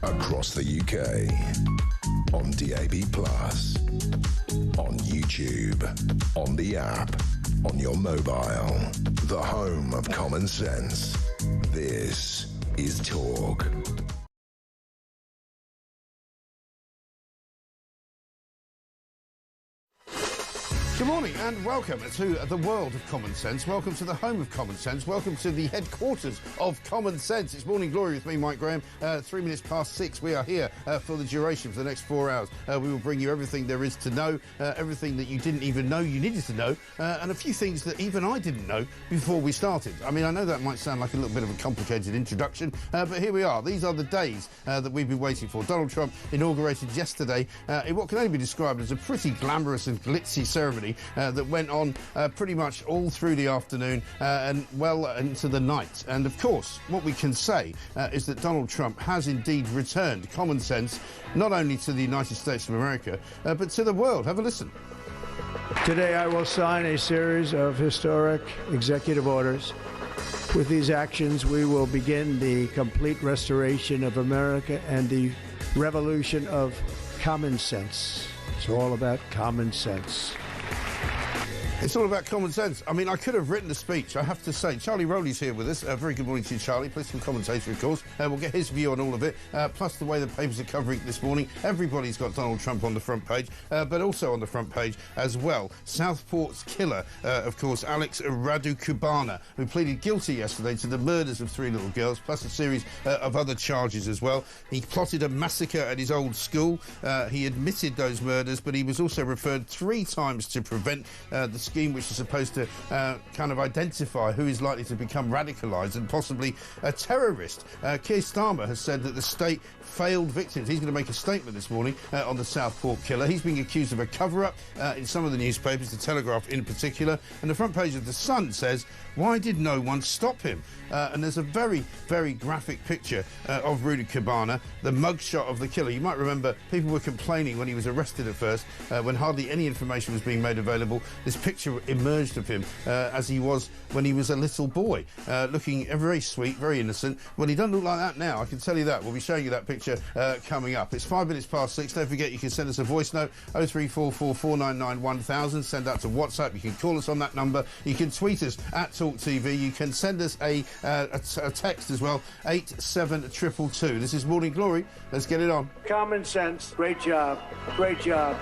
across the UK, on DAB+, on YouTube, on the app, on your mobile, the home of common sense. This is Talk. Good morning and welcome to the world of common sense. Welcome to the home of common sense. Welcome to the headquarters of common sense. It's Morning Glory with me, Mike Graham. 3 minutes past 6. We are here for the duration for the next 4 hours. We will bring you everything there is to know, everything that you didn't even know you needed to know, and a few things that even I didn't know before we started. I mean, I know that might sound like a little bit of a complicated introduction, but here we are. These are the days that we've been waiting for. Donald Trump inaugurated yesterday in what can only be described as a pretty glamorous and glitzy ceremony that went on pretty much all through the afternoon and well into the night. And of course, what we can say is that Donald Trump has indeed returned common sense, not only to the United States of America, but to the world. Have a listen. Today I will sign a series of historic executive orders. With these actions, we will begin the complete restoration of America and the revolution of common sense. It's all about common sense. It's all about common sense. I mean, I could have written a speech, I have to say. Charlie Rowley's here with us. Very good morning to you, Charlie. Political commentator, of course. We'll get his view on all of it, plus the way the papers are covering it this morning. Everybody's got Donald Trump on the front page, but also on the front page as well. Southport's killer, of course, Alex Raducubana, who pleaded guilty yesterday to the murders of 3 little girls, plus a series of other charges as well. He plotted a massacre at his old school. He admitted those murders, but he was also referred 3 times to prevent the scheme which is supposed to kind of identify who is likely to become radicalised and possibly a terrorist. Keir Starmer has said that the state failed victims. He's going to make a statement this morning on the Southport killer. He's being accused of a cover-up in some of the newspapers, the Telegraph in particular, and the front page of The Sun says, why did no one stop him? And there's a very, very graphic picture of Raducubana, the mugshot of the killer. You might remember people were complaining when he was arrested at first, when hardly any information was being made available. This picture emerged of him as he was when he was a little boy, looking very sweet, very innocent. Well, he doesn't look like that now, I can tell you that. We'll be showing you that picture coming up. It's 5 minutes past 6. Don't forget you can send us a voice note, 0344 499 1000. Send that to WhatsApp. You can call us on that number. You can tweet us at talkTV. You can send us a text as well, 87222. This is Morning Glory. Let's get it on. Common sense. Great job. Great job.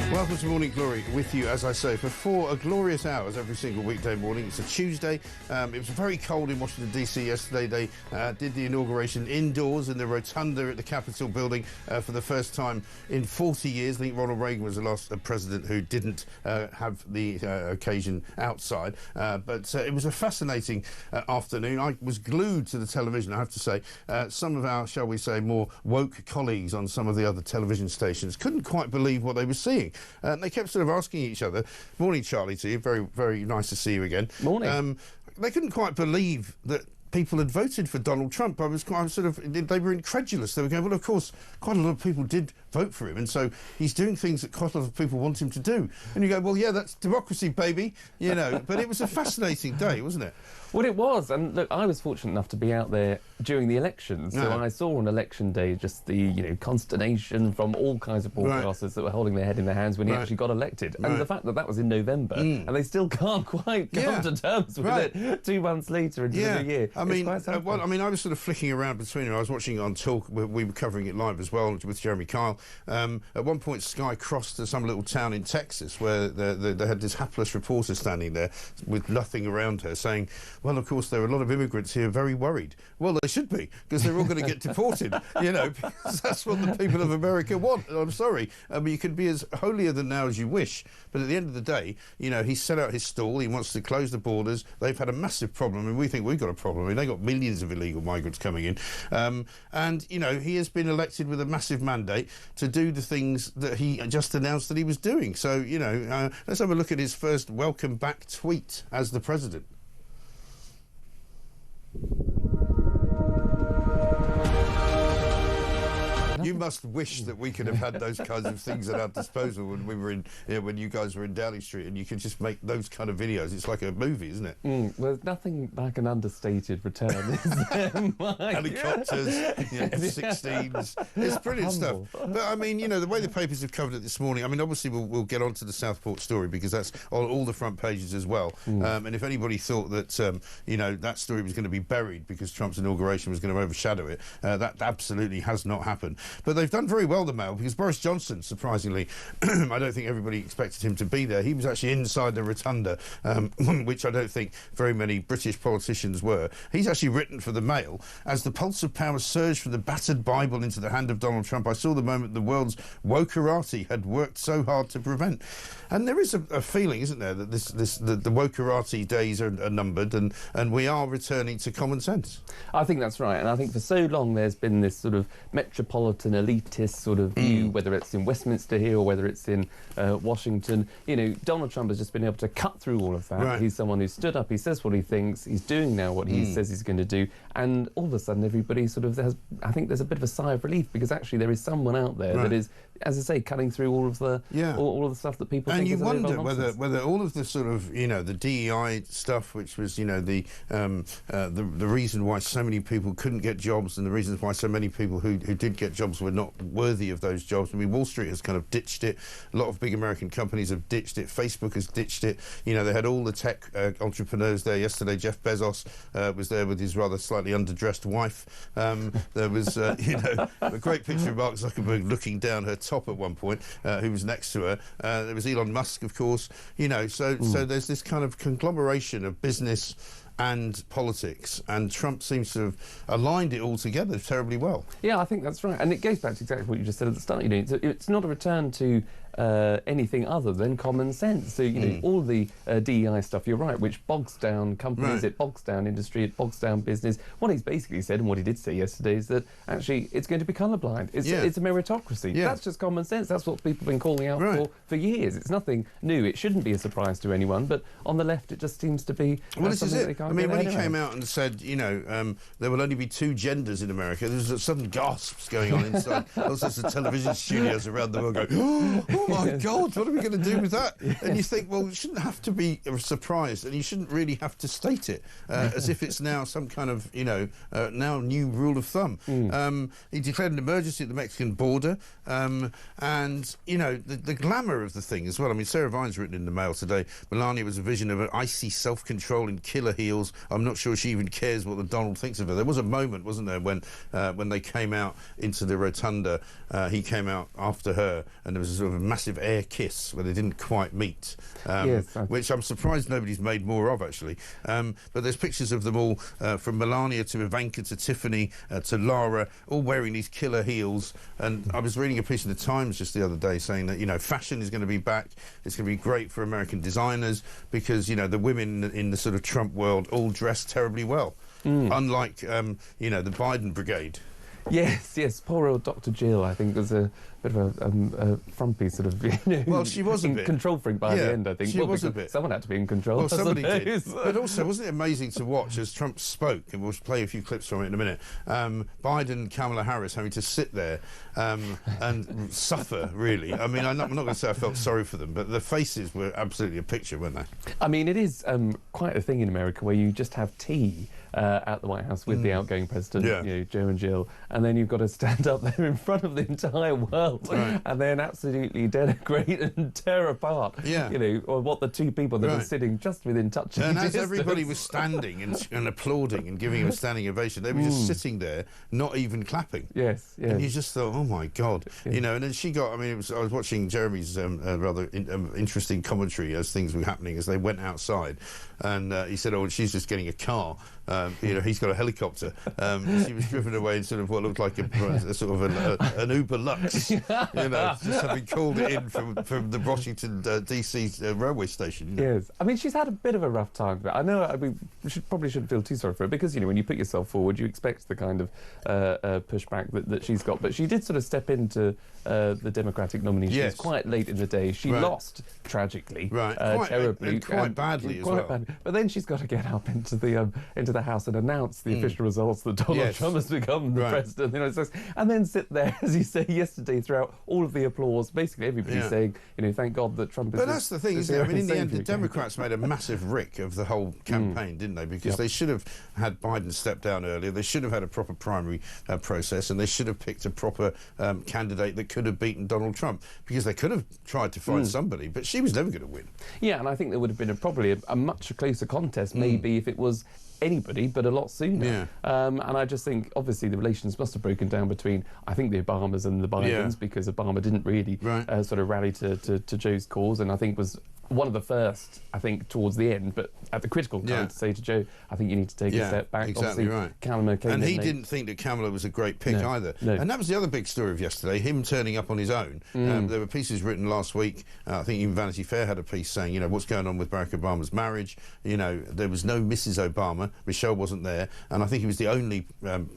Welcome to Morning Glory with you, as I say, for 4 glorious hours every single weekday morning. It's a Tuesday. It was very cold in Washington, D.C. yesterday. They did the inauguration indoors in the rotunda at the Capitol building for the first time in 40 years. I think Ronald Reagan was the last president who didn't have the occasion outside. But it was a fascinating afternoon. I was glued to the television, I have to say. Some of our, shall we say, more woke colleagues on some of the other television stations couldn't quite believe what they were seeing. They kept sort of asking each other, morning Charlie to you, very, very nice to see you again. Morning. They couldn't quite believe that people had voted for Donald Trump. They were incredulous. They were going, well, of course, quite a lot of people did vote for him, and so he's doing things that quite a lot of people want him to do. And you go, well, yeah, that's democracy, baby, you know. But it was a fascinating day, wasn't it? Well, it was, and look, I was fortunate enough to be out there during the elections, so I saw on election day just the consternation from all kinds of broadcasters that were holding their head in their hands when he actually got elected, and the fact that that was in November, and they still can't quite come to terms with it 2 months later into the new year. I mean, I was sort of flicking around between them. I was watching it on Talk. We were covering it live as well with Jeremy Kyle. At one point, Sky crossed to some little town in Texas where they had this hapless reporter standing there with nothing around her, saying, well, of course, there are a lot of immigrants here very worried. Well, they should be, because they're all going to get deported, because that's what the people of America want. I'm sorry. I mean, you can be as holier than thou as you wish, but at the end of the day, he set out his stall. He wants to close the borders. They've had a massive problem, and we think we've got a problem. I mean, they've got millions of illegal migrants coming in. And, he has been elected with a massive mandate to do the things that he just announced that he was doing. So, let's have a look at his first welcome back tweet as the president. You must wish that we could have had those kinds of things at our disposal when we were in, when you guys were in Downing Street, and you could just make those kind of videos. It's like a movie, isn't it? Well, there's nothing like an understated return, is there, Mike? Helicopters, F-16s. It's brilliant stuff. But I mean, the way the papers have covered it this morning. I mean, obviously we'll get on to the Southport story because that's on all the front pages as well. And if anybody thought that that story was going to be buried because Trump's inauguration was going to overshadow it, that absolutely has not happened. But they've done very well, the Mail, because Boris Johnson, surprisingly, I don't think everybody expected him to be there. He was actually inside the rotunda, which I don't think very many British politicians were. He's actually written for the Mail, as the pulse of power surged from the battered Bible into the hand of Donald Trump, I saw the moment the world's wokerati had worked so hard to prevent. And there is a feeling, isn't there, that the wokerati days are numbered, and we are returning to common sense. I think that's right, and I think for so long there's been this sort of metropolitan elitist sort of view, whether it's in Westminster here or whether it's in Washington. Donald Trump has just been able to cut through all of that. Right. He's someone who stood up, he says what he thinks, he's doing now what he says he's going to do, and all of a sudden everybody sort of I think there's a bit of a sigh of relief, because actually there is someone out there that is, as I say, cutting through all of the all of the stuff that people think is a little nonsense. And you wonder whether all of the sort of the DEI stuff, which was the reason why so many people couldn't get jobs, and the reasons why so many people who did get jobs were not worthy of those jobs. I mean, Wall Street has kind of ditched it. A lot of big American companies have ditched it. Facebook has ditched it. They had all the tech entrepreneurs there yesterday. Jeff Bezos was there with his rather slightly underdressed wife. There was a great picture of Mark Zuckerberg looking down her top at one point, who was next to her. There was Elon Musk, of course. So there's this kind of conglomeration of business and politics, and Trump seems to have aligned it all together terribly well. Yeah, I think that's right, and it goes back to exactly what you just said at the start. It's not a return to anything other than common sense. So all the DEI stuff, you're right, which bogs down companies, it bogs down industry, it bogs down business. What he's basically said, and what he did say yesterday, is that actually it's going to be colourblind. It's a meritocracy. That's just common sense. That's what people have been calling out for years. It's nothing new. It shouldn't be a surprise to anyone. But on the left, it just seems to be. Well, this is it. I mean, when he came out and said, there will only be 2 genders in America, there's sudden gasps going on inside all sorts of television studios around the world going, oh my God, what are we going to do with that? And you think, well, you shouldn't have to be surprised, and you shouldn't really have to state it as if it's now some kind of, now new rule of thumb. He declared an emergency at the Mexican border, and, the glamour of the thing as well. I mean, Sarah Vine's written in the Mail today, Melania was a vision of an icy self-control in killer heels. I'm not sure she even cares what the Donald thinks of her. There was a moment, wasn't there, when they came out into the rotunda, he came out after her, and there was a sort of a massive air kiss where they didn't quite meet, which I'm surprised nobody's made more of, actually. But there's pictures of them all, from Melania to Ivanka to Tiffany to Lara, all wearing these killer heels. And I was reading a piece in the Times just the other day saying that, fashion is going to be back. It's going to be great for American designers because, the women in the sort of Trump world all dress terribly well, unlike, the Biden brigade. Yes, poor old Dr. Jill, I think, was a bit of a frumpy sort of, well, she was a bit control freak by the end, I think. She was a bit. Someone had to be in control. Well, somebody did. But also, wasn't it amazing to watch as Trump spoke, and we'll play a few clips from it in a minute, Biden and Kamala Harris having to sit there and suffer, really. I mean, I'm not going to say I felt sorry for them, but the faces were absolutely a picture, weren't they? I mean, it is quite a thing in America where you just have tea at the White House with the outgoing president, Joe and Jill, and then you've got to stand up there in front of the entire world and then absolutely denigrate and tear apart, or what the 2 people that are sitting just within touching distance. And as everybody was standing and applauding and giving him a standing ovation, they were just sitting there, not even clapping. Yes. And you just thought, oh my God, and then she got. I mean, I was watching Jeremy's rather interesting commentary as things were happening as they went outside, and he said, "Oh, she's just getting a car." He's got a helicopter. She was driven away in sort of what looked like a sort of an Uber Lux, just having called it in from the Washington D.C. Railway station. Yes, I mean, she's had a bit of a rough time, but I know we probably shouldn't feel too sorry for her because when you put yourself forward, you expect the kind of pushback that she's got. But she did sort of step into the Democratic nominee. She was quite late in the day. She lost tragically, terribly, quite badly as well. Badly. But then she's got to get up into the the House and announce the official results that Donald Trump has become the president of the United States, and then sit there, as you say yesterday, throughout all of the applause, basically everybody saying, thank God that Trump is... But that's the thing, isn't it? I mean, in the end, the Democrats made a massive rick of the whole campaign, didn't they? Because they should have had Biden step down earlier, they should have had a proper primary process, and they should have picked a proper candidate that could have beaten Donald Trump, because they could have tried to find somebody, but she was never going to win. Yeah, and I think there would have been probably a much closer contest, maybe, if it was anybody, but a lot sooner. And I just think, obviously, the relations must have broken down between, I think, the Obamas and the Bidens, because Obama didn't really sort of rally to Joe's cause, and I think was one of the first, I think, towards the end, but at the critical time to say to Joe, I think you need to take a step back. Exactly. Obviously, Kamala came and in he didn't think that Kamala was a great pick either. And that was the other big story of yesterday, him turning up on his own. There were pieces written last week, I think even Vanity Fair had a piece saying, what's going on with Barack Obama's marriage. There was no Mrs. Obama, Michelle wasn't there, and I think he was the only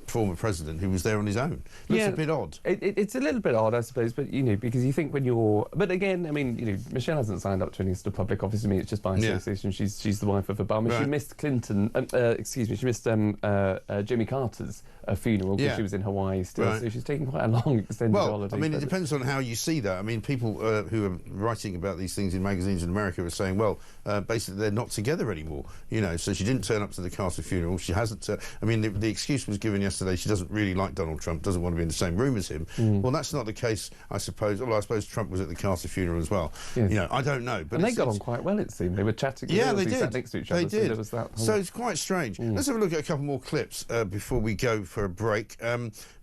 former president who was there on his own. It's a bit odd. It's a little bit odd, I suppose, but, because you think when you're... But again, I mean, Michelle hasn't signed up to any sort of public office. I mean, it's just by association. She's the wife of Obama. She missed Clinton. She missed Jimmy Carter's funeral because she was in Hawaii still. So she's taking quite a long extended holiday. I mean, it depends on how you see that. I mean, people who are writing about these things in magazines in America are saying, well, basically they're not together anymore. So she didn't turn up to the Carter funeral. She hasn't. I mean, the excuse was given yesterday. She doesn't really like Donald Trump. Doesn't want to be in the same room as him. Well, that's not the case, I suppose. Well, I suppose Trump was at the Carter funeral as well. I don't know. But and they got on quite well, it seemed. They were chatting. They did. Sat next to each other. They did. So, there was that so it's quite strange. Let's have a look at a couple more clips before we go for a break.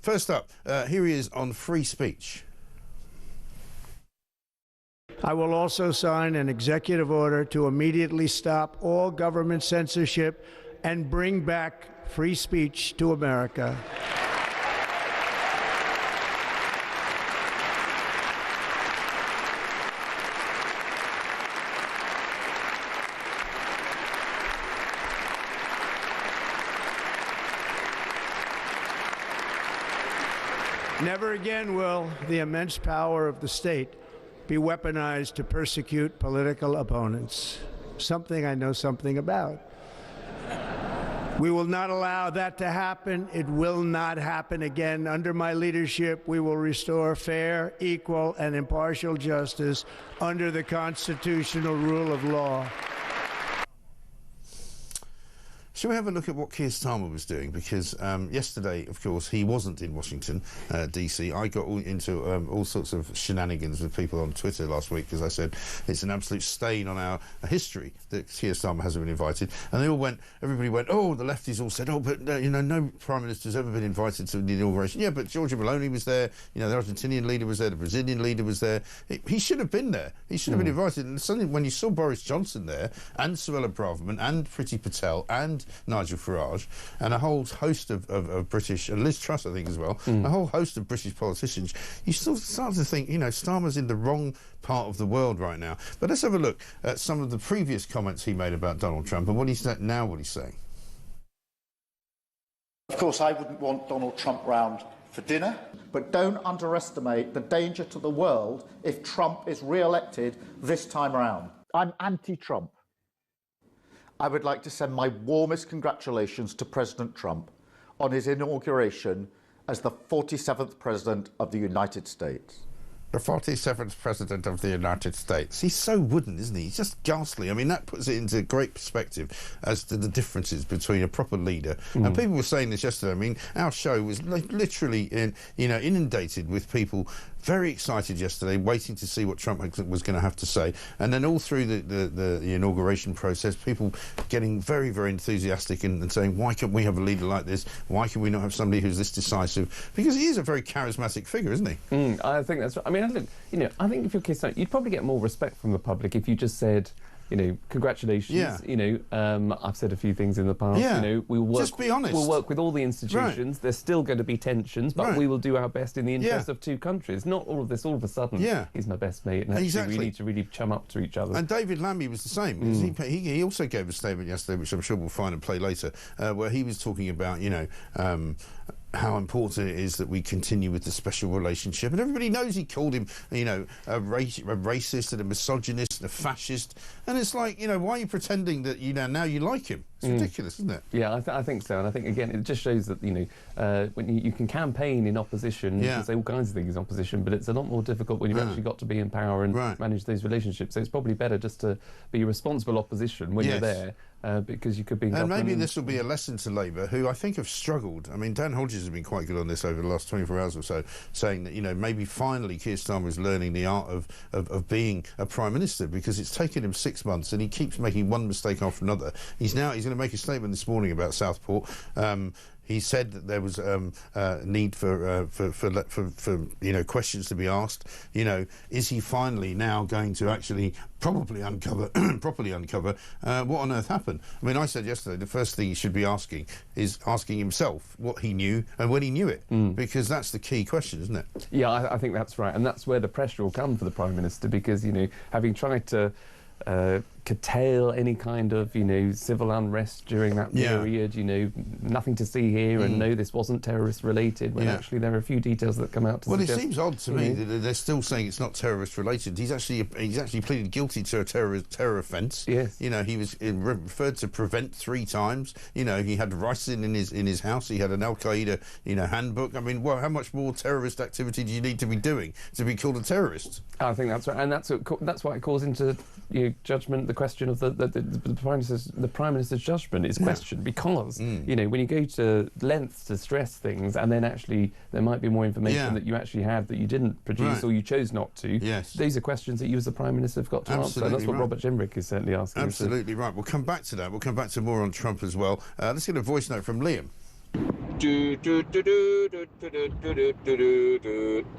First up, here he is on free speech. I will also sign an executive order to immediately stop all government censorship and bring back free speech to America. Never again will the immense power of the state be weaponized to persecute political opponents, something I know something about. We will not allow that to happen. It will not happen again. Under my leadership, we will restore fair, equal, and impartial justice under the constitutional rule of law. Shall we have a look at what Keir Starmer was doing? Because yesterday, of course, he wasn't in Washington, D.C. I got into all sorts of shenanigans with people on Twitter last week because I said it's an absolute stain on our history that Keir Starmer hasn't been invited. And they all went, everybody went, oh, the lefties all said, oh, but, no Prime Minister's ever been invited to the inauguration. Yeah, but Giorgia Meloni was there, the Argentinian leader was there, the Brazilian leader was there. He should have been there. He should have been invited. And suddenly, when you saw Boris Johnson there, and Suella Braverman, and Priti Patel, and Nigel Farage, and a whole host of British, and Liz Truss, I think, as well, a whole host of British politicians, you still start to think, Starmer's in the wrong part of the world right now. But let's have a look at some of the previous comments he made about Donald Trump and what he's saying. Of course, I wouldn't want Donald Trump round for dinner, but don't underestimate the danger to the world if Trump is re-elected this time around. I'm anti-Trump. I would like to send my warmest congratulations to President Trump on his inauguration as the 47th President of the United States. The 47th President of the United States. He's so wooden, isn't he? He's just ghastly. I mean, that puts it into great perspective as to the differences between a proper leader. And people were saying this yesterday. I mean, our show was literally inundated with people very excited yesterday, waiting to see what Trump was going to have to say. And then all through the inauguration process, people getting very, very enthusiastic and saying, why can't we have a leader like this? Why can we not have somebody who's this decisive? Because he is a very charismatic figure, isn't he? I think that's right. I mean, look, I think if you're Keir Starmer, you'd probably get more respect from the public if you just said, congratulations. I've said a few things in the past. We'll work. Just be honest. We'll work with all the institutions. Right. There's still going to be tensions, but we will do our best in the interest of two countries. Not all of this all of a sudden. He's my best mate, and actually we need to really chum up to each other. And David Lammy was the same. He also gave a statement yesterday, which I'm sure we'll find and play later, where he was talking about, how important it is that we continue with the special relationship. And everybody knows he called him, you know, a racist and a misogynist and a fascist. And it's like, you know, why are you pretending that, you know, now you like him? It's ridiculous, isn't it? Yeah, I think so. And I think, again, it just shows that, you know, when you can campaign in opposition, you can say all kinds of things in opposition, but it's a lot more difficult when you've actually got to be in power and manage those relationships. So it's probably better just to be responsible opposition when you're there. Because you could be in and maybe this will be a lesson to Labour, who I think have struggled. I mean, Dan Hodges has been quite good on this over the last 24 hours or so, saying that, you know, maybe finally Keir Starmer is learning the art of being a Prime Minister, because it's taken him 6 months and he keeps making one mistake after another. He's going to make a statement this morning about Southport. He said that there was need for you know, questions to be asked. You know, is he finally now going to actually properly uncover what on earth happened? I mean, I said yesterday the first thing he should be asking is asking himself what he knew and when he knew it, because that's the key question, isn't it? Yeah, I think that's right, and that's where the pressure will come for the Prime Minister, because, you know, having tried to curtail any kind of, you know, civil unrest during that period, you know, nothing to see here, and no, this wasn't terrorist related, when actually there are a few details that come out to well, suggest, it seems odd to me that they're still saying it's not terrorist related. He's actually pleaded guilty to a terror offence. Yes. You know, he was referred to prevent 3 times. You know, he had ricin in his house. He had an Al Qaeda, you know, handbook. I mean, well, how much more terrorist activity do you need to be doing to be called a terrorist? I think that's right, and that's why it calls into, you know, judgment the question of the Prime Minister's judgment is questioned, because you know, when you go to lengths to stress things, and then actually there might be more information that you actually had that you didn't produce or you chose not to. Yes, these are questions that you as the Prime Minister have got to answer. And that's what Robert Jenrick is certainly asking. Absolutely right. We'll come back to that. We'll come back to more on Trump as well. Let's get a voice note from Liam.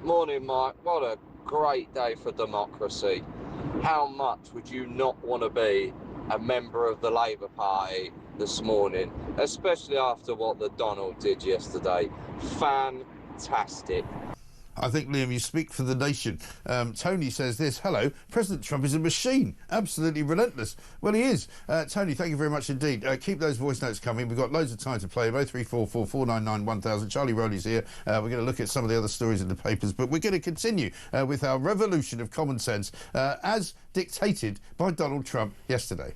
Morning, Mike. What a great day for democracy. How much would you not want to be a member of the Labour Party this morning, especially after what the Donald did yesterday? Fantastic. I think, Liam, you speak for the nation. Tony says this: hello, President Trump is a machine, absolutely relentless. Well, he is. Tony, thank you very much indeed. Keep those voice notes coming. We've got loads of time to play. 0344 499 1000. Charlie Rowley's here. We're going to look at some of the other stories in the papers, but we're going to continue with our revolution of common sense as dictated by Donald Trump yesterday.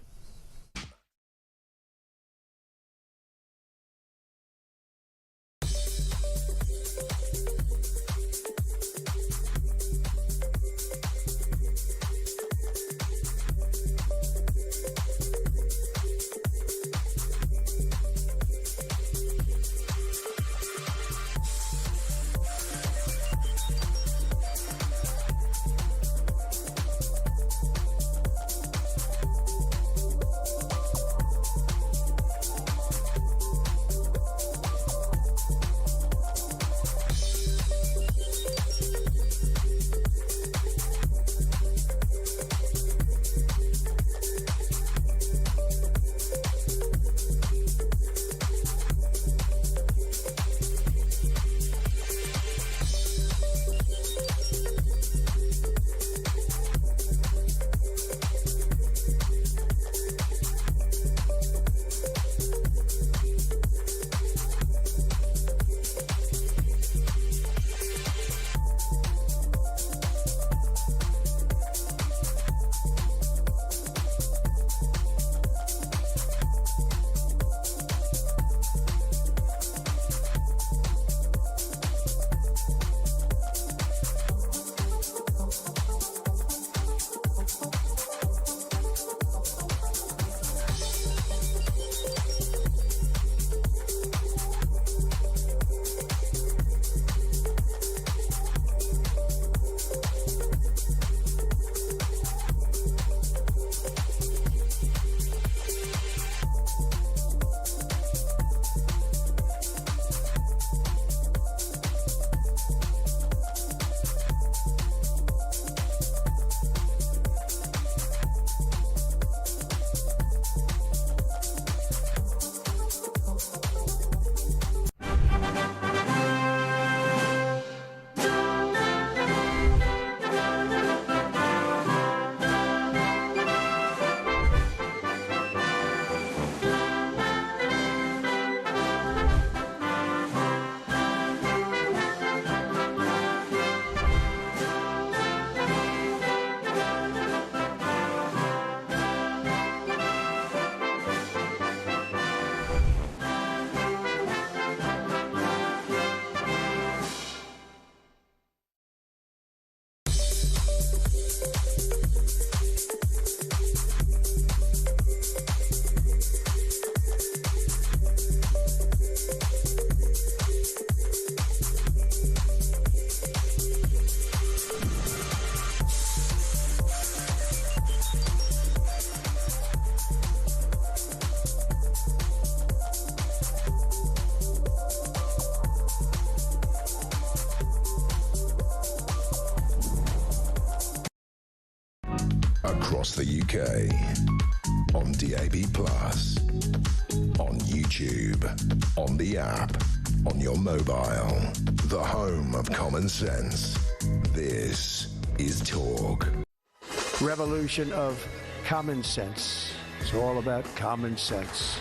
across the UK, on DAB+, on YouTube, on the app, on your mobile, the home of common sense. This is Talk. Revolution of common sense. It's all about common sense.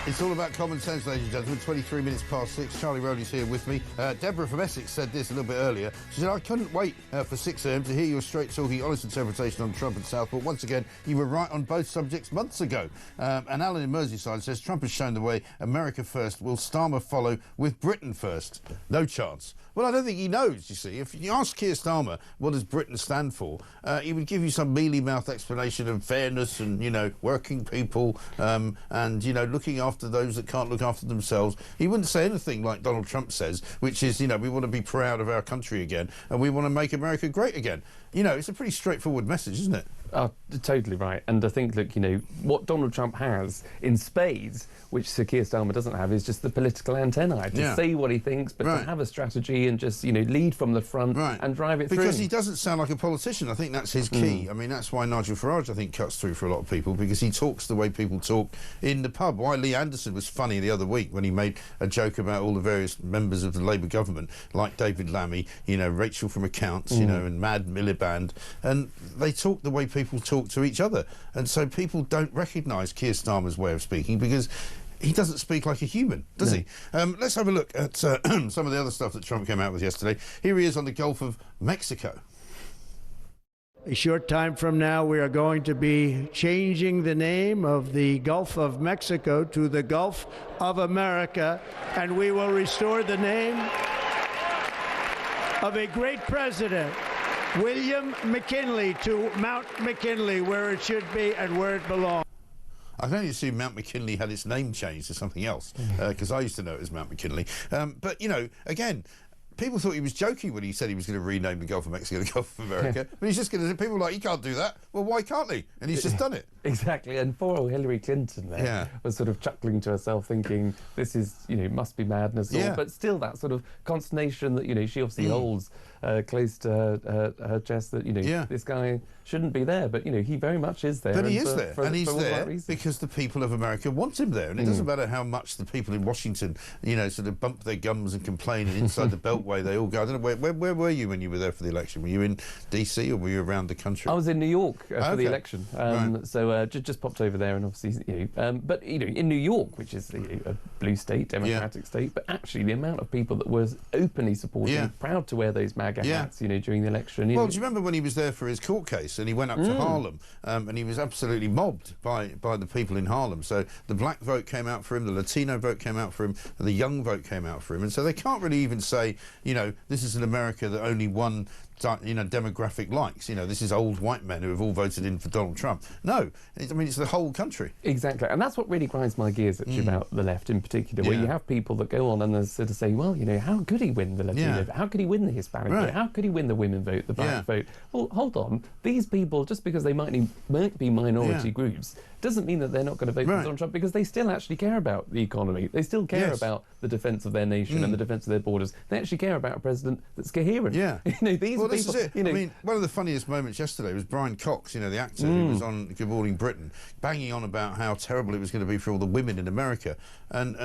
It's all about common sense, ladies and gentlemen. 23 minutes past 6. Charlie Rowley's here with me. Deborah from Essex said this a little bit earlier. She said, I couldn't wait for 6 a.m. to hear your straight-talking, honest interpretation on Trump and Southport. Once again, you were right on both subjects months ago. And Alan in Merseyside says, Trump has shown the way. America first. Will Starmer follow with Britain first? No chance. Well, I don't think he knows, you see. If you ask Keir Starmer what does Britain stand for, he would give you some mealy-mouthed explanation of fairness and, you know, working people and, you know, looking after those that can't look after themselves. He wouldn't say anything like Donald Trump says, which is, you know, we want to be proud of our country again and we want to make America great again. You know, it's a pretty straightforward message, isn't it? Oh, totally right. And I think, look, you know, what Donald Trump has in spades, which Sir Keir Starmer doesn't have, is just the political antennae to say what he thinks, but to have a strategy and just, you know, lead from the front and drive it through. Because he doesn't sound like a politician. I think that's his key. I mean, that's why Nigel Farage, I think, cuts through for a lot of people, because he talks the way people talk in the pub. Why Lee Anderson was funny the other week when he made a joke about all the various members of the Labour government, like David Lammy, you know, Rachel from Accounts, you know, and Mad Miliband, and they talk the way people talk to each other. And so people don't recognise Keir Starmer's way of speaking because he doesn't speak like a human, does he? Let's have a look at some of the other stuff that Trump came out with yesterday. Here he is on the Gulf of Mexico. A short time from now, we are going to be changing the name of the Gulf of Mexico to the Gulf of America, and we will restore the name of a great president, William McKinley, to Mount McKinley, where it should be and where it belongs. I can only assume Mount McKinley had its name changed to something else, because I used to know it as Mount McKinley. But, you know, again, people thought he was joking when he said he was going to rename the Gulf of Mexico the Gulf of America. But he's just going to... People were like, he can't do that. Well, why can't he? And he's just done it. Exactly. And poor old Hillary Clinton there was sort of chuckling to herself, thinking, this is, you know, must be madness. But still that sort of consternation that, you know, she obviously holds close to her chest, that, you know, this guy shouldn't be there. But, you know, he very much is there. But he is there. And he's for there because the people of America want him there. And it doesn't matter how much the people in Washington, you know, sort of bump their gums and complain, and inside the Beltway they all go. I don't know, where were you when you were there for the election? Were you in D.C. or were you around the country? I was in New York for the election. So just popped over there, and obviously, you know, but, you know, in New York, which is, you know, a blue state, democratic state, but actually the amount of people that was openly supporting, proud to wear those MAGA hats, you know, during the election. Well, do you remember when he was there for his court case and he went up to Harlem and he was absolutely mobbed by the people in Harlem? So the black vote came out for him, the Latino vote came out for him, and the young vote came out for him. And so they can't really even say, you know, this is an America that only one, you know, demographic likes. You know, this is old white men who have all voted in for Donald Trump. No, I mean, it's the whole country. Exactly, and that's what really grinds my gears actually about the left in particular, where you have people that go on and they sort of say, well, you know, how could he win the Latino vote? How could he win the Hispanic vote? How could he win the women vote, the black vote? Well, hold on, these people, just because they might be minority groups, doesn't mean that they're not going to vote for Donald Trump, because they still actually care about the economy. They still care about the defence of their nation and the defence of their borders. They actually care about a president that's coherent. Yeah. You know, these well, people, this is it. You know, I mean, one of the funniest moments yesterday was Brian Cox, you know, the actor who was on Good Morning Britain, banging on about how terrible it was going to be for all the women in America. And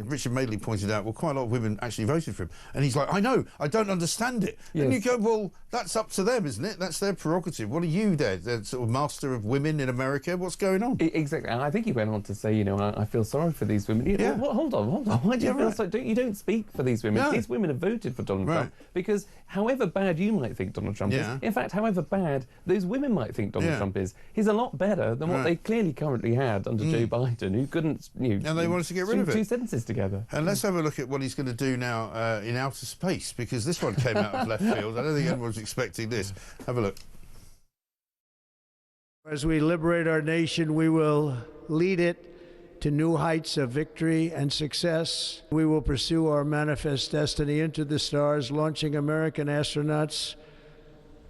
Richard Madeley pointed out, well, quite a lot of women actually voted for him. And he's like, I know, I don't understand it. And you go, well, that's up to them, isn't it? That's their prerogative. What are you there, the sort of master of women in America? What's going on? Exactly. And I think he went on to say, you know, I feel sorry for these women. You know, well, hold on. Why do you feel so? You don't speak for these women. These women have voted for Donald Trump, because however bad you might think Donald Trump is, in fact, however bad those women might think Donald Trump is, he's a lot better than what they clearly currently had under Joe Biden, who couldn't, you know, and they wanted to get rid of it. Two sentences together. And let's have a look at what he's going to do now in outer space, because this one came out of left field. I don't think anyone was expecting this. Have a look. As we liberate our nation, we will lead it to new heights of victory and success. We will pursue our manifest destiny into the stars, launching American astronauts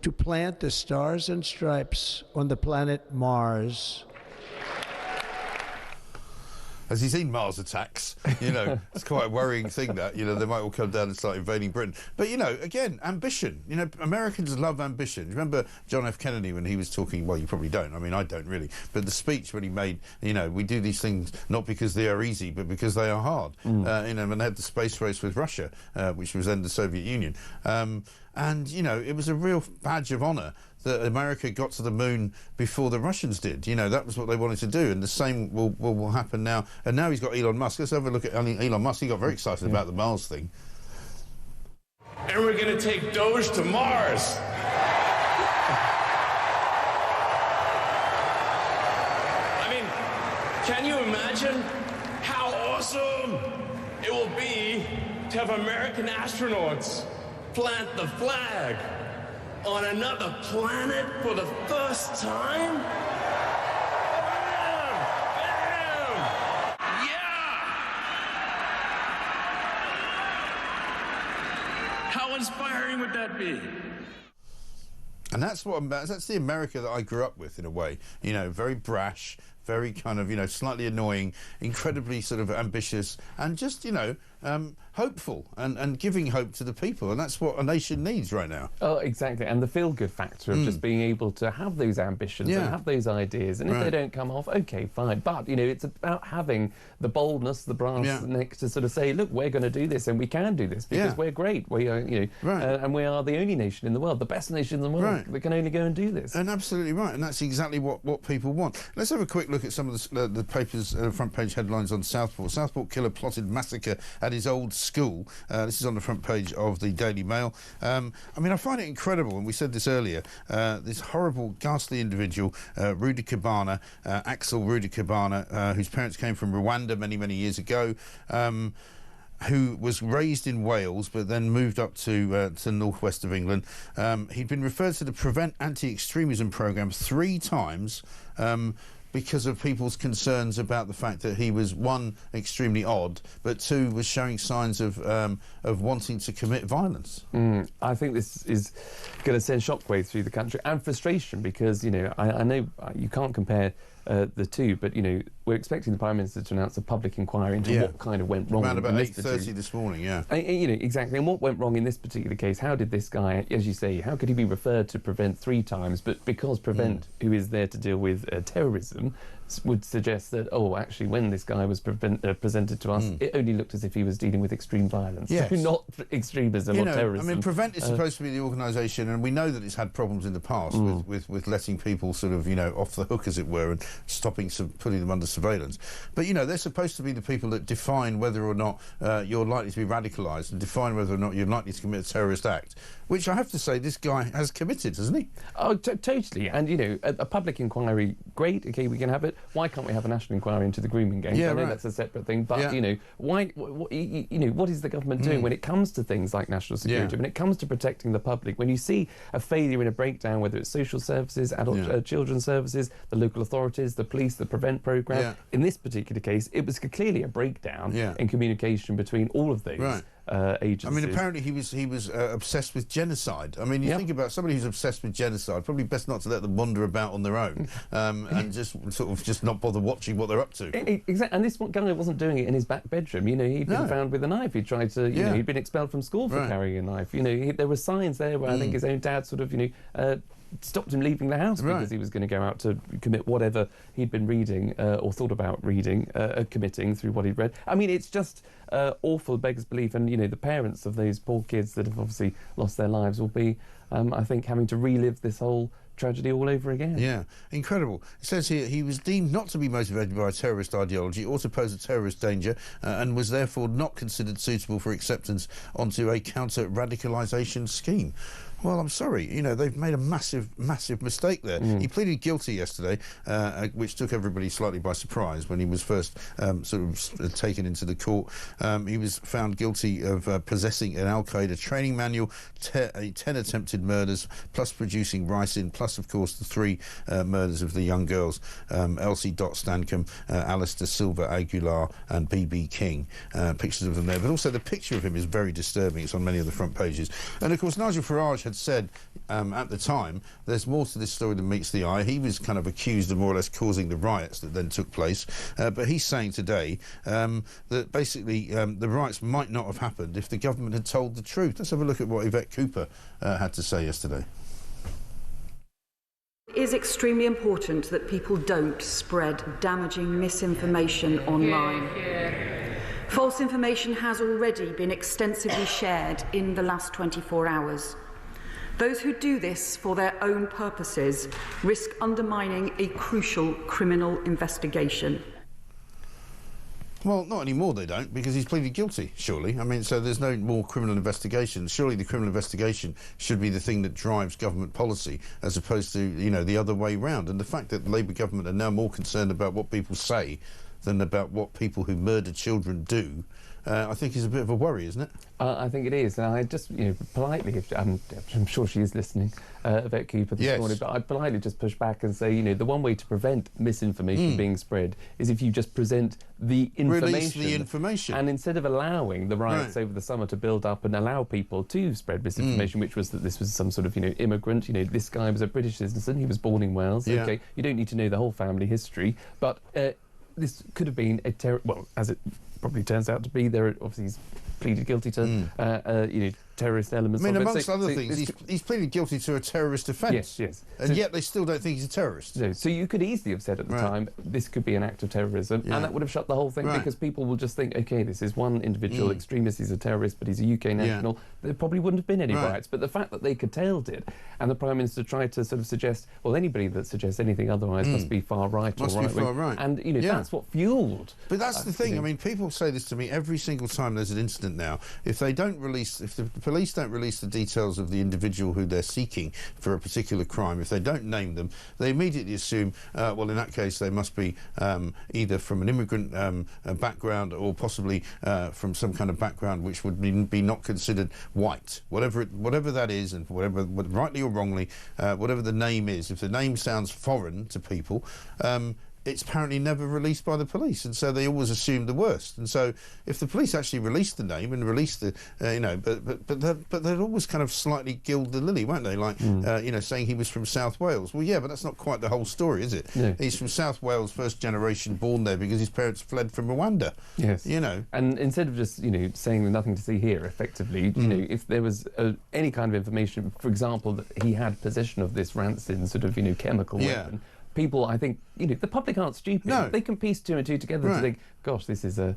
to plant the stars and stripes on the planet Mars. Has he seen Mars attacks? You know, it's quite a worrying thing that, you know, they might all come down and start invading Britain. But, you know, again, ambition. You know, Americans love ambition. Remember John F. Kennedy when he was talking, well, you probably don't, I mean, I don't really, but the speech when he made, you know, we do these things not because they are easy, but because they are hard. You know, and they had the space race with Russia, which was then the Soviet Union. And, you know, it was a real badge of honour that America got to the moon before the Russians did. You know, that was what they wanted to do, and the same will happen now. And now he's got Elon Musk. Let's have a look at Elon Musk. He got very excited about the Mars thing. And we're going to take Doge to Mars. I mean, can you imagine how awesome it will be to have American astronauts plant the flag on another planet for the first time? Bam! Yeah! How inspiring would that be? And that's the America that I grew up with, in a way. You know, very brash, very kind of, you know, slightly annoying, incredibly sort of ambitious, and just, you know, hopeful and giving hope to the people, and that's what a nation needs right now. Oh, exactly, and the feel-good factor of just being able to have those ambitions and have those ideas, and if they don't come off, okay, fine, but, you know, it's about having the boldness, the brass neck to sort of say, look, we're going to do this, and we can do this, because we're great, we are, you know, and we are the only nation in the world, the best nation in the world, that can only go and do this. And absolutely right, and that's exactly what people want. Let's have a quick look at some of the papers' front page headlines on Southport. Southport killer plotted massacre at his old school. This is on the front page of the Daily Mail. I mean, I find it incredible, and we said this earlier, this horrible, ghastly individual, Rudy Cabana, Axel Rudy Cabana, whose parents came from Rwanda many, many years ago, who was raised in Wales but then moved up to northwest of England. He'd been referred to the Prevent Anti-Extremism programme 3 times because of people's concerns about the fact that he was, 1, extremely odd, but 2, was showing signs of wanting to commit violence. I think this is going to send shockwaves through the country and frustration, because, you know, I know you can't compare the two, but, you know, we're expecting the Prime Minister to announce a public inquiry into what kind of went wrong. Around about 8:30 this morning, you know, exactly. And what went wrong in this particular case? How did this guy, as you say, how could he be referred to Prevent 3 times, but because Prevent, who is there to deal with terrorism, would suggest that, oh, actually, when this guy was presented to us, it only looked as if he was dealing with extreme violence, not extremism or terrorism. I mean, Prevent is supposed to be the organisation, and we know that it's had problems in the past with letting people sort of, you know, off the hook, as it were, and stopping, putting them under surveillance. But, you know, they're supposed to be the people that define whether or not you're likely to be radicalised and define whether or not you're likely to commit a terrorist act, which I have to say this guy has committed, hasn't he? Oh, totally. And, you know, a public inquiry, great, okay, we can have it. Why can't we have a national inquiry into the grooming gang? I know that's a separate thing, but, you know, why, you know, what is the government doing when it comes to things like national security, when it comes to protecting the public? When you see a failure in a breakdown, whether it's social services, adult children's services, the local authorities, the police, the Prevent programme, in this particular case, it was clearly a breakdown in communication between all of those. Agencies. I mean, apparently he was obsessed with genocide. I mean, you think about somebody who's obsessed with genocide, probably best not to let them wander about on their own and just sort of just not bother watching what they're up to. Exactly. And this guy wasn't doing it in his back bedroom. You know, he'd been found with a knife. He tried to, you know, he'd been expelled from school for carrying a knife. You know, there were signs there where I think his own dad sort of, you know, stopped him leaving the house because he was going to go out to commit whatever he'd been reading or thought about reading, committing through what he'd read. I mean, it's just awful, beggars belief. And, you know, the parents of those poor kids that have obviously lost their lives will be, I think, having to relive this whole tragedy all over again. Yeah, incredible. It says here he was deemed not to be motivated by a terrorist ideology or to pose a terrorist danger and was therefore not considered suitable for acceptance onto a counter-radicalisation scheme. Well, I'm sorry, you know, they've made a massive, massive mistake there. He pleaded guilty yesterday, which took everybody slightly by surprise when he was first sort of taken into the court. He was found guilty of possessing an Al-Qaeda training manual, 10 attempted murders, plus producing ricin, plus, of course, the 3 murders of the young girls, Elsie Dot Stancombe, Alistair Silva Aguilar and B.B. King. Pictures of them there. But also the picture of him is very disturbing. It's on many of the front pages. And, of course, Nigel Farage had said at the time, there's more to this story than meets the eye. He was kind of accused of more or less causing the riots that then took place, but he's saying today that basically the riots might not have happened if the government had told the truth. Let's have a look at what Yvette Cooper had to say yesterday. It is extremely important that people don't spread damaging misinformation online. False information has already been extensively shared in the last 24 hours. Those who do this for their own purposes risk undermining a crucial criminal investigation. Well, not anymore they don't, because he's pleaded guilty, surely. I mean, so there's no more criminal investigation. Surely the criminal investigation should be the thing that drives government policy, as opposed to, you know, the other way round. And the fact that the Labour government are now more concerned about what people say than about what people who murder children do, I think is a bit of a worry, isn't it? I think it is. And I just, you know, politely, I'm sure she is listening, Yvette Cooper this morning, but I politely just push back and say, you know, the one way to prevent misinformation being spread is if you just present the information. Release the information. And instead of allowing the riots over the summer to build up and allow people to spread misinformation, which was that this was some sort of, you know, immigrant, you know, this guy was a British citizen, he was born in Wales, okay, you don't need to know the whole family history, but this could have been a well, as it probably turns out to be, there obviously he's pleaded guilty to you know, terrorist elements. I mean, of it. amongst other things, he's pleaded guilty to a terrorist offence. Yes. And yet they still don't think he's a terrorist. No, so you could easily have said at the time, this could be an act of terrorism, and that would have shut the whole thing, because people will just think, OK, this is one individual extremist, he's a terrorist, but he's a UK national. There probably wouldn't have been any riots. But the fact that they curtailed it, and the Prime Minister tried to sort of suggest, well, anybody that suggests anything otherwise must be far right or right wing. And, you know, that's what fuelled. But that's the thing. I mean, people say this to me every single time there's an incident now. If they don't release, if the police don't release the details of the individual who they're seeking for a particular crime, if they don't name them, they immediately assume, well, in that case, they must be either from an immigrant background or possibly from some kind of background which would be not considered white. Whatever that is, and whatever, rightly or wrongly, whatever the name is, if the name sounds foreign to people, it's apparently never released by the police, and so they always assume the worst. And so, if the police actually released the name and released the, you know, but they'd always kind of slightly gild the lily, won't they? Like, you know, saying he was from South Wales. Well, yeah, but that's not quite the whole story, is it? No. He's from South Wales, first generation, born there because his parents fled from Rwanda. Yes. You know. And instead of just, you know, saying nothing to see here, effectively, you know, if there was any kind of information, for example, that he had possession of this rancid sort of, you know, chemical weapon. People, I think, you know, the public aren't stupid. No. They can piece two and two together to think, gosh, this is a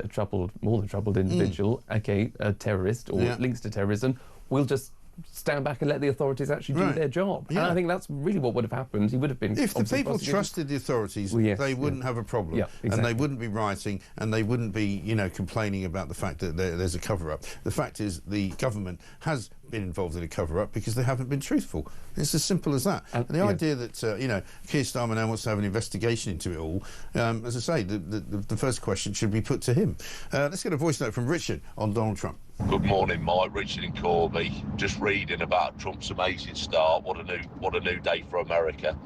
troubled, more than troubled individual, okay, a terrorist or links to terrorism. We'll just stand back and let the authorities actually do their job. And I think that's really what would have happened. He would have been... If the people trusted the authorities, they wouldn't have a problem. Exactly. And they wouldn't be rioting, and they wouldn't be, you know, complaining about the fact that there's a cover-up. The fact is the government has been involved in a cover-up because they haven't been truthful. It's as simple as that. And the idea that, you know, Keir Starmer now wants to have an investigation into it all, as I say, the first question should be put to him. Let's get a voice note from Richard on Donald Trump. Good morning, Mike. Richard in Corby. Just reading about Trump's amazing start. What a new day for America.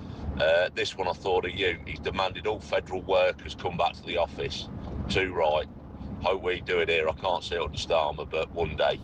This one I thought of you. He's demanded all federal workers come back to the office. Too right. Hope we do it here. I can't see it under Starmer, but one day.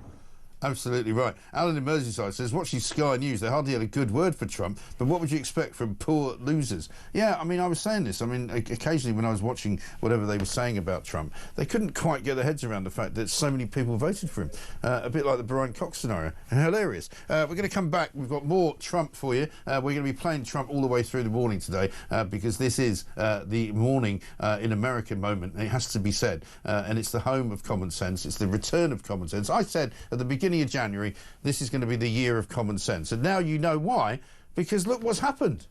Absolutely right. Alan in Merseyside says, watching Sky News, they hardly had a good word for Trump, but what would you expect from poor losers? Yeah, I mean, I was saying this. I mean, occasionally when I was watching whatever they were saying about Trump, they couldn't quite get their heads around the fact that so many people voted for him. A bit like the Brian Cox scenario. Hilarious. We're going to come back. We've got more Trump for you. We're going to be playing Trump all the way through the morning today because this is the morning in America moment. It has to be said. And it's the home of common sense. It's the return of common sense. I said at the beginning of January, this is going to be the year of common sense. And now you know why, because look what's happened.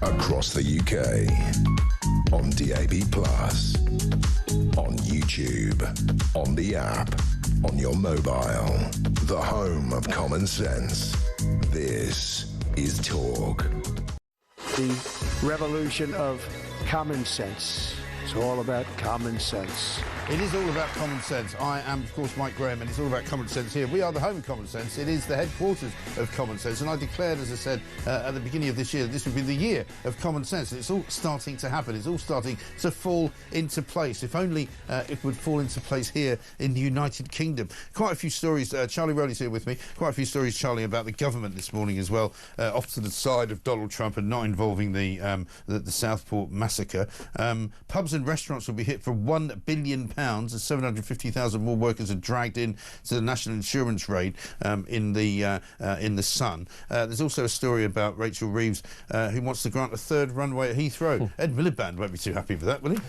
Across the UK. On DAB+. On YouTube. On the app. On your mobile. The home of common sense. This is Talk. The revolution of common sense. It's all about common sense. It is all about common sense. I am, of course, Mike Graham, and it's all about common sense here. We are the home of common sense. It is the headquarters of common sense. And I declared, as I said, at the beginning of this year, that this would be the year of common sense. And it's all starting to happen. It's all starting to fall into place. If only it would fall into place here in the United Kingdom. Quite a few stories. Charlie Rowley's here with me. Quite a few stories, Charlie, about the government this morning as well, off to the side of Donald Trump and not involving the Southport massacre. Pubs and restaurants will be hit for £1 billion as 750,000 more workers are dragged in to the national insurance raid in the Sun. There's also a story about Rachel Reeves who wants to grant a third runway at Heathrow. Ed Miliband won't be too happy with that, will he?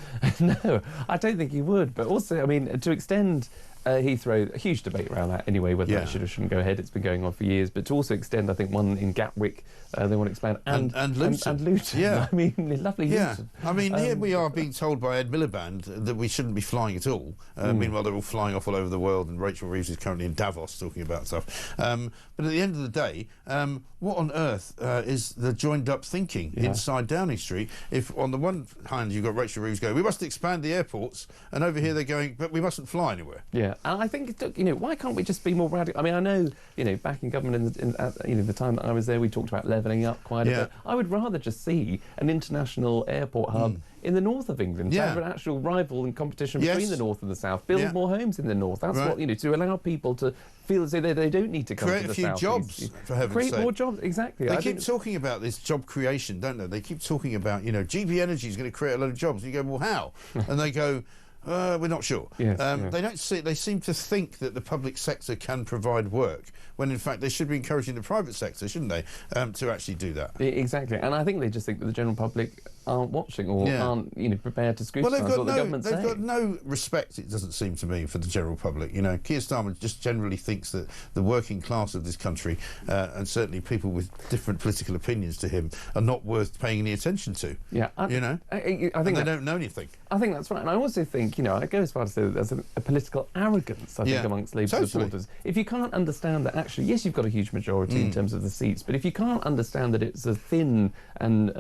No, I don't think he would. But also, I mean, to extend Heathrow, a huge debate around that anyway, whether that should or shouldn't go ahead. It's been going on for years. But to also extend, I think, one in Gatwick, they want to expand. And Luton. And Luton. Yeah. I mean, lovely Luton. I mean, here we are being told by Ed Miliband that we shouldn't be flying at all. Meanwhile, they're all flying off all over the world, and Rachel Reeves is currently in Davos talking about stuff. But at the end of the day, what on earth is the joined-up thinking inside Downing Street if, on the one hand, you've got Rachel Reeves going, we must expand the airports, and over here they're going, but we mustn't fly anywhere. Yeah, and I think, why can't we just be more radical? I mean, I know, back in government, the time that I was there, we talked about levelling up quite a bit. I would rather just see an international airport hub in the north of England, to have an actual rival and competition between the north and the south, build more homes in the north. That's what, to allow people to feel as though they don't need to come to the south. Create a few jobs, for heaven's sake. Create more jobs, exactly. They keep talking about this job creation, don't they? They keep talking about, GB Energy is going to create a lot of jobs. And you go, well, how? And they go, we're not sure. They don't see. They seem to think that the public sector can provide work, when in fact they should be encouraging the private sector, shouldn't they, to actually do that? Exactly. And I think they just think that the general public aren't watching or aren't prepared to scrutinise what the government's saying. They've got no respect, it doesn't seem to me, for the general public. Keir Starmer just generally thinks that the working class of this country, and certainly people with different political opinions to him, are not worth paying any attention to. Yeah, I think they don't know anything. I think that's right. And I also think, I go as far as to say that there's a political arrogance, I think, amongst Labour supporters. If you can't understand that, actually, yes, you've got a huge majority in terms of the seats, but if you can't understand that it's a thin and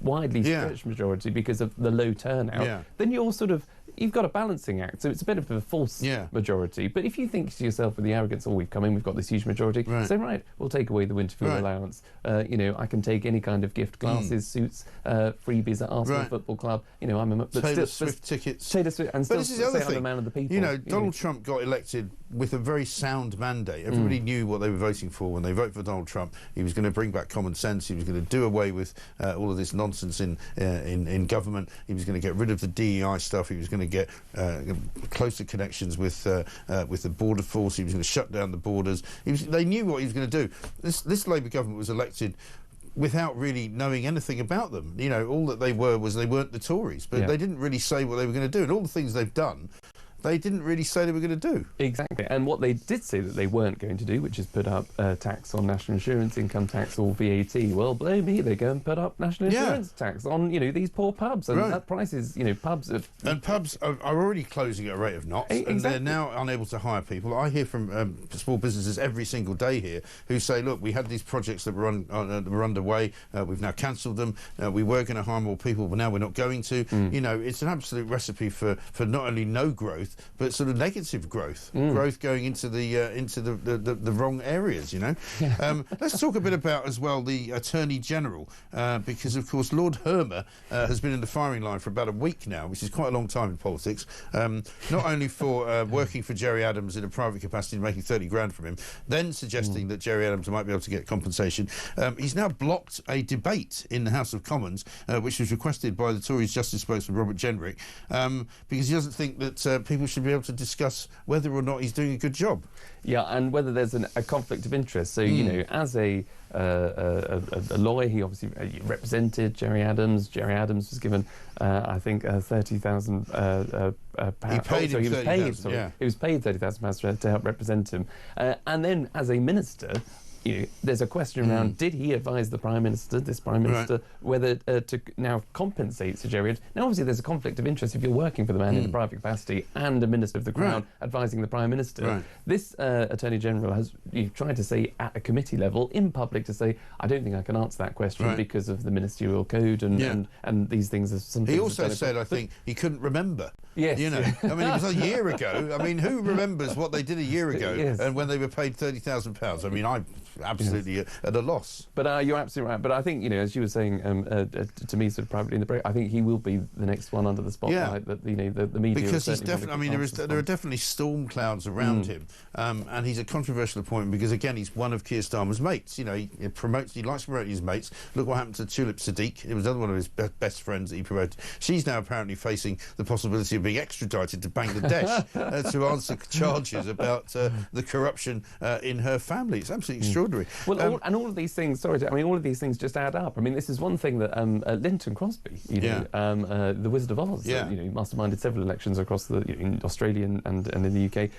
widely stretched majority because of the low turnout, then you've got a balancing act, so it's a bit of a false majority. But if you think to yourself with the arrogance, we've come in, we've got this huge majority, say, we'll take away the winter fuel allowance, I can take any kind of gift, glasses, suits, freebies at Arsenal Football Club, Taylor Swift tickets. Taylor Swift, and but still this is the other say thing. I'm a man of the people. Donald Trump got elected with a very sound mandate. Everybody knew what they were voting for when they voted for Donald Trump. He was going to bring back common sense. He was going to do away with all of this nonsense in government. He was going to get rid of the DEI stuff. He was going to get closer connections with the border force. He was going to shut down the borders. They knew what he was going to do. This Labour government was elected without really knowing anything about them. All that they were was they weren't the Tories, but they didn't really say what they were going to do. And all the things they've done, they didn't really say they were going to do. Exactly. And what they did say that they weren't going to do, which is put up tax on national insurance, income tax or VAT. Well, blow me, they go and put up national insurance tax on, these poor pubs. And that price is, pubs... And pubs are already closing at a rate of knots. And they're now unable to hire people. I hear from small businesses every single day here who say, look, we had these projects that were underway. We've now cancelled them. We were going to hire more people, but now we're not going to. It's an absolute recipe for not only no growth, but sort of negative growth, growth going into the wrong areas. Let's talk a bit about as well the Attorney General, because of course Lord Hermer has been in the firing line for about a week now, which is quite a long time in politics. Not only for working for Jerry Adams in a private capacity and making 30 grand from him, then suggesting that Jerry Adams might be able to get compensation. He's now blocked a debate in the House of Commons, which was requested by the Tories Justice spokesman Robert Jenrick, because he doesn't think that people should be able to discuss whether or not he's doing a good job. Yeah, and whether there's a conflict of interest. So, as a lawyer, he obviously represented Jerry Adams. Jerry Adams was given, I think, £30,000. He was paid £30,000 to help represent him. And then, as a minister, there's a question around, did he advise this Prime Minister, whether to now compensate Sir Jerry? Now, obviously, there's a conflict of interest if you're working for the man in a private capacity and a Minister of the Crown advising the Prime Minister. This Attorney General has tried to say at a committee level, in public, to say, I don't think I can answer that question because of the ministerial code and these things. He also said, I think, he couldn't remember. Yes. I mean, it was a year ago. I mean, who remembers what they did a year ago and when they were paid £30,000? I mean, I'm absolutely at a loss. But you're absolutely right. But I think, as you were saying to me sort of privately in the break, I think he will be the next one under the spotlight that, the media... Because he's definitely... I mean, there are definitely storm clouds around him. And he's a controversial appointment because, again, he's one of Keir Starmer's mates. He likes to promote his mates. Look what happened to Tulip Sadiq. It was another one of his best friends that he promoted. She's now apparently facing the possibility of being extradited to Bangladesh to answer charges about the corruption in her family. It's absolutely extraordinary. Well, all of these things, all of these things just add up. I mean, this is one thing that Linton Crosby, the Wizard of Oz, masterminded several elections across in Australia and in the UK.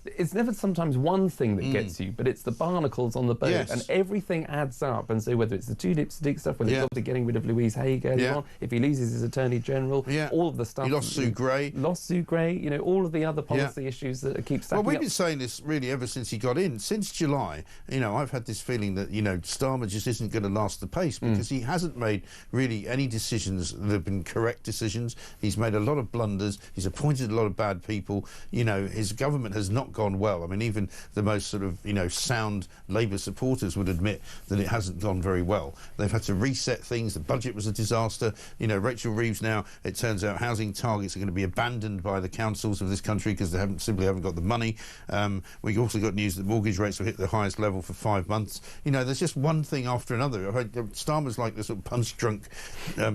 It's never sometimes one thing that gets you, but it's the barnacles on the boat, and everything adds up. And so whether it's the Tulip Sadiq stuff, whether it's obviously getting rid of Louise Haigh earlier on, if he loses his Attorney General, all of the stuff. He lost Sue Gray. All of the other policy issues that keep stacking up. Well, we've been saying this really ever since he got in. Since July, I've had this feeling that, Starmer just isn't going to last the pace because he hasn't made really any decisions that have been correct decisions. He's made a lot of blunders. He's appointed a lot of bad people. His government has not gone well. I mean, even the most sort of, sound Labour supporters would admit that it hasn't gone very well. They've had to reset things. The budget was a disaster. Rachel Reeves now, it turns out housing targets are going to be abandoned by the councils of this country because they simply haven't got the money. We also got news that mortgage rates will hit the highest level for 5 months. There's just one thing after another. Starmer's like this sort of punch-drunk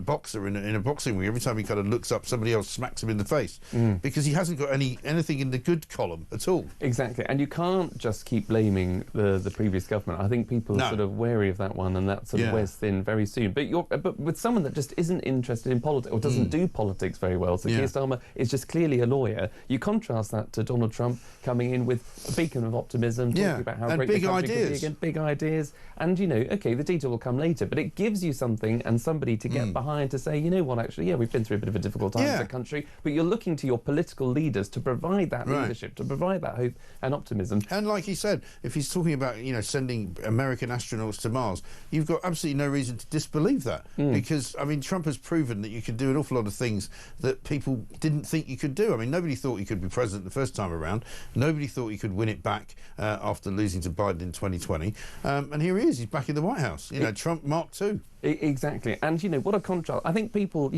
boxer in a boxing ring. Every time he kind of looks up, somebody else smacks him in the face because he hasn't got anything in the good column at all. Exactly, and you can't just keep blaming the previous government. I think people are sort of wary of that one, and that sort of wears thin very soon. But with someone that just isn't interested in politics or doesn't do politics very well, so Keir Starmer is just clearly a lawyer. You contrast that to Donald Trump coming in with a beacon of optimism, talking about how great the country can be again, big ideas, and the detail will come later, but it gives you something and somebody to get behind to say, actually, we've been through a bit of a difficult time as a country, but you're looking to your political leaders to provide that leadership, to provide that hope and optimism. And like he said, if he's talking about, sending American astronauts to Mars, you've got absolutely no reason to disbelieve that because, I mean, Trump has proven that you can do an awful lot of things that people didn't think you could do. I mean, nobody thought he could be president the first time around. Nobody thought he could win it back after losing to Biden in 2020. And here he is. He's back in the White House. Trump Mark II. Exactly. And, what a contrast. I think people,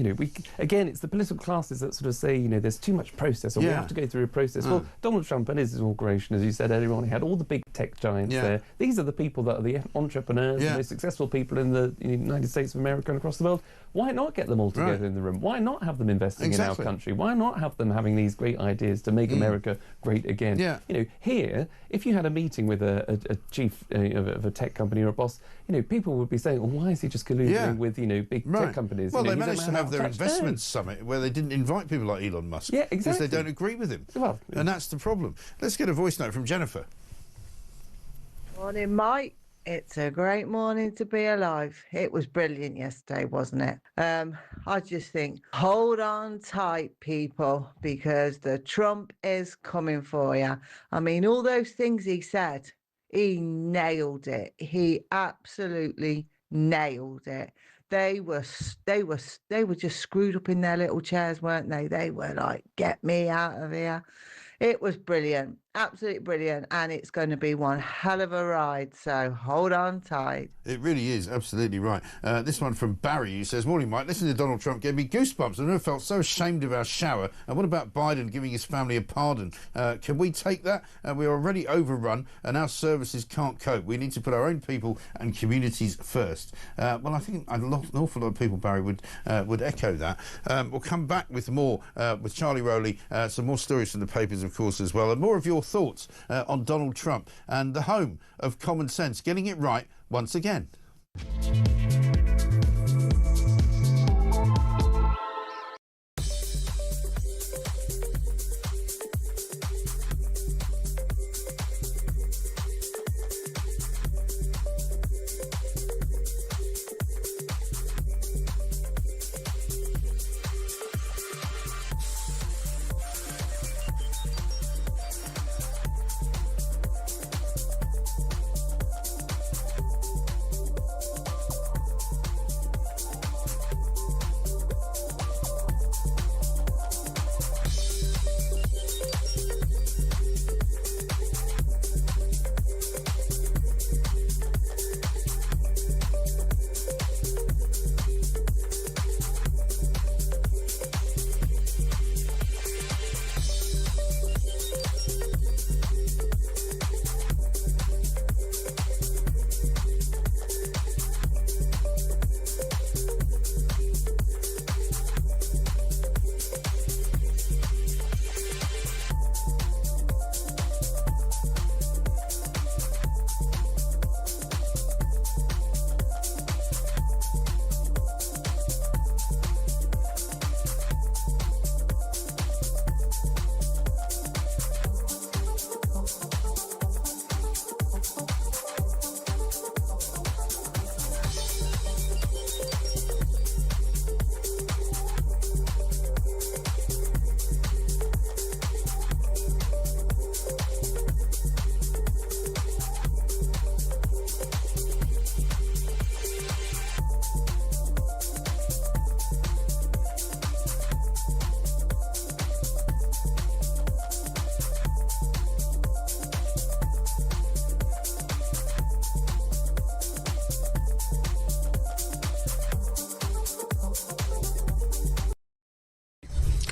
again, it's the political classes that sort of say, there's too much process or we have to go through a process. Well, Donald Trump and his inauguration, as you said earlier on, he had all the big tech giants there. These are the people that are the entrepreneurs, the most successful people in the United States of America and across the world. Why not get them all together in the room? Why not have them investing in our country? Why not have them having these great ideas to make America great again? Here, if you had a meeting with a chief of a tech company or a boss, people would be saying, well, why is he just colluding with, big tech companies? Well, they managed to have their investment summit where they didn't invite people like Elon Musk. Yeah, exactly. Because they don't agree with him. Well, and that's the problem. Let's get a voice note from Jennifer. Morning, Mike. It's a great morning to be alive. It was brilliant yesterday, wasn't it? I just think, hold on tight, people, because the Trump is coming for you. I mean, all those things he said, he nailed it. He absolutely nailed it. They were just screwed up in their little chairs, weren't they? They were like, get me out of here. It was brilliant, absolutely brilliant, and it's going to be one hell of a ride, so hold on tight. It really is, absolutely right. This one from Barry, who says, morning, Mike. Listening to Donald Trump gave me goosebumps. I've never felt so ashamed of our shower. And what about Biden giving his family a pardon? Can we take that? We're already overrun, and our services can't cope. We need to put our own people and communities first. Well, I think an awful lot of people, Barry, would echo that. We'll come back with more with Charlie Rowley, some more stories from the papers, of course, as well, and more of your thoughts on Donald Trump and the home of common sense, getting it right once again.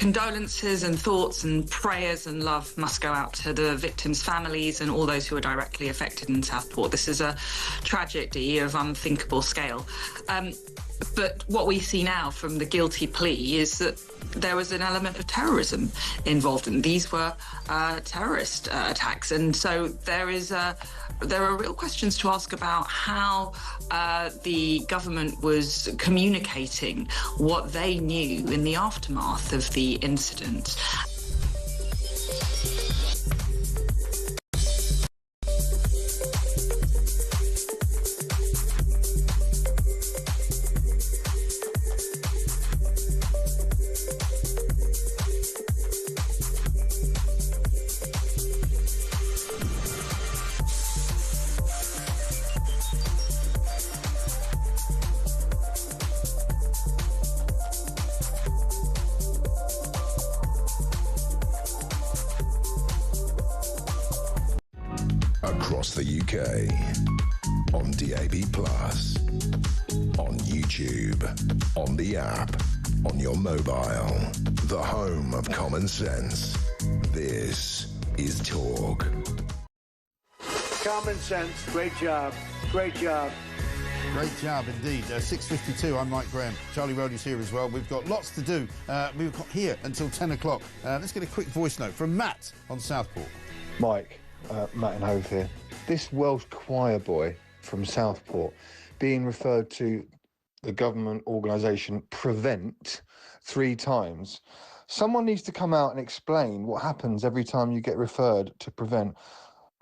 Condolences and thoughts and prayers and love must go out to the victims' families and all those who are directly affected in Southport. This is a tragedy of unthinkable scale. But what we see now from the guilty plea is that there was an element of terrorism involved, and these were terrorist attacks. And so there are real questions to ask about how the government was communicating what they knew in the aftermath of the incident. Across the UK, on DAB+, on YouTube, on the app, on your mobile, the home of common sense. This is Talk. Common sense. Great job. Great job. Great job indeed. 6:52, I'm Mike Graham. Charlie Rowley's here as well. We've got lots to do. We've got here until 10 o'clock. Let's get a quick voice note from Matt on Southport. Mike, Matt and Hove here. This Welsh choir boy from Southport being referred to the government organisation Prevent 3 times. Someone needs to come out and explain what happens every time you get referred to Prevent.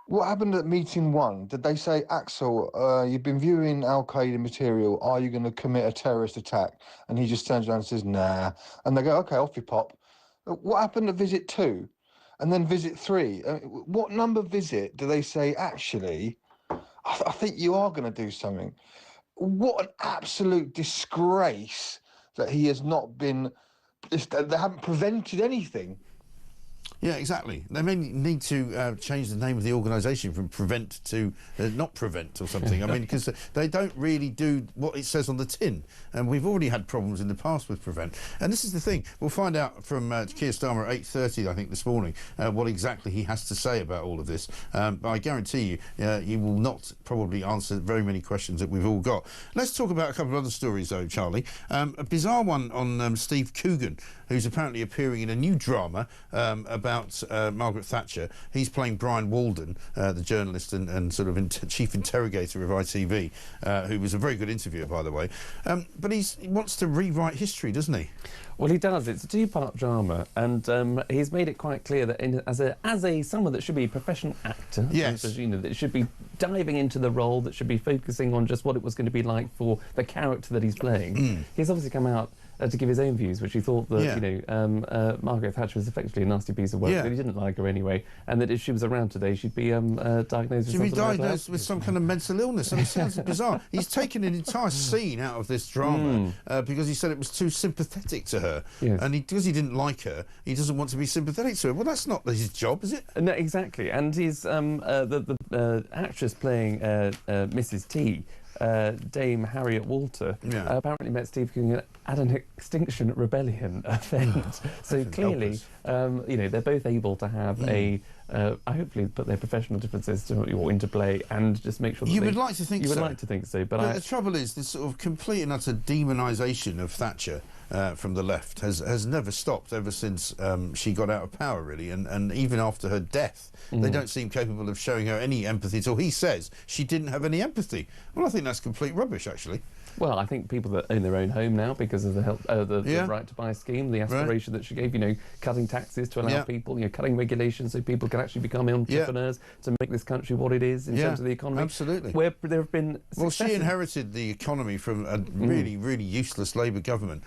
What happened at meeting 1? Did they say, Axel, you've been viewing Al-Qaeda material, are you going to commit a terrorist attack? And he just turns around and says, nah. And they go, OK, off you pop. What happened at visit 2? And then visit 3? What number visit do they say, actually, I think you are going to do something? What an absolute disgrace that he has not been, they haven't prevented anything. Yeah, exactly. They may need to change the name of the organisation from Prevent to Not Prevent or something. I mean, because they don't really do what it says on the tin. And we've already had problems in the past with Prevent. And this is the thing. We'll find out from Keir Starmer at 8:30, I think, this morning, what exactly he has to say about all of this. But I guarantee you, you will not probably answer very many questions that we've all got. Let's talk about a couple of other stories, though, Charlie. A bizarre one on Steve Coogan, who's apparently appearing in a new drama about Margaret Thatcher. He's playing Brian Walden, the journalist and sort of chief interrogator of ITV, who was a very good interviewer, by the way. But he wants to rewrite history, doesn't he? Well, he does. It's a 2-part drama, and he's made it quite clear that as someone that should be a professional actor, yes, that should be diving into the role, that should be focusing on just what it was going to be like for the character that he's playing. He's obviously come out to give his own views, which he thought that Margaret Thatcher was effectively a nasty piece of work, that he didn't like her anyway, and that if she was around today, she'd be diagnosed with some kind of mental illness. And it sounds bizarre. He's taken an entire scene out of this drama because he said it was too sympathetic to her, and because he didn't like her, he doesn't want to be sympathetic to her. Well, that's not his job, is it? No, exactly. And he's the actress playing Mrs. T. Dame Harriet Walter apparently met Steve Coogan at an Extinction Rebellion event. So clearly, they're both able to have hopefully put their professional differences into play and just make sure that you would like to think so. You would like to think so, but the trouble is, this sort of complete and utter demonisation of Thatcher from the left has never stopped ever since she got out of power, really, and even after her death, they don't seem capable of showing her any empathy at all. He says she didn't have any empathy. Well, I think that's complete rubbish, actually. Well, I think people that own their own home now because of the right to buy scheme, the aspiration that she gave, cutting taxes to allow people, cutting regulations so people can actually become entrepreneurs to make this country what it is in terms of the economy. Absolutely. Where there have been Well, she inherited the economy from a really, really useless Labour government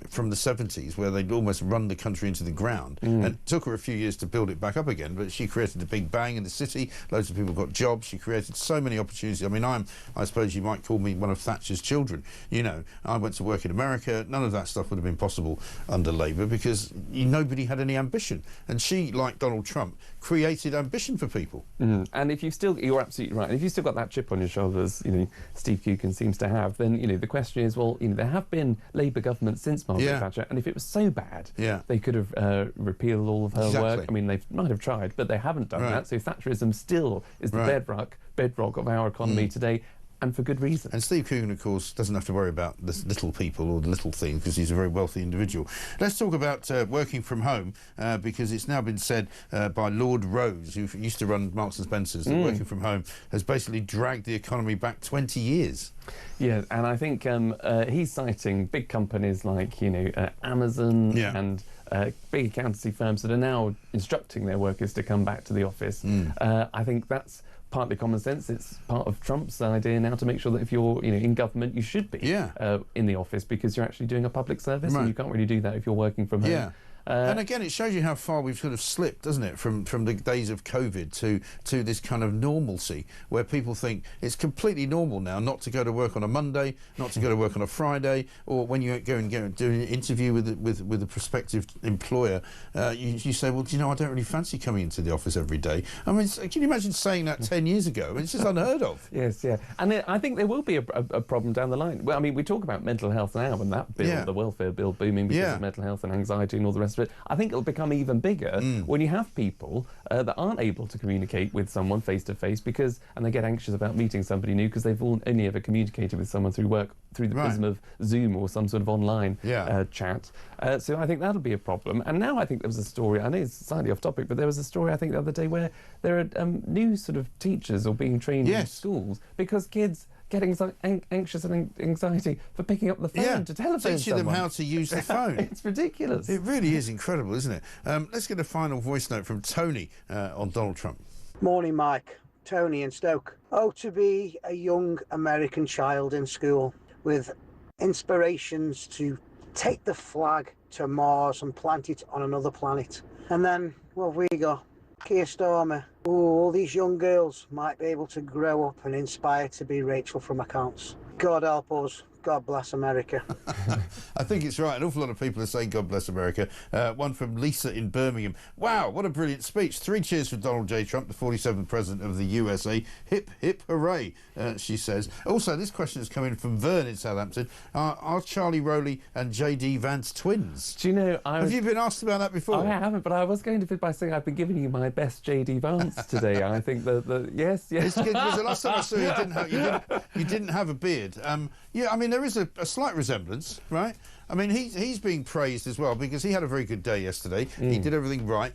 from the 70s, where they'd almost run the country into the ground. And it took her a few years to build it back up again, but she created a big bang in the city. Loads of people got jobs. She created so many opportunities. I mean, I suppose you might call me one of Thatcher's children. children. You know, I went to work in America. None of that stuff would have been possible under Labour because nobody had any ambition. And she, like Donald Trump, created ambition for people. And if you're absolutely right. And if you've still got that chip on your shoulders, you know, Steve Kukin seems to have, then, you know, the question is, well, you know, there have been Labour governments since Margaret Thatcher, and if it was so bad, they could have repealed all of her work. I mean, they might have tried, but they haven't done that. So Thatcherism still is the bedrock of our economy today. And for good reason. And Steve Coogan, of course, doesn't have to worry about the little people or the little things because he's a very wealthy individual. Let's talk about working from home because it's now been said by Lord Rose, who used to run Marks and Spencer's, that working from home has basically dragged the economy back 20 years. Yeah, and I think he's citing big companies like, you know, Amazon and big accountancy firms that are now instructing their workers to come back to the office. I think that's partly common sense. It's part of Trump's idea now to make sure that if you're, you know, in government, you should be in the office because you're actually doing a public service, and you can't really do that if you're working from home. And again, it shows you how far we've sort of slipped, doesn't it, from the days of COVID to this kind of normalcy where people think it's completely normal now not to go to work on a Monday, not to go to work on a Friday, or when you go and do an interview with a prospective employer, you say, well, do you know, I don't really fancy coming into the office every day. I mean, can you imagine saying that 10 years ago? I mean, it's just unheard of. Yes, yeah. And I think there will be a problem down the line. Well, I mean, we talk about mental health now, and that bill, the welfare bill, booming because of mental health and anxiety and all the rest of it. I think it'll become even bigger when you have people that aren't able to communicate with someone face to face and they get anxious about meeting somebody new because they've only ever communicated with someone through the prism of Zoom or some sort of online chat. So I think that'll be a problem. And now I think there was a story, I know it's slightly off topic, but there was a story I think the other day where there are new sort of teachers or being trained in schools because kids get anxious and anxiety for picking up the phone to telephone teaching them how to use the phone. It's ridiculous. It really is incredible, isn't it? Let's get a final voice note from Tony on Donald Trump. Morning, Mike. Tony in Stoke. Oh, to be a young American child in school with inspirations to take the flag to Mars and plant it on another planet. And then, what have we got? Keir Starmer. Oh, all these young girls might be able to grow up and inspire to be Rachel from Accounts. God help us. God bless America. I think it's right. An awful lot of people are saying God bless America. One from Lisa in Birmingham. Wow, what a brilliant speech. 3 cheers for Donald J. Trump, the 47th President of the USA. Hip, hip, hooray, she says. Also, this question has come in from Vern in Southampton. Are Charlie Rowley and J.D. Vance twins? Do you know... Have you been asked about that before? I haven't, but I was going to fit by saying I've been giving you my best J.D. Vance today. I think yes. Because the last time I saw you didn't have a beard. Yeah, I mean, there is a slight resemblance, right? I mean, he's being praised as well because he had a very good day yesterday. He did everything right.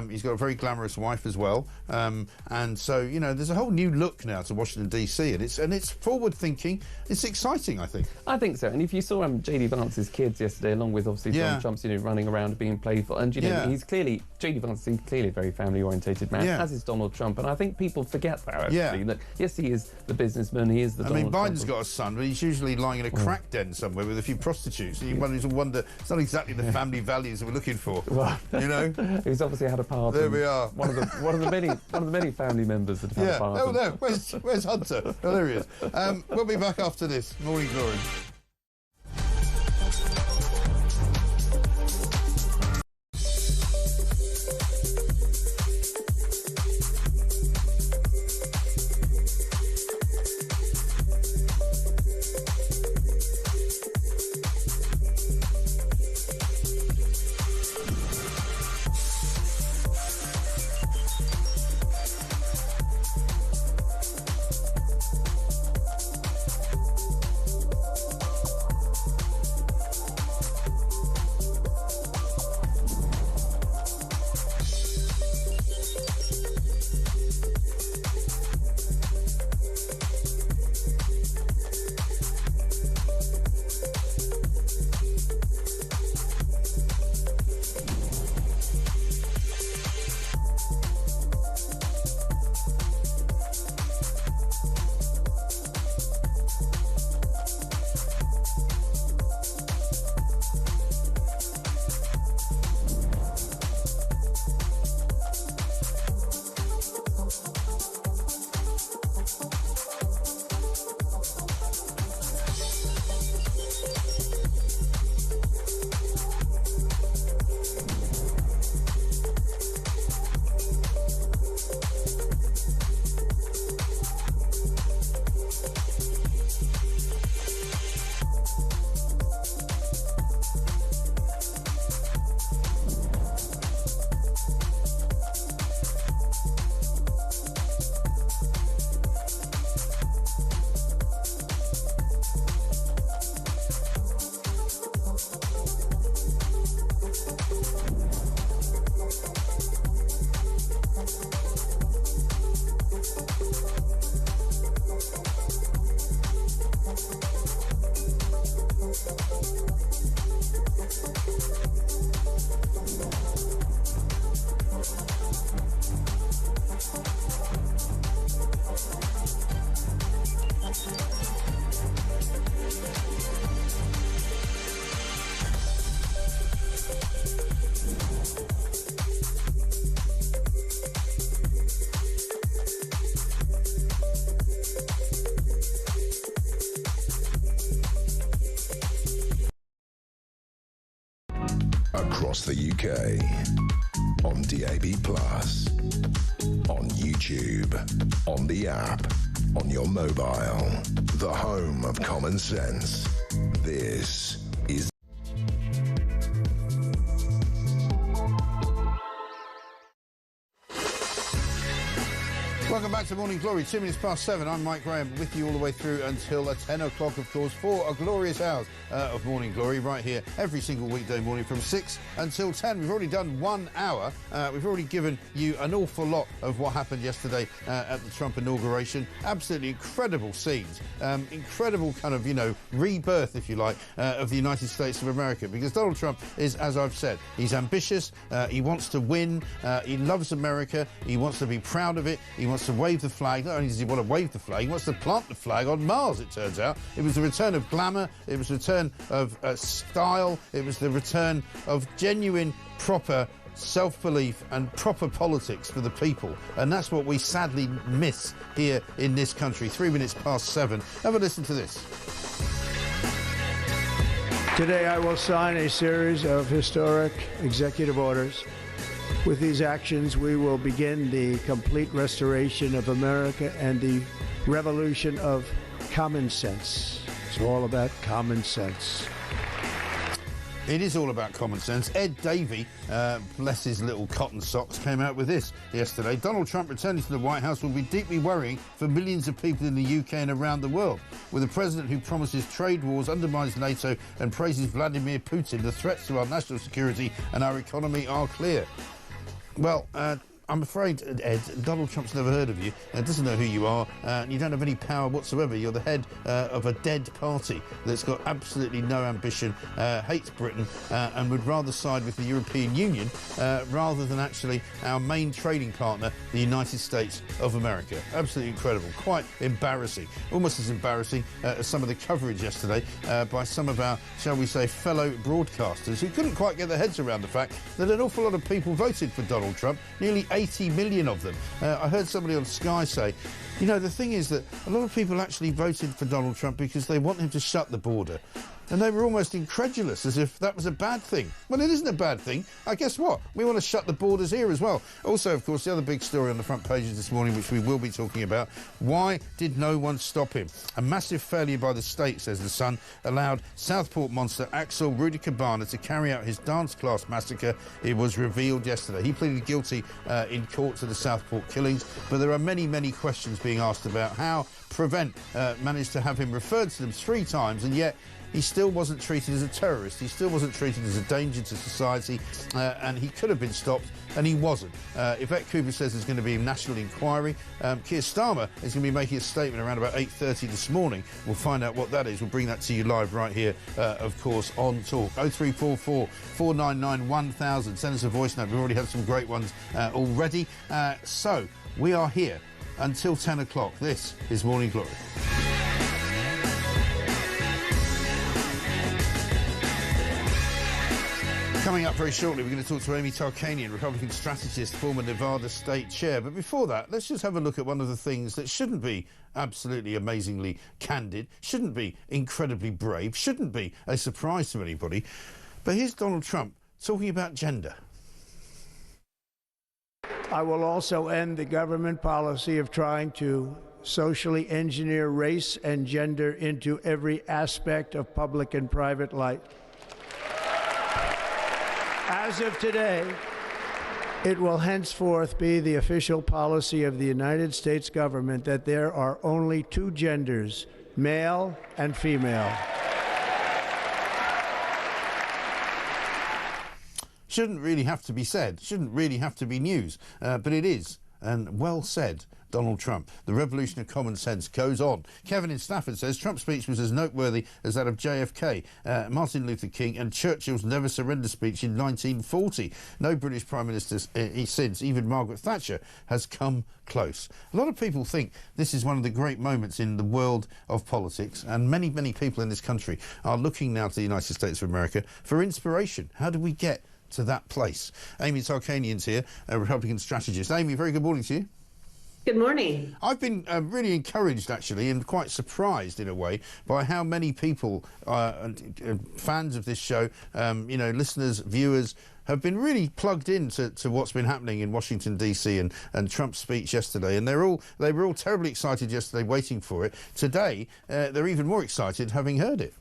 He's got a very glamorous wife as well. And so, you know, there's a whole new look now to Washington, D.C. and it's forward-thinking. It's exciting, I think. I think so. And if you saw J.D. Vance's kids yesterday, along with, obviously, Donald Trump's, you know, running around being playful. And, you know, J.D. Vance is clearly a very family-orientated man, as is Donald Trump. And I think people forget that, actually. That, yes, he is the businessman. He is the Donald Trump. Biden's got a son, but he's usually lying in a crack den somewhere with a few prostitutes. You wonder, it's not exactly the family values that we're looking for. Well, you know, he's obviously had a part. There we are. One of the many family members that have had a part. Oh no, where's Hunter? Oh, there he is. We'll be back after this. Morning Glory. across the UK. On DAB+, on YouTube, on the app, on your mobile. The home of common sense. This is... Welcome back to Morning Glory. 2 minutes past 7. I'm Mike Graham, with you all the way through until 10 o'clock, of course, for a glorious hour of Morning Glory right here every single weekday morning from 6 until 10. We've already done 1 hour. We've already given you an awful lot of what happened yesterday at the Trump inauguration. Absolutely incredible scenes. Incredible kind of, rebirth, if you like, of the United States of America. Because Donald Trump is, as I've said, he's ambitious. He wants to win. He loves America. He wants to be proud of it. He wants to wave the flag. Not only does he want to wave the flag, he wants to plant the flag on Mars, it turns out. It was the return of glamour. It was the return of style. It was the return of genuine, proper self-belief and proper politics for the people. And that's what we sadly miss here in this country. 3 minutes past 7. Have a listen to this. Today I will sign a series of historic executive orders. With these actions, we will begin the complete restoration of America and the revolution of common sense. It's all about common sense. It is all about common sense. Ed Davey, bless his little cotton socks, came out with this yesterday. Donald Trump returning to the White House will be deeply worrying for millions of people in the UK and around the world. With a president who promises trade wars, undermines NATO and praises Vladimir Putin, the threats to our national security and our economy are clear. Well, I'm afraid, Ed, Donald Trump's never heard of you, doesn't know who you are, and you don't have any power whatsoever. You're the head of a dead party that's got absolutely no ambition, hates Britain, and would rather side with the European Union rather than actually our main trading partner, the United States of America. Absolutely incredible. Quite embarrassing. Almost as embarrassing as some of the coverage yesterday by some of our, shall we say, fellow broadcasters who couldn't quite get their heads around the fact that an awful lot of people voted for Donald Trump, nearly 80 million of them. I heard somebody on Sky say, the thing is that a lot of people actually voted for Donald Trump because they want him to shut the border. And they were almost incredulous, as if that was a bad thing. Well, it isn't a bad thing. Guess what? We want to shut the borders here as well. Also, of course, the other big story on the front pages this morning, which we will be talking about, why did no one stop him? A massive failure by the state, says The Sun, allowed Southport monster Axel Rudy Cabana to carry out his dance class massacre. It was revealed yesterday. He pleaded guilty in court to the Southport killings, but there are many, many questions being asked about how Prevent managed to have him referred to them 3 times, and yet he still wasn't treated as a terrorist. He still wasn't treated as a danger to society, and he could have been stopped, and he wasn't. Yvette Cooper says there's going to be a national inquiry. Keir Starmer is going to be making a statement around about 8:30 this morning. We'll find out what that is. We'll bring that to you live right here, of course, on Talk. 0344 499 1000. Send us a voice note. We've already had some great ones already. So we are here until 10 o'clock. This is Morning Glory. Coming up very shortly, we're going to talk to Amy Tarkanian, Republican strategist, former Nevada state chair. But before that, let's just have a look at one of the things that shouldn't be absolutely amazingly candid, shouldn't be incredibly brave, shouldn't be a surprise to anybody. But here's Donald Trump talking about gender. I will also end the government policy of trying to socially engineer race and gender into every aspect of public and private life. As of today, it will henceforth be the official policy of the United States government that there are only 2 genders, male and female. Shouldn't really have to be said, shouldn't really have to be news, but it is, and well said. Donald Trump. The revolution of common sense goes on. Kevin in Stafford says Trump's speech was as noteworthy as that of JFK, Martin Luther King and Churchill's Never Surrender speech in 1940. No British Prime Minister since, even Margaret Thatcher, has come close. A lot of people think this is one of the great moments in the world of politics, and many, many people in this country are looking now to the United States of America for inspiration. How do we get to that place? Amy Tarkanian's here, a Republican strategist. Amy, very good morning to you. Good morning. I've been really encouraged, actually, and quite surprised in a way by how many people, fans of this show, you know, listeners, viewers, have been really plugged in to what's been happening in Washington, D.C. and Trump's speech yesterday. And they were all terribly excited yesterday, waiting for it. Today, they're even more excited having heard it.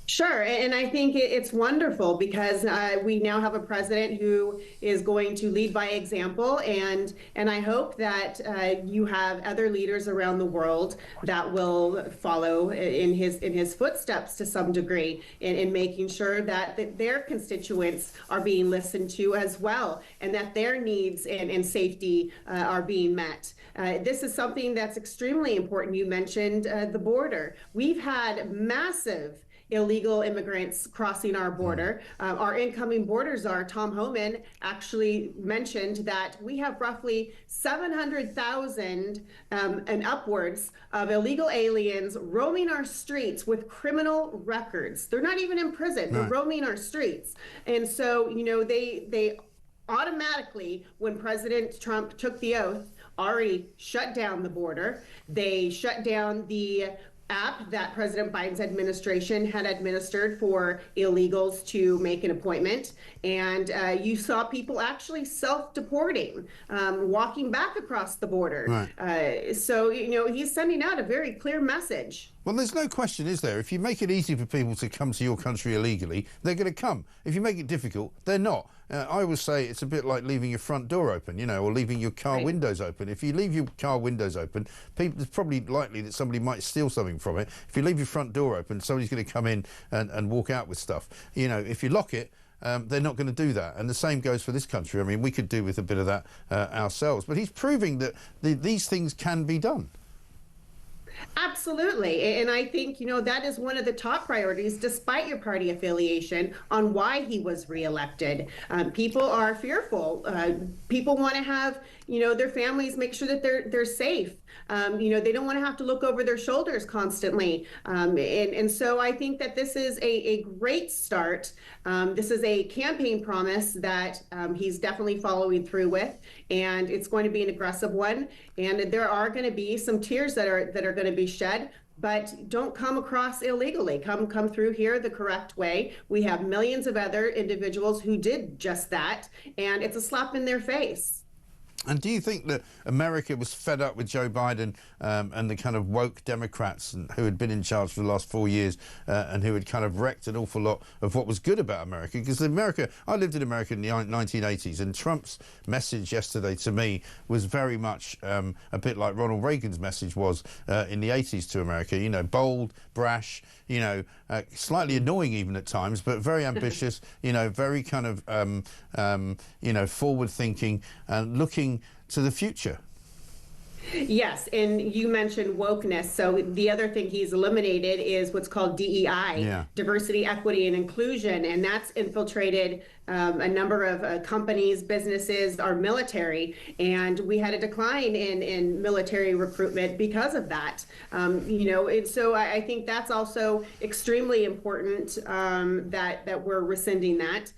Sure, and I think it's wonderful because we now have a president who is going to lead by example, and I hope that you have other leaders around the world that will follow in his footsteps to some degree in making sure that their constituents are being listened to as well, and that their needs and safety are being met. This is something that's extremely important. You mentioned the border. We've had massive illegal immigrants crossing our border. Our incoming border czar, Tom Homan, actually mentioned that we have roughly 700,000 and upwards of illegal aliens roaming our streets with criminal records. They're not even in prison. They're roaming our streets. And so, you know, they automatically, when President Trump took the oath, already shut down the border. They shut down the app that President Biden's administration had administered for illegals to make an appointment. And you saw people actually self-deporting, walking back across the border. Right. So, you know, he's sending out a very clear message. Well, there's no question, is there? If you make it easy for people to come to your country illegally, they're going to come. If you make it difficult, they're not. I always say it's a bit like leaving your front door open, you know, or leaving your car windows open. If you leave your car windows open, it's probably likely that somebody might steal something from it. If you leave your front door open, somebody's going to come in and walk out with stuff. You know, if you lock it, they're not going to do that. And the same goes for this country. I mean, we could do with a bit of that ourselves. But he's proving that these things can be done. Absolutely. And I think, you know, that is one of the top priorities, despite your party affiliation, on why he was reelected. People are fearful. People want to have, you know, their families make sure that they're safe. You know, they don't want to have to look over their shoulders constantly. And so I think that this is a great start. This is a campaign promise that he's definitely following through with, and it's going to be an aggressive one. And there are going to be some tears that are going to be shed, but don't come across illegally. Come through here the correct way. We have millions of other individuals who did just that, and it's a slap in their face. And do you think that America was fed up with Joe Biden and the kind of woke Democrats who had been in charge for the last 4 years and who had kind of wrecked an awful lot of what was good about America? Because I lived in America in the 1980s, and Trump's message yesterday to me was very much a bit like Ronald Reagan's message was in the 80s to America. You know, bold, brash, you know, slightly annoying even at times, but very ambitious, you know, very kind of, you know, forward thinking and looking to the future. Yes, and you mentioned wokeness. So the other thing he's eliminated is what's called DEI, diversity, equity, and inclusion, and that's infiltrated a number of companies, businesses, our military, and we had a decline in military recruitment because of that. You know, and so I think that's also extremely important that we're rescinding that.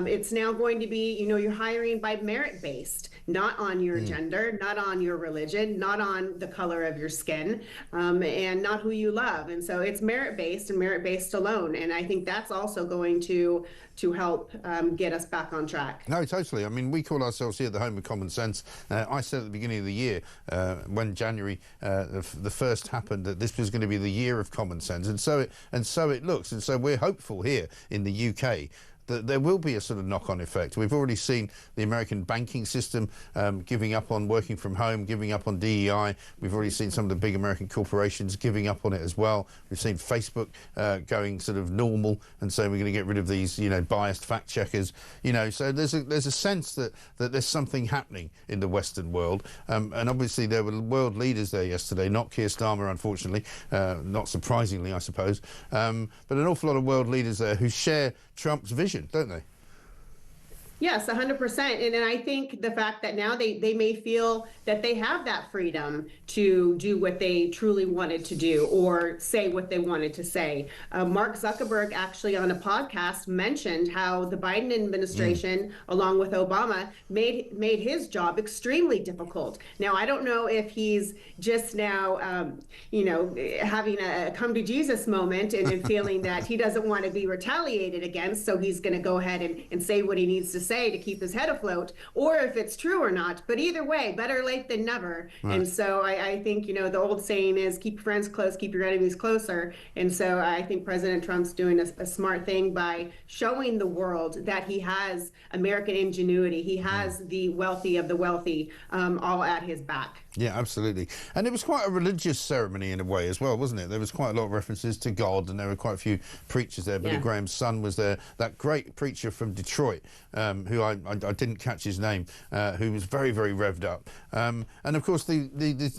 It's now going to be, you know, you're hiring by merit-based, not on your gender, not on your religion, not on the color of your skin, and not who you love. And so it's merit-based and merit-based alone. And I think that's also going to help get us back on track. No, totally. I mean, we call ourselves here the home of common sense. I said at the beginning of the year, when January the 1st happened, that this was going to be the year of common sense, and so it looks. And so we're hopeful here in the UK that there will be a sort of knock-on effect. We've already seen the American banking system giving up on working from home, giving up on DEI. We've already seen some of the big American corporations giving up on it as well. We've seen Facebook going sort of normal and saying we're going to get rid of these, you know, biased fact checkers. You know, so there's a sense that there's something happening in the Western world. And obviously there were world leaders there yesterday, not Keir Starmer, unfortunately, not surprisingly, I suppose, but an awful lot of world leaders there who share Trump's vision, don't they? Yes, 100%. And I think the fact that now they may feel that they have that freedom to do what they truly wanted to do or say what they wanted to say. Mark Zuckerberg actually on a podcast mentioned how the Biden administration, along with Obama, made his job extremely difficult. Now, I don't know if he's just now, having a come to Jesus moment and feeling that he doesn't want to be retaliated against, so he's going to go ahead and say what he needs to say to keep his head afloat, or if it's true or not. But either way, better late than never. Right. And so I think, the old saying is keep your friends close, keep your enemies closer. And so I think President Trump's doing a smart thing by showing the world that he has American ingenuity. He has the wealthy of the wealthy all at his back. Yeah, absolutely. And it was quite a religious ceremony in a way as well, wasn't it? There was quite a lot of references to God, and there were quite a few preachers there. Billy Graham's son was there, that great preacher from Detroit, who I didn't catch his name, who was very, very revved up. And of course, the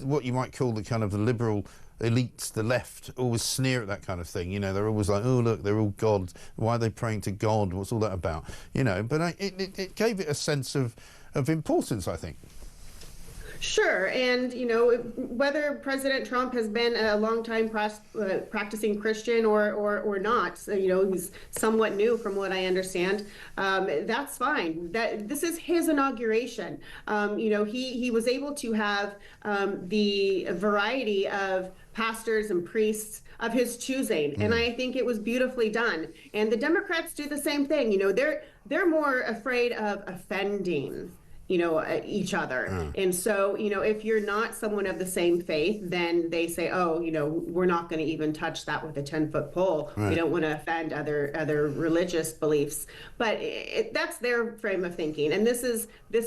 what you might call the kind of the liberal elites, the left, always sneer at that kind of thing. They're always like, oh, look, they're all gods. Why are they praying to God? What's all that about? But it gave it a sense of importance, I think. Sure. And, whether President Trump has been a longtime practicing Christian or not, he's somewhat new from what I understand, that's fine. This is his inauguration. He was able to have the variety of pastors and priests of his choosing. And I think it was beautifully done. And the Democrats do the same thing. They're more afraid of offending each other. And so, if you're not someone of the same faith, then they say, oh, we're not going to even touch that with a 10-foot pole. Right. We don't want to offend other religious beliefs. But that's their frame of thinking. And this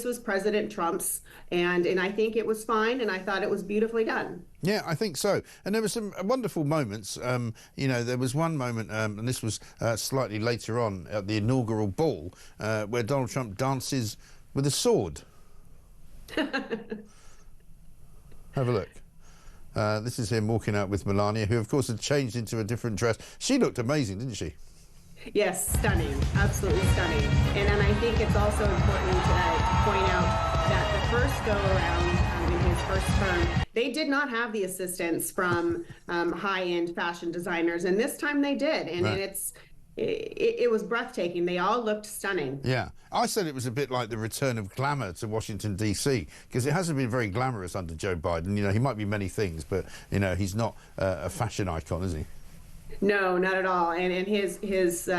was President Trump's, and I think it was fine, and I thought it was beautifully done. Yeah, I think so. And there were some wonderful moments. There was one moment, and this was slightly later on at the inaugural ball, where Donald Trump dances with a sword. Have a look. This is him walking out with Melania, who of course had changed into a different dress. She looked amazing, didn't she? Yes, stunning, absolutely stunning. And I think it's also important to point out that the first go around in his first term, they did not have the assistance from high-end fashion designers, and this time they did. And, right. It was breathtaking. They all looked stunning. Yeah. I said it was a bit like the return of glamour to Washington, D.C., because it hasn't been very glamorous under Joe Biden. He might be many things, but, he's not a fashion icon, is he? No, not at all. And his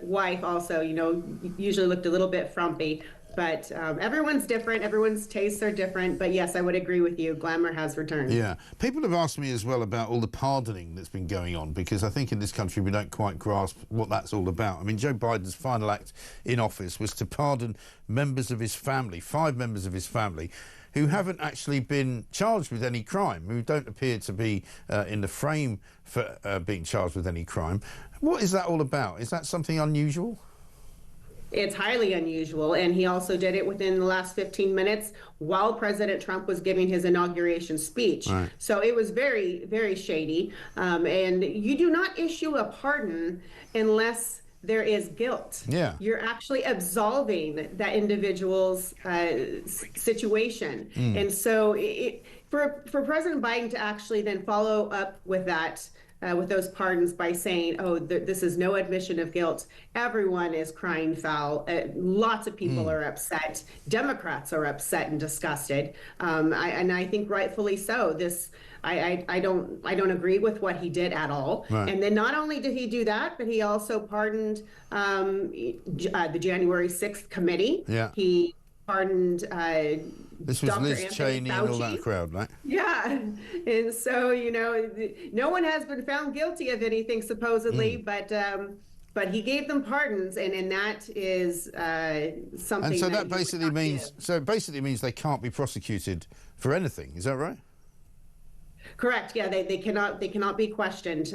wife also, usually looked a little bit frumpy. But everyone's different. Everyone's tastes are different. But yes, I would agree with you. Glamour has returned. Yeah. People have asked me as well about all the pardoning that's been going on, because I think in this country we don't quite grasp what that's all about. I mean, Joe Biden's final act in office was to pardon members of his family, 5 members of his family, who haven't actually been charged with any crime, who don't appear to be in the frame for being charged with any crime. What is that all about? Is that something unusual? It's highly unusual, and he also did it within the last 15 minutes while President Trump was giving his inauguration speech. Right. So it was very, very shady. And you do not issue a pardon unless there is guilt. Yeah. You're actually absolving that individual's situation. And so for President Biden to actually then follow up with that, with those pardons by saying, oh, this is no admission of guilt. Everyone is crying foul. Lots of people are upset. Democrats are upset and disgusted. And I think rightfully so. I don't agree with what he did at all. Right. And then not only did he do that, but he also pardoned the January 6th committee. Yeah. He pardoned this was Dr. Liz Anthony Cheney Fauci. and all that crowd, right? Yeah. And so, no one has been found guilty of anything supposedly, but he gave them pardons, and that is something. And so that basically means it basically means they can't be prosecuted for anything. Is that right? Correct. Yeah, they cannot be questioned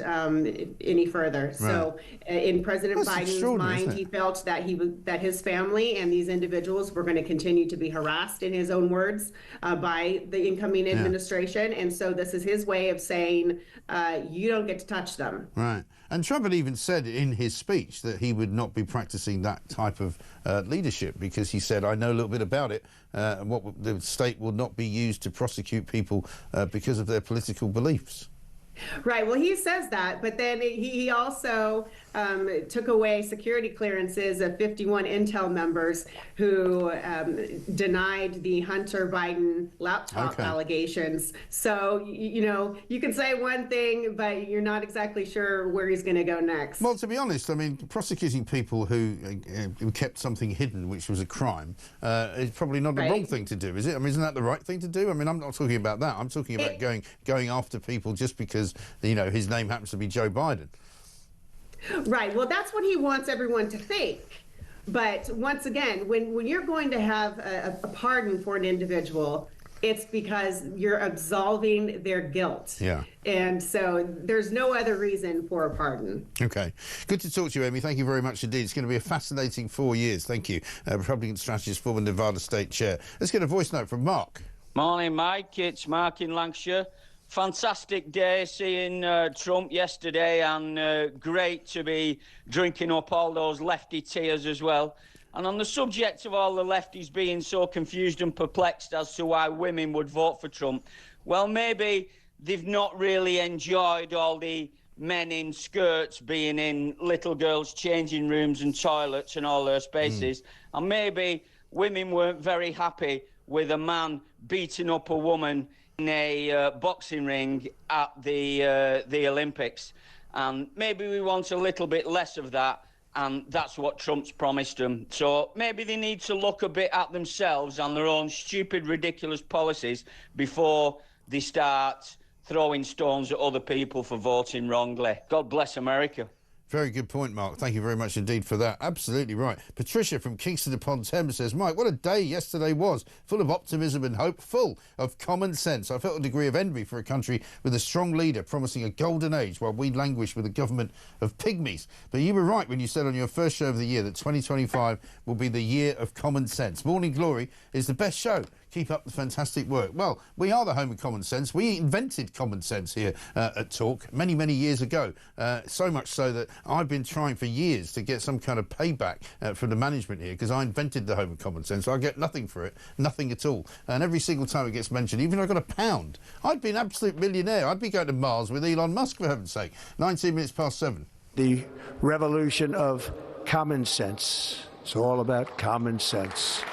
any further. So, in President Biden's mind, he felt that that his family and these individuals were going to continue to be harassed, in his own words, by the incoming administration. And so, this is his way of saying, you don't get to touch them. Right. And Trump had even said in his speech that he would not be practicing that type of leadership, because he said, I know a little bit about it, and the state will not be used to prosecute people because of their political beliefs. Right. Well, he says that, but then he also took away security clearances of 51 Intel members who denied the Hunter Biden laptop allegations. So, you can say one thing, but you're not exactly sure where he's going to go next. Well, to be honest, I mean, prosecuting people who kept something hidden, which was a crime, is probably not the wrong thing to do, is it? I mean, isn't that the right thing to do? I mean, I'm not talking about that. I'm talking about going after people just because, his name happens to be Joe Biden. Right. Well, that's what he wants everyone to think. But once again, when you're going to have a pardon for an individual, it's because you're absolving their guilt. Yeah. And so there's no other reason for a pardon. Okay. Good to talk to you, Amy. Thank you very much indeed. It's going to be a fascinating 4 years. Thank you. Republican strategist, former Nevada State Chair. Let's get a voice note from Mark. Morning, Mike. It's Mark in Lancashire. Fantastic day seeing Trump yesterday, and great to be drinking up all those lefty tears as well. And on the subject of all the lefties being so confused and perplexed as to why women would vote for Trump, well, maybe they've not really enjoyed all the men in skirts being in little girls' changing rooms and toilets and all their spaces. And maybe women weren't very happy with a man beating up a woman in a boxing ring at the Olympics. And maybe we want a little bit less of that, and that's what Trump's promised them. So maybe they need to look a bit at themselves and their own stupid, ridiculous policies before they start throwing stones at other people for voting wrongly. God bless America. Very good point, Mark. Thank you very much indeed for that. Absolutely right. Patricia from Kingston upon Thames says, Mike, what a day yesterday was. Full of optimism and hope, full of common sense. I felt a degree of envy for a country with a strong leader promising a golden age while we languish with a government of pygmies. But you were right when you said on your first show of the year that 2025 will be the year of common sense. Morning Glory is the best show. Keep up the fantastic work. Well, we are the home of common sense. We invented common sense here at Talk many, many years ago. So much so that I've been trying for years to get some kind of payback from the management here, because I invented the home of common sense. I get nothing for it, nothing at all. And every single time it gets mentioned, even if I got £1, I'd be an absolute millionaire. I'd be going to Mars with Elon Musk, for heaven's sake. 19 minutes past 7. The revolution of common sense. It's all about common sense.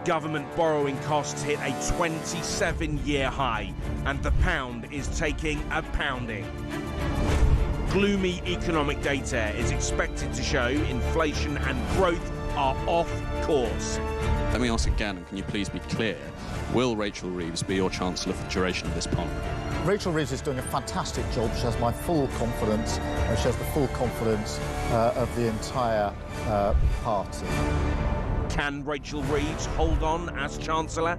government borrowing costs hit a 27-year high, and the pound is taking a pounding. Gloomy economic data is expected to show inflation and growth are off course. Let me ask again, and can you please be clear? Will Rachel Reeves be your Chancellor for the duration of this Parliament? Rachel Reeves is doing a fantastic job. She has my full confidence, and she has the full confidence of the entire party. Can Rachel Reeves hold on as Chancellor?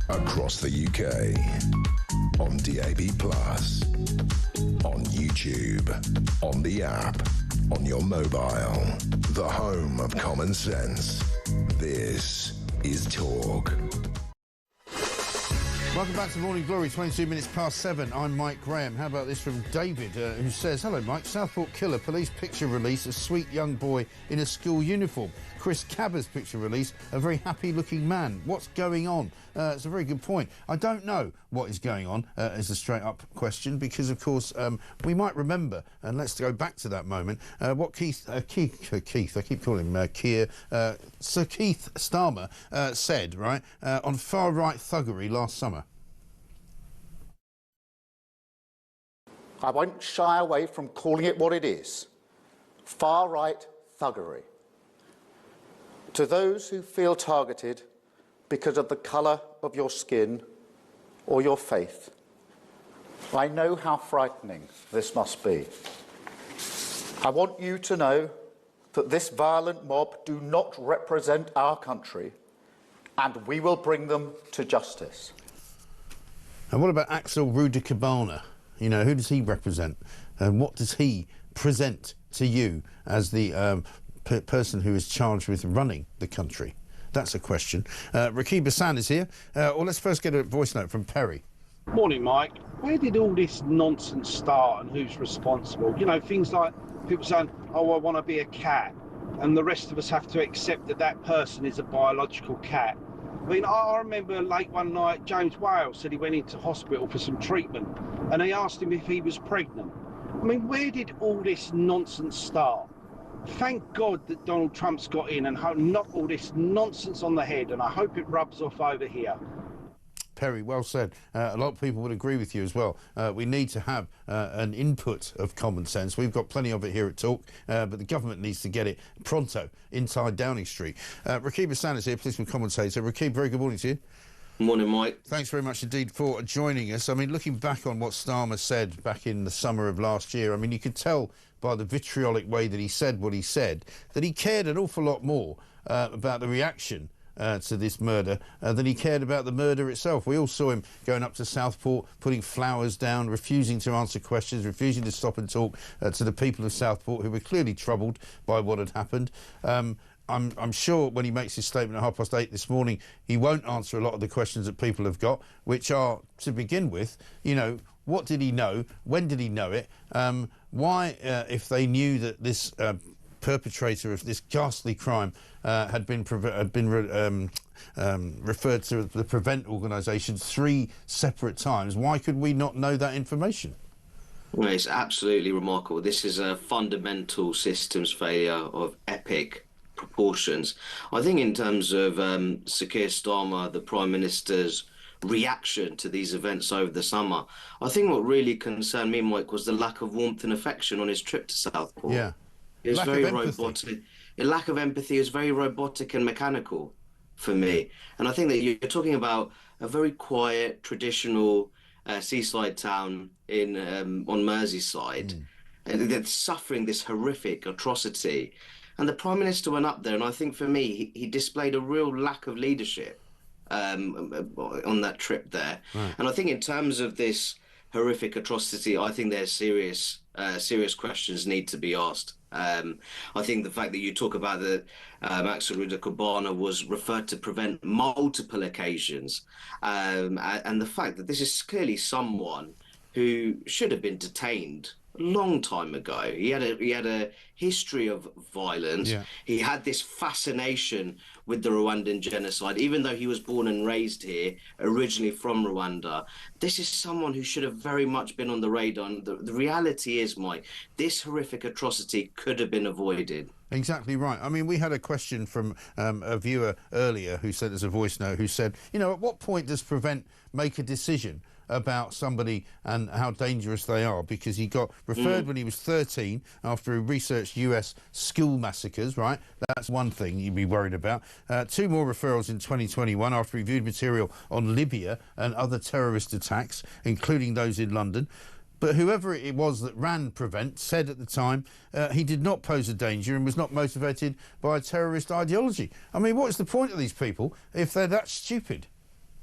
Across the UK, on DAB+, on YouTube, on the app, on your mobile, the home of common sense. This is Talk. Welcome back to Morning Glory, 22 minutes past 7. I'm Mike Graham. How about this from David, who says, hello, Mike. Southport killer, police picture release, a sweet young boy in a school uniform. Chris Cabba's picture release, a very happy-looking man. What's going on? It's a very good point. I don't know what is going on, is a straight-up question, because, of course, we might remember, and let's go back to that moment, what Keith, I keep calling him Keir, Sir Keith Starmer said, right, on far-right thuggery last summer. I won't shy away from calling it what it is. Far-right thuggery. To those who feel targeted because of the colour of your skin or your faith, I know how frightening this must be. I want you to know that this violent mob do not represent our country, and we will bring them to justice. And what about Axel Rudikabana? You know, who does he represent? And what does he present to you as the person who is charged with running the country? That's a question. Rakib Hassan is here. Well, let's first get a voice note from Perry. Morning, Mike. Where did all this nonsense start, and who's responsible? You know, things like people saying, oh, I want to be a cat, and the rest of us have to accept that that person is a biological cat. I mean, I remember late one night, James Wales said he went into hospital for some treatment, and they asked him if he was pregnant. I mean, where did all this nonsense start? Thank God that Donald Trump's got in and knocked all this nonsense on the head, and I hope it rubs off over here. Perry, well said. A lot of people would agree with you as well. We need to have an input of common sense. We've got plenty of it here at Talk, but the government needs to get it pronto inside Downing Street. Rakib Hassan is here, political commentator. Rakib, very good morning to you. Morning, Mike. Thanks very much indeed for joining us. I mean, looking back on what Starmer said back in the summer of last year, I mean, you could tell by the vitriolic way that he said what he said, that he cared an awful lot more about the reaction to this murder than he cared about the murder itself. We all saw him going up to Southport, putting flowers down, refusing to answer questions, refusing to stop and talk to the people of Southport, who were clearly troubled by what had happened. I'm sure when he makes his statement at 8:30 this morning, he won't answer a lot of the questions that people have got, which are, to begin with, you know, what did he know? When did he know it? Why, if they knew that this perpetrator of this ghastly crime had been referred to the Prevent organisation 3 separate times, why could we not know that information? Well, it's absolutely remarkable. This is a fundamental systems failure of epic proportions. I think in terms of Sir Keir Starmer, the Prime Minister's reaction to these events over the summer, I think what really concerned me, Mike, was the lack of warmth and affection on his trip to Southport. Yeah. It was very robotic. A lack of empathy is very robotic and mechanical for me. And I think that you're talking about a very quiet, traditional seaside town in on Merseyside, and they're suffering this horrific atrocity. And the Prime Minister went up there, and I think for me, he displayed a real lack of leadership on that trip there. Right. And I think in terms of this horrific atrocity, I think there's serious questions need to be asked. I think the fact that you talk about that Axel Rudikabana was referred to Prevent multiple occasions, and the fact that this is clearly someone who should have been detained long time ago. He had a history of violence. Yeah. He had this fascination with the Rwandan genocide, even though he was born and raised here, originally from Rwanda. This is someone who should have very much been on the radar. And the reality is, Mike, this horrific atrocity could have been avoided. Exactly right. I mean, we had a question from a viewer earlier who sent us a voice note who said, you know, at what point does Prevent make a decision about somebody and how dangerous they are? Because he got referred when he was 13 after he researched US school massacres, right? That's one thing you'd be worried about. 2 more referrals in 2021 after he viewed material on Libya and other terrorist attacks, including those in London. But whoever it was that ran Prevent said at the time he did not pose a danger and was not motivated by a terrorist ideology. I mean, what is the point of these people if they're that stupid?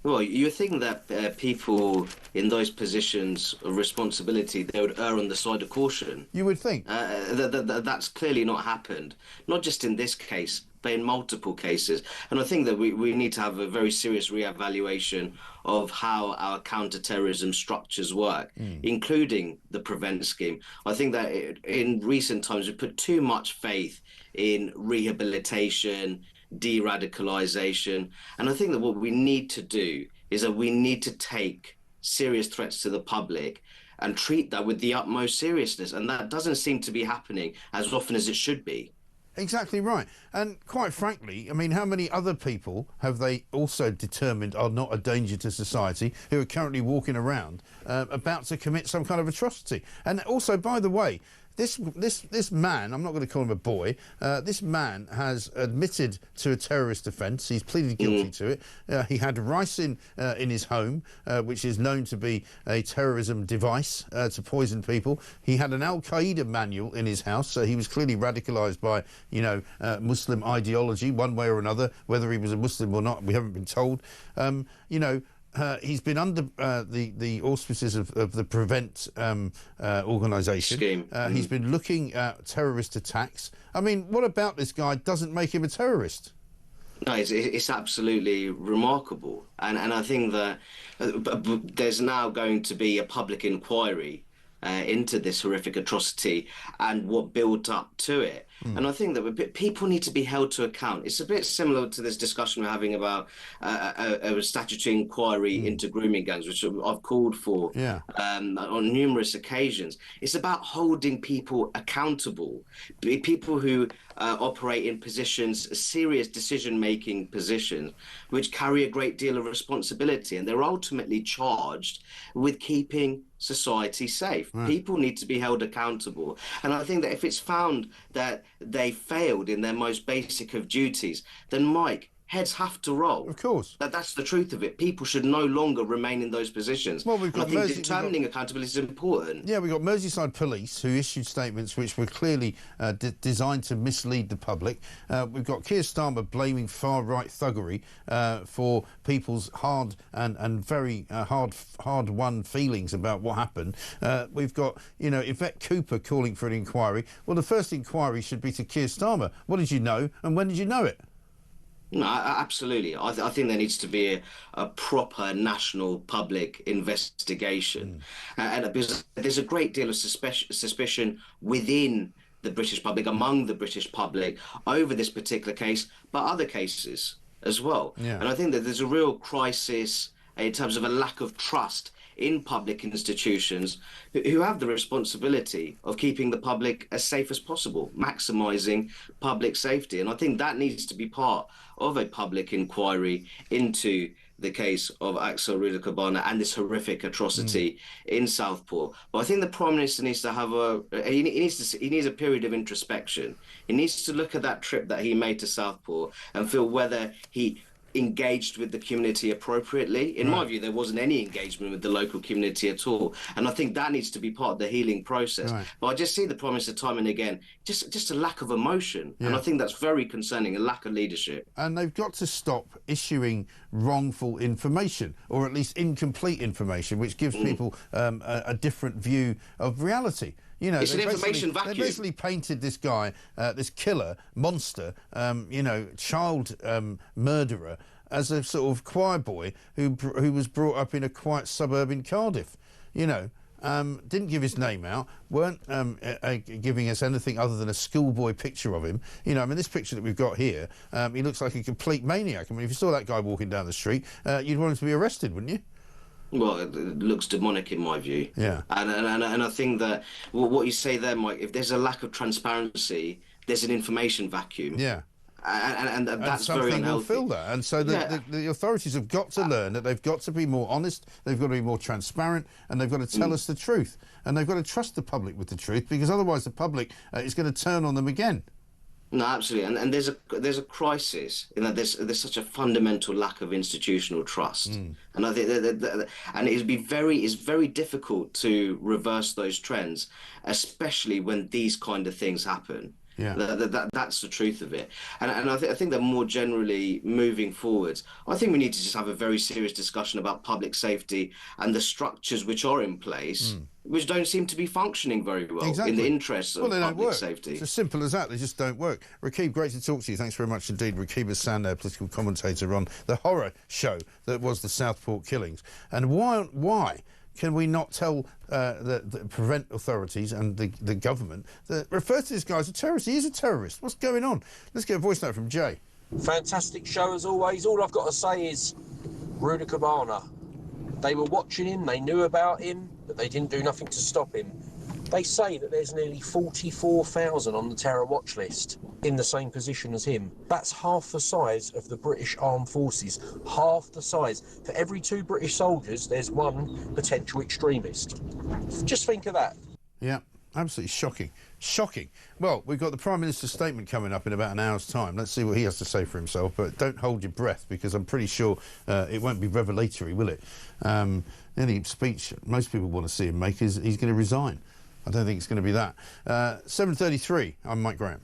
Well, you think that people in those positions of responsibility, they would err on the side of caution. You would think. That's clearly not happened, not just in this case, but in multiple cases. And I think that we need to have a very serious reevaluation of how our counter-terrorism structures work, including the Prevent scheme. I think that in recent times, we put too much faith in rehabilitation, de-radicalization. And I think that what we need to do is that we need to take serious threats to the public and treat that with the utmost seriousness. And that doesn't seem to be happening as often as it should be. Exactly right. And quite frankly, I mean, how many other people have they also determined are not a danger to society who are currently walking around about to commit some kind of atrocity? And also, by the way, this man, I'm not going to call him a boy, this man has admitted to a terrorist offence. He's pleaded guilty to it. He had ricin in his home, which is known to be a terrorism device to poison people. He had an Al-Qaeda manual in his house, so he was clearly radicalised by, you know, Muslim ideology, one way or another. Whether he was a Muslim or not, we haven't been told. You know, he's been under the auspices of the Prevent organisation. He's been looking at terrorist attacks. I mean, what about this guy doesn't make him a terrorist? No, it's absolutely remarkable. And I think that there's now going to be a public inquiry into this horrific atrocity and what built up to it. And I think that people need to be held to account. It's a bit similar to this discussion we're having about a statutory inquiry into grooming gangs, which I've called for on numerous occasions. It's about holding people accountable, people who operate in positions, serious decision-making positions, which carry a great deal of responsibility, and they're ultimately charged with keeping society safe. People need to be held accountable. And I think that if it's found that they failed in their most basic of duties, then, Mike, heads have to roll. Of course. That's the truth of it. People should no longer remain in those positions. Well, we've got and I think determining accountability is important. Yeah, we've got Merseyside Police who issued statements which were clearly designed to mislead the public. We've got Keir Starmer blaming far-right thuggery for people's hard and very hard-won feelings about what happened. We've got, you know, Yvette Cooper calling for an inquiry. Well, the first inquiry should be to Keir Starmer. What did you know and when did you know it? No, absolutely. I think there needs to be a proper national public investigation. And because there's a great deal of suspicion within the British public, among the British public, over this particular case, but other cases as well. And I think that there's a real crisis in terms of a lack of trust in public institutions who have the responsibility of keeping the public as safe as possible, maximising public safety. And I think that needs to be part of a public inquiry into the case of Axel Rudakabana and this horrific atrocity in Southport. But I think the Prime Minister needs to have he needs a period of introspection. He needs to look at that trip that he made to Southport and feel whether he engaged with the community appropriately. In my view, there wasn't any engagement with the local community at all, and I think that needs to be part of the healing process. But I just see the Prime Minister time and again just a lack of emotion, and I think that's very concerning, a lack of leadership. And they've got to stop issuing wrongful information, or at least incomplete information, which gives people a different view of reality. You know, it's an information vacuum. They basically painted this guy, this killer, monster, you know, child murderer, as a sort of choir boy who was brought up in a quiet suburb in Cardiff. You know, didn't give his name out, weren't giving us anything other than a schoolboy picture of him. You know, I mean, this picture that we've got here, he looks like a complete maniac. I mean, if you saw that guy walking down the street, you'd want him to be arrested, wouldn't you? Well, it looks demonic in my view. Yeah. And I think that what you say there, Mike, if there's a lack of transparency, there's an information vacuum. Yeah. And that's very something unhealthy. will fill that. And so the authorities have got to learn that they've got to be more honest, they've got to be more transparent, and they've got to tell us the truth. And they've got to trust the public with the truth, because otherwise the public is going to turn on them again. No, absolutely, and there's a crisis in that there's such a fundamental lack of institutional trust, and I think and it's very difficult to reverse those trends, especially when these kind of things happen. Yeah, that's the truth of it, and I think that more generally moving forwards, I think we need to just have a very serious discussion about public safety and the structures which are in place, which don't seem to be functioning very well in the interests of public safety. It's as simple as that. They just don't work. Rakib, great to talk to you. Thanks very much indeed. Rakib Hassan, political commentator on the horror show that was the Southport killings. And why can we not tell the prevent authorities and the government that refer to this guy as a terrorist? He is a terrorist. What's going on? Let's get a voice note from Jay. Fantastic show as always. All I've got to say is Ruda Cabana. They were watching him, they knew about him, but they didn't do nothing to stop him. They say that there's nearly 44,000 on the terror watch list in the same position as him. That's half the size of the British Armed Forces. Half the size. For every 2 British soldiers, there's 1 potential extremist. Just think of that. Yeah, absolutely shocking. Shocking. Well, we've got the Prime Minister's statement coming up in about an hour's time. Let's see what he has to say for himself, but don't hold your breath, because I'm pretty sure it won't be revelatory, will it? Any speech most people want to see him make is he's going to resign. I don't think it's going to be that. 7:33, I'm Mike Graham.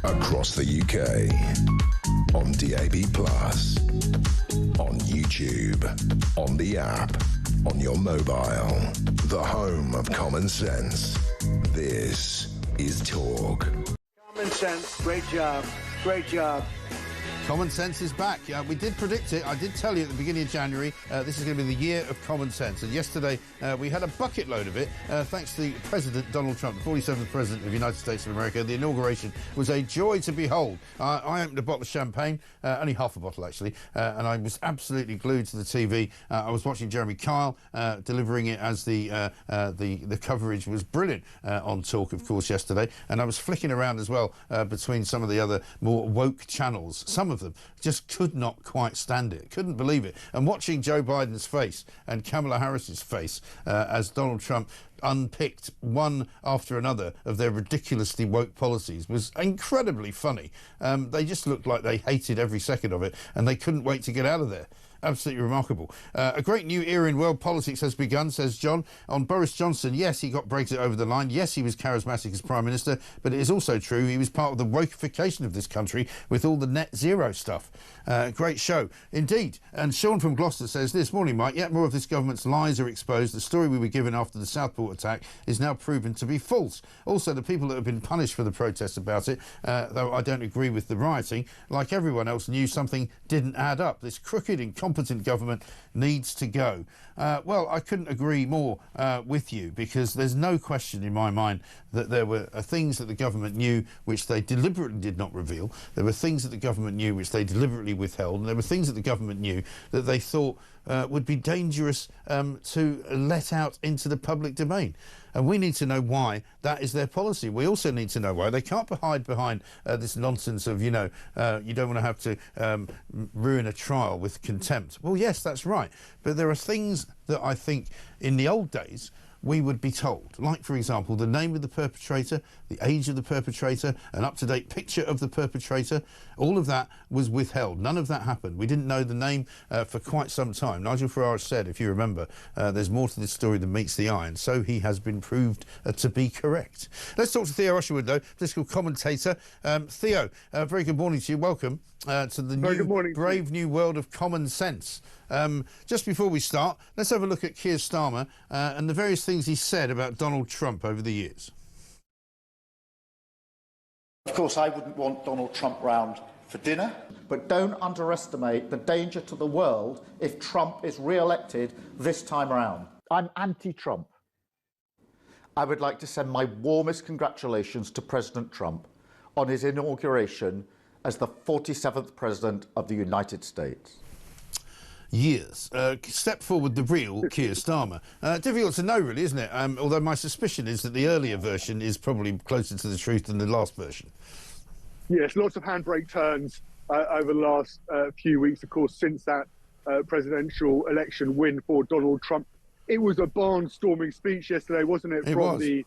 Across the UK, on DAB+, on YouTube, on the app, on your mobile, the home of common sense. This is Talk. Common sense, great job, great job. Common sense is back. We did predict it. I did tell you at the beginning of January, this is going to be the year of common sense. And yesterday, we had a bucket load of it, thanks to President Donald Trump, the 47th President of the United States of America. The inauguration was a joy to behold. I opened a bottle of champagne, only half a bottle actually, and I was absolutely glued to the TV. I was watching Jeremy Kyle delivering it as the coverage was brilliant on Talk, of course, yesterday. And I was flicking around as well between some of the other more woke channels. Some of them just could not quite stand it, couldn't believe it. And watching Joe Biden's face and Kamala Harris's face as Donald Trump unpicked one after another of their ridiculously woke policies was incredibly funny. They just looked like they hated every second of it and they couldn't wait to get out of there. Absolutely remarkable. A great new era in world politics has begun, says John. On Boris Johnson, yes, he got Brexit over the line. Yes, he was charismatic as Prime Minister, but it is also true he was part of the wokeification of this country with all the net zero stuff. Great show. Indeed. And Sean from Gloucester says, this morning, Mike, yet more of this government's lies are exposed. The story we were given after the Southport attack is now proven to be false. Also, the people that have been punished for the protests about it, though I don't agree with the rioting, like everyone else, knew something didn't add up. This crooked, incompetent government needs to go. Well, I couldn't agree more with you, because there's no question in my mind that there were things that the government knew which they deliberately did not reveal. There were things that the government knew which they deliberately withheld, and there were things that the government knew that they thought would be dangerous to let out into the public domain. And we need to know why that is their policy. We also need to know why they can't hide behind this nonsense of, you know, you don't want to have to ruin a trial with contempt. Well, yes, that's right. But there are things that I think in the old days we would be told, like, for example, the name of the perpetrator, the age of the perpetrator, an up-to-date picture of the perpetrator. All of that was withheld. None of that happened. We didn't know the name for quite some time. Nigel Farage said, if you remember, there's more to this story than meets the eye, and so he has been proved to be correct. Let's talk to Theo Usherwood, though, political commentator. Theo, very good morning to you. Welcome to the brave new world of common sense. Just before we start, let's have a look at Keir Starmer and the various things he said about Donald Trump over the years. Of course, I wouldn't want Donald Trump round for dinner, but don't underestimate the danger to the world if Trump is re-elected this time around. I'm anti-Trump. I would like to send my warmest congratulations to President Trump on his inauguration as the 47th President of the United States. Years. Step forward the real Keir Starmer. Difficult to know, really, isn't it? Although my suspicion is that the earlier version is probably closer to the truth than the last version. Yes, lots of handbrake turns over the last few weeks, of course, since that presidential election win for Donald Trump. It was a barnstorming speech yesterday, wasn't it,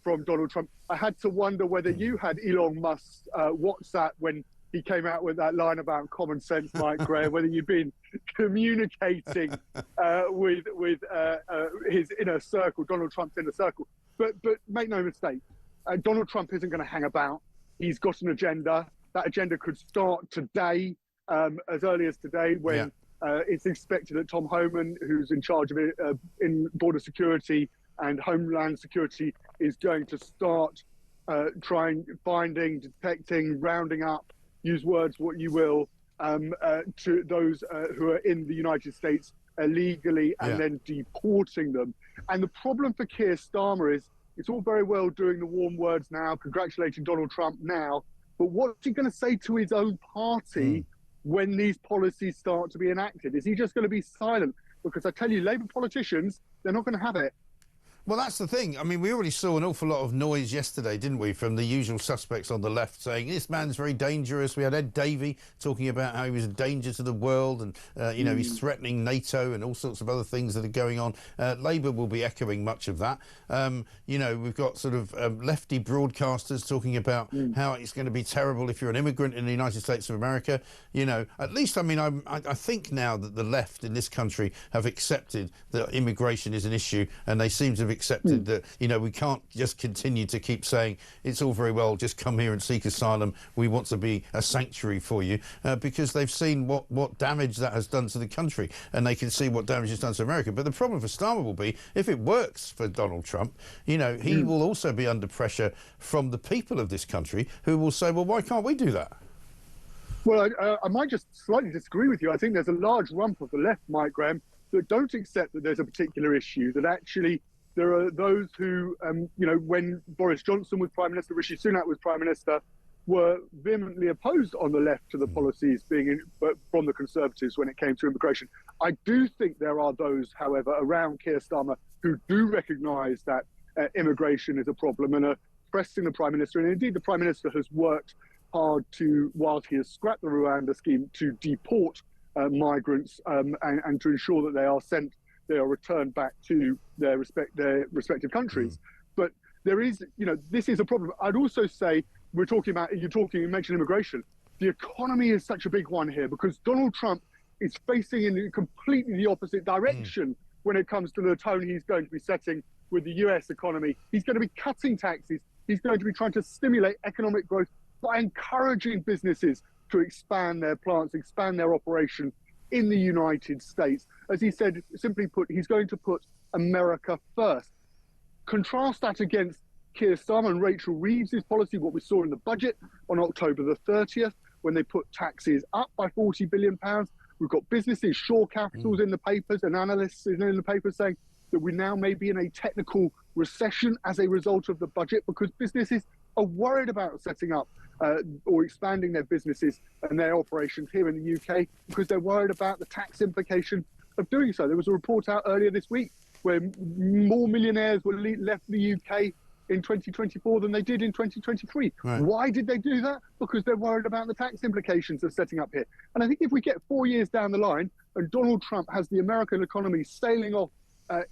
from Donald Trump? I had to wonder whether you had Elon Musk's WhatsApp when he came out with that line about common sense, Mike Graham, whether you've been communicating with his inner circle, Donald Trump's inner circle. But make no mistake, Donald Trump isn't going to hang about. He's got an agenda. That agenda could start today, as early as today, when it's expected that Tom Homan, who's in charge of it, in border security and homeland security, is going to start finding, detecting, rounding up, use words what you will, to those who are in the United States illegally and then deporting them. And the problem for Keir Starmer is it's all very well doing the warm words now, congratulating Donald Trump now, but what's he going to say to his own party when these policies start to be enacted? Is he just going to be silent? Because I tell you, Labour politicians, they're not going to have it. Well, that's the thing. I mean, we already saw an awful lot of noise yesterday, didn't we, from the usual suspects on the left saying, this man's very dangerous. We had Ed Davey talking about how he was a danger to the world and, you know, he's threatening NATO and all sorts of other things that are going on. Labour will be echoing much of that. You know, we've got sort of lefty broadcasters talking about how it's going to be terrible if you're an immigrant in the United States of America. You know, at least, I mean, I think now that the left in this country have accepted that immigration is an issue, and they seem to have accepted that, you know, we can't just continue to keep saying it's all very well, just come here and seek asylum, we want to be a sanctuary for you, because they've seen what damage that has done to the country, and they can see what damage it's done to America. But the problem for Starmer will be, if it works for Donald Trump, you know, he will also be under pressure from the people of this country who will say, well, why can't we do that? Well, I might just slightly disagree with you. I think there's a large rump of the left, Mike Graham, that don't accept that there's a particular issue, that actually there are those who, you know, when Boris Johnson was Prime Minister, Rishi Sunak was Prime Minister, were vehemently opposed on the left to the policies being from the Conservatives when it came to immigration. I do think there are those, however, around Keir Starmer who do recognise that immigration is a problem and are pressing the Prime Minister. And indeed, the Prime Minister has worked hard to, whilst he has scrapped the Rwanda scheme, to deport migrants and to ensure that they are returned back to their respective countries. But there is, this is a problem. I'd also say, you mentioned immigration. The economy is such a big one here because Donald Trump is facing in completely the opposite direction when it comes to the tone he's going to be setting with the US economy. He's going to be cutting taxes. He's going to be trying to stimulate economic growth by encouraging businesses to expand their plants, expand their operation in the United States. As he said, simply put, he's going to put America first. Contrast that against Keir Starmer and Rachel Reeves' policy, what we saw in the budget on October the 30th, when they put taxes up by £40 billion. We've got businesses, Shore Capital's in the papers, and analysts in the papers saying that we now may be in a technical recession as a result of the budget because businesses are worried about setting up or expanding their businesses and their operations here in the UK because they're worried about the tax implication of doing so. There was a report out earlier this week where more millionaires left the UK in 2024 than they did in 2023. Right. Why did they do that? Because they're worried about the tax implications of setting up here. And I think if we get 4 years down the line and Donald Trump has the American economy sailing off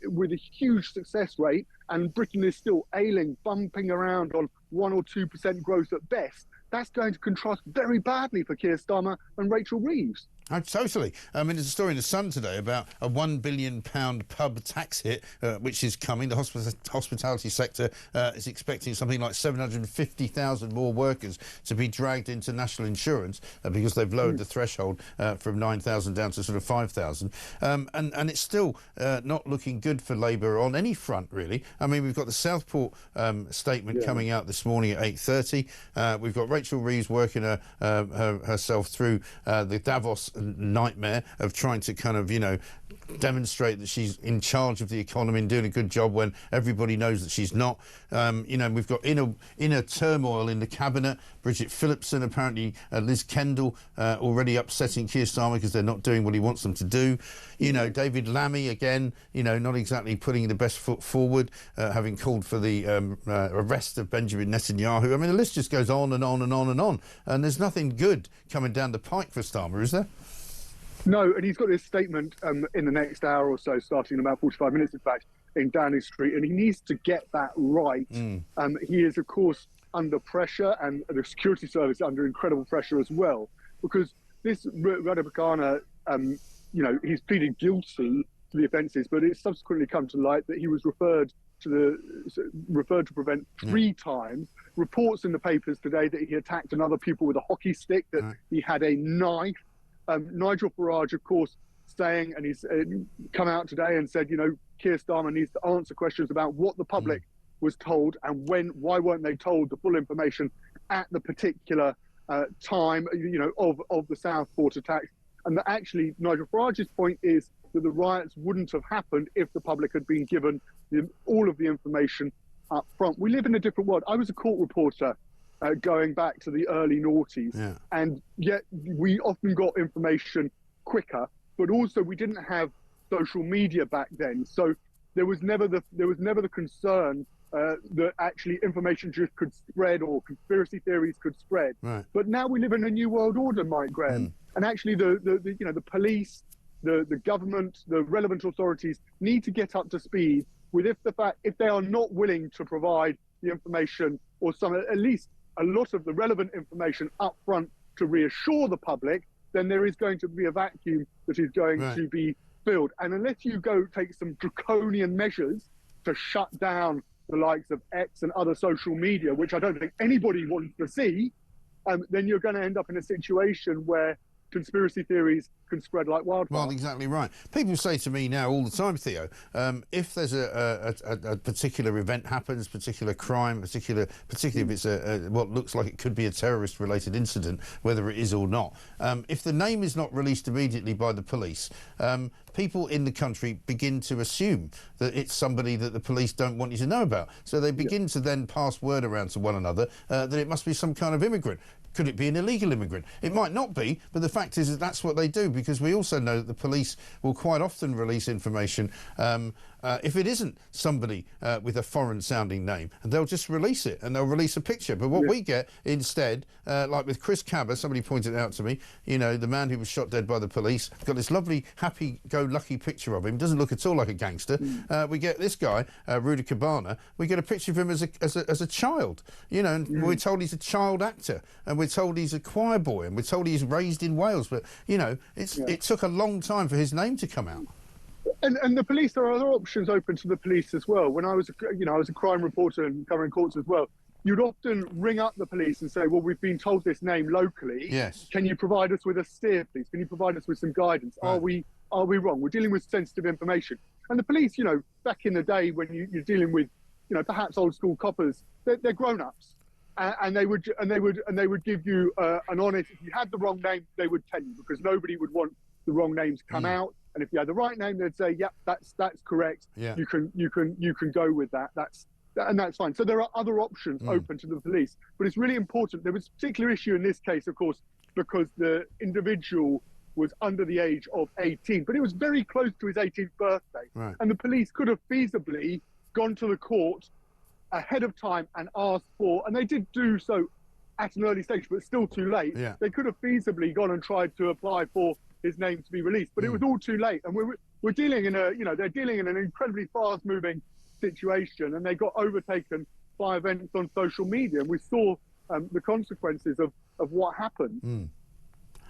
with a huge success rate and Britain is still ailing, bumping around on 1 or 2% growth at best, that's going to contrast very badly for Keir Starmer and Rachel Reeves. Oh, totally. I mean, there's a story in The Sun today about a £1 billion pub tax hit, which is coming. The hospitality sector is expecting something like 750,000 more workers to be dragged into national insurance because they've lowered the threshold from 9,000 down to sort of 5,000. And it's still not looking good for Labour on any front, really. I mean, we've got the Southport statement coming out this morning at 8:30. We've got Rachel Reeves working herself through the Davos nightmare of trying to kind of, demonstrate that she's in charge of the economy and doing a good job when everybody knows that she's not. We've got inner turmoil in the cabinet. Bridget Phillipson, apparently Liz Kendall already upsetting Keir Starmer because they're not doing what he wants them to do. David Lammy, again, not exactly putting the best foot forward, having called for the arrest of Benjamin Netanyahu. I mean, the list just goes on and on and on and on. And there's nothing good coming down the pike for Starmer, is there? No, and he's got his statement in the next hour or so, starting in about 45 minutes, in fact, in Downing Street, and he needs to get that right. He is, of course, under pressure, and the security service under incredible pressure as well, because this Radabakana, he's pleaded guilty to the offences, but it's subsequently come to light that he was referred to prevent 3 times. Reports in the papers today that he attacked another pupil with a hockey stick, that he had a knife. Nigel Farage, of course, saying, and he's come out today and said, Keir Starmer needs to answer questions about what the public was told and why weren't they told the full information at the particular time, of the Southport attacks. And that actually, Nigel Farage's point is that the riots wouldn't have happened if the public had been given all of the information up front. We live in a different world. I was a court reporter going back to the early noughties, and yet we often got information quicker, but also we didn't have social media back then, so there was never the concern that actually information just could spread or conspiracy theories could spread. But now we live in a new world order, Mike Graham, and actually the police, the government, the relevant authorities need to get up to speed with if they are not willing to provide the information or at least a lot of the relevant information up front to reassure the public, then there is going to be a vacuum that is going to be filled. And unless you go take some draconian measures to shut down the likes of X and other social media, which I don't think anybody wants to see, then you're going to end up in a situation where conspiracy theories can spread like wildfire. Well, exactly right. People say to me now all the time, Theo, if there's a particular event happens, particular crime, particularly if it's what looks like it could be a terrorist-related incident, whether it is or not, if the name is not released immediately by the police, people in the country begin to assume that it's somebody that the police don't want you to know about. So they begin to then pass word around to one another that it must be some kind of immigrant. Could it be an illegal immigrant? It might not be, but the fact is that that's what they do, because we also know that the police will quite often release information if it isn't somebody with a foreign-sounding name, and they'll just release it, and they'll release a picture. But what we get instead, like with Chris Cabba, somebody pointed out to me, you know, the man who was shot dead by the police, got this lovely, happy-go-lucky picture of him. Doesn't look at all like a gangster. We get this guy, Rudy Cabana. We get a picture of him as a child, you know, and we're told he's a child actor, and we're told he's a choir boy, and we're told he's raised in Wales. But you know, it took a long time for his name to come out. And the police, there are other options open to the police as well. When I was a crime reporter and covering courts as well, you'd often ring up the police and say, well, we've been told this name locally. Yes. Can you provide us with a steer, please? Can you provide us with some guidance? Right. Are we wrong? We're dealing with sensitive information. And the police, you know, back in the day when you're dealing with, you know, perhaps old school coppers, they're grown-ups. And they would give you an honest. If you had the wrong name, they would tell you, because nobody would want the wrong name to come out. And if you had the right name, they'd say, "Yep, that's correct. Yeah. You can go with that. That's fine." So there are other options open to the police, but it's really important. There was a particular issue in this case, of course, because the individual was under the age of 18, but it was very close to his 18th birthday, right. And the police could have feasibly gone to the court ahead of time and asked for, and they did do so at an early stage, but still too late. Yeah. They could have feasibly gone and tried to apply for his name to be released, but it was all too late. And we're dealing in they're dealing in an incredibly fast-moving situation, and they got overtaken by events on social media, and we saw the consequences of what happened.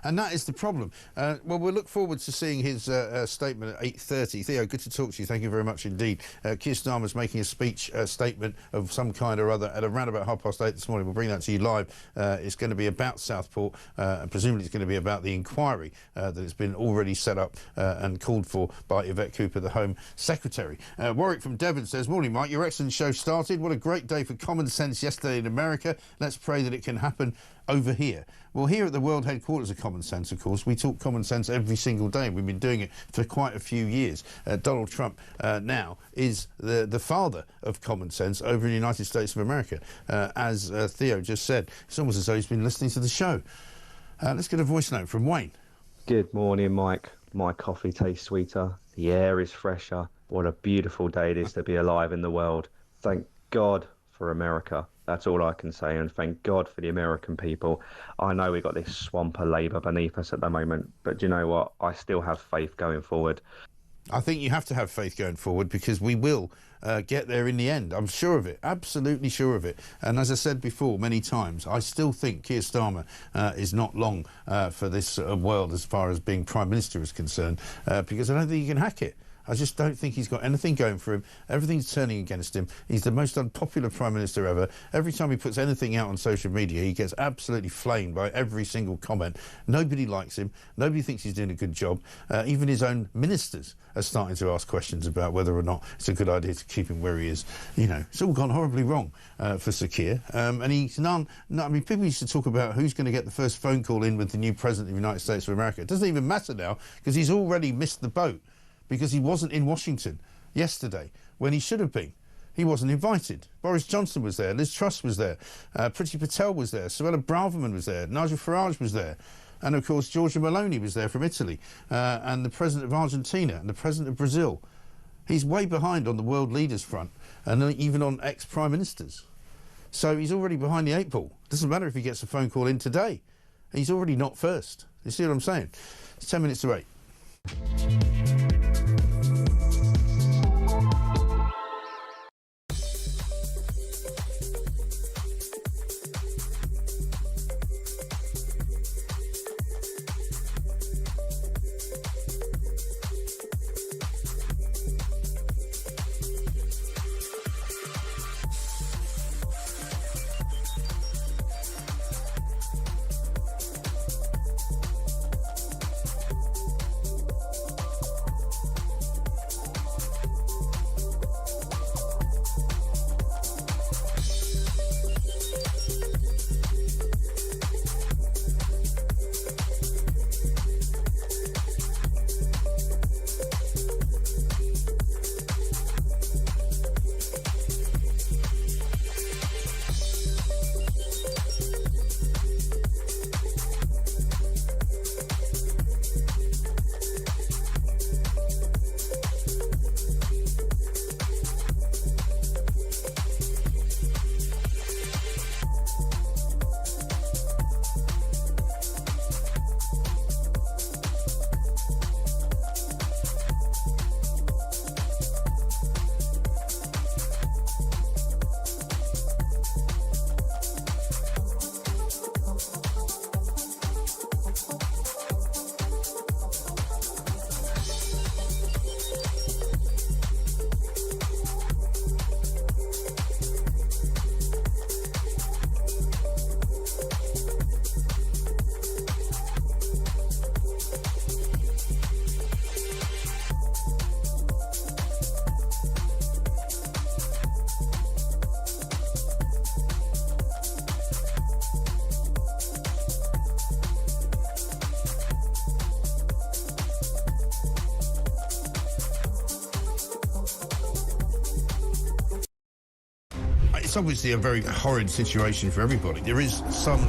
And that is the problem. Well, we'll look forward to seeing his statement at 8:30. Theo, good to talk to you. Thank you very much indeed. Keir Starmer's making a speech statement of some kind or other at around about 8:30 this morning. We'll bring that to you live. It's going to be about Southport, and presumably it's going to be about the inquiry that has been already set up and called for by Yvette Cooper, the Home Secretary. Warwick from Devon says, "Morning, Mike. Your excellent show started. What a great day for common sense yesterday in America. Let's pray that it can happen over here." Well, here at the world headquarters of Common Sense, of course, we talk common sense every single day. We've been doing it for quite a few years. Donald Trump now is the father of common sense over in the United States of America. As Theo just said, it's almost as though he's been listening to the show. Let's get a voice note from Wayne. Good morning, Mike. My coffee tastes sweeter. The air is fresher. What a beautiful day it is to be alive in the world. Thank God for America. That's all I can say, and thank God for the American people. I know we've got this swamp of Labour beneath us at the moment, but do you know what? I still have faith going forward. I think you have to have faith going forward, because we will get there in the end. I'm sure of it, absolutely sure of it. And as I said before many times, I still think Keir Starmer is not long for this world as far as being Prime Minister is concerned, because I don't think he can hack it. I just don't think he's got anything going for him. Everything's turning against him. He's the most unpopular Prime Minister ever. Every time he puts anything out on social media, he gets absolutely flamed by every single comment. Nobody likes him. Nobody thinks he's doing a good job. Even his own ministers are starting to ask questions about whether or not it's a good idea to keep him where he is. You know, it's all gone horribly wrong for Sir Keir. And he's I mean, people used to talk about who's going to get the first phone call in with the new President of the United States of America. It doesn't even matter now, because he's already missed the boat, because he wasn't in Washington yesterday when he should have been. He wasn't invited. Boris Johnson was there, Liz Truss was there, Priti Patel was there, Suella Braverman was there, Nigel Farage was there, and of course Giorgia Meloni was there from Italy, and the President of Argentina and the President of Brazil. He's way behind on the world leaders front, and even on ex-prime ministers. So he's already behind the 8 ball. Doesn't matter if he gets a phone call in today. He's already not first. You see what I'm saying? It's 10 minutes to 8. It's obviously a very horrid situation for everybody. There is some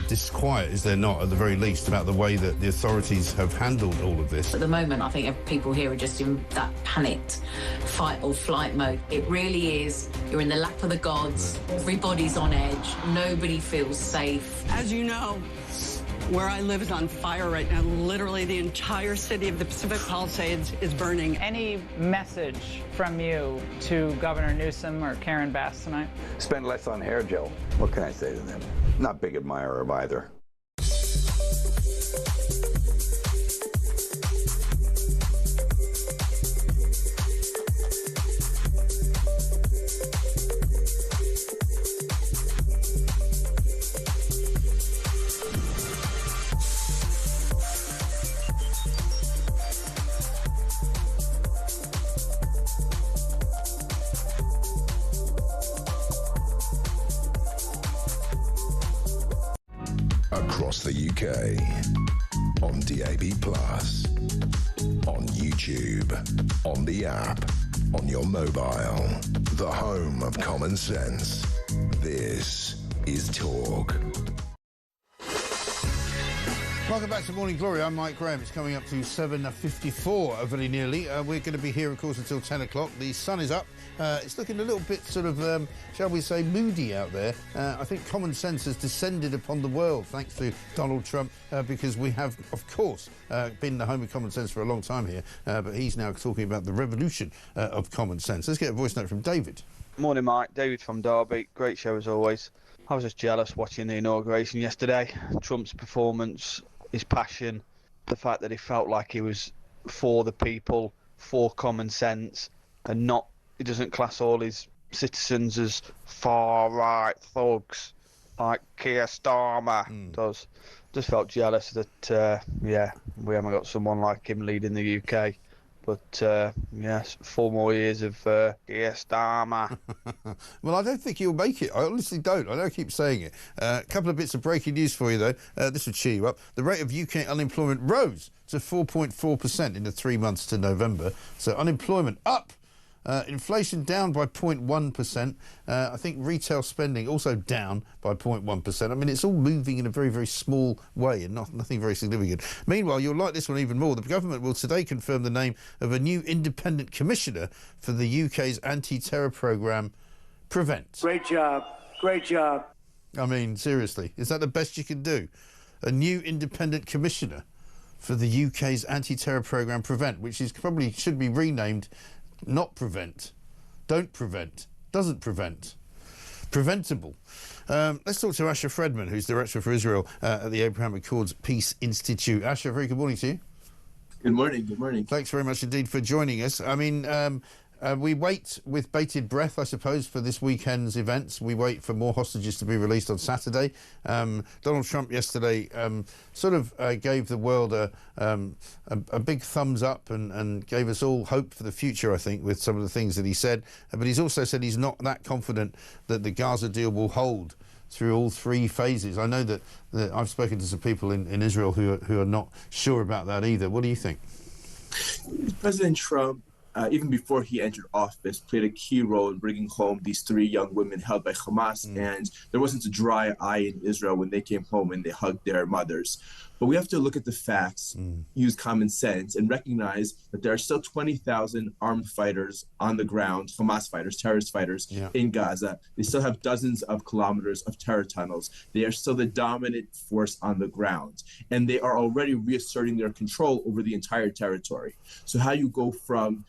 disquiet, is there not, at the very least, about the way that the authorities have handled all of this? At the moment, I think people here are just in that panicked fight or flight mode. It really is. You're in the lap of the gods. Everybody's on edge. Nobody feels safe. As you know, where I live is on fire right now. Literally, the entire city of the Pacific Palisades is burning. Any message from you to Governor Newsom or Karen Bass tonight? Spend less on hair gel. What can I say to them? Not big admirer of either. Across the UK, on DAB+, on YouTube, on the app, on your mobile, the home of common sense. This is Talk. Welcome back to Morning Glory. I'm Mike Graham. It's coming up to 7:54, very nearly. We're going to be here, of course, until 10 o'clock. The sun is up. It's looking a little bit sort of, shall we say, moody out there. I think common sense has descended upon the world, thanks to Donald Trump, because we have, of course, been the home of common sense for a long time here, but he's now talking about the revolution of common sense. Let's get a voice note from David. Morning, Mike. David from Derby. Great show as always. I was just jealous watching the inauguration yesterday. Trump's performance, his passion, the fact that he felt like he was for the people, for common sense, and not, he doesn't class all his citizens as far-right thugs like Keir Starmer does. Just felt jealous that, yeah, we haven't got someone like him leading the UK. But, yes, 4 more years of Keir Starmer. Well, I don't think he'll make it. I honestly don't. I know I keep saying it. A couple of bits of breaking news for you, though. This will cheer you up. The rate of UK unemployment rose to 4.4% in the 3 months to November. So unemployment up. Inflation down by 0.1%. I think retail spending also down by 0.1%. I mean, it's all moving in a very, very small way and nothing very significant. Meanwhile, you'll like this one even more. The government will today confirm the name of a new independent commissioner for the UK's anti-terror programme, Prevent. Great job. Great job. I mean, seriously, is that the best you can do? A new independent commissioner for the UK's anti-terror programme, Prevent, which is probably should be renamed not Prevent, Don't Prevent, Doesn't Prevent, Preventable. Let's talk to Asher Fredman, who's Director for Israel at the Abraham Accords Peace Institute. Asher, very good morning to you. Good morning, good morning. Thanks very much indeed for joining us. I mean, we wait with bated breath, I suppose, for this weekend's events. We wait for more hostages to be released on Saturday. Donald Trump yesterday sort of gave the world a big thumbs up and gave us all hope for the future, I think, with some of the things that he said. But he's also said he's not that confident that the Gaza deal will hold through all 3 phases. I know that I've spoken to some people in Israel who are not sure about that either. What do you think? President Trump, even before he entered office, played a key role in bringing home these 3 young women held by Hamas, and there wasn't a dry eye in Israel when they came home and they hugged their mothers. But we have to look at the facts, use common sense, and recognize that there are still 20,000 armed fighters on the ground, Hamas fighters, terrorist fighters in Gaza. They still have dozens of kilometers of terror tunnels. They are still the dominant force on the ground, and they are already reasserting their control over the entire territory. So how you go from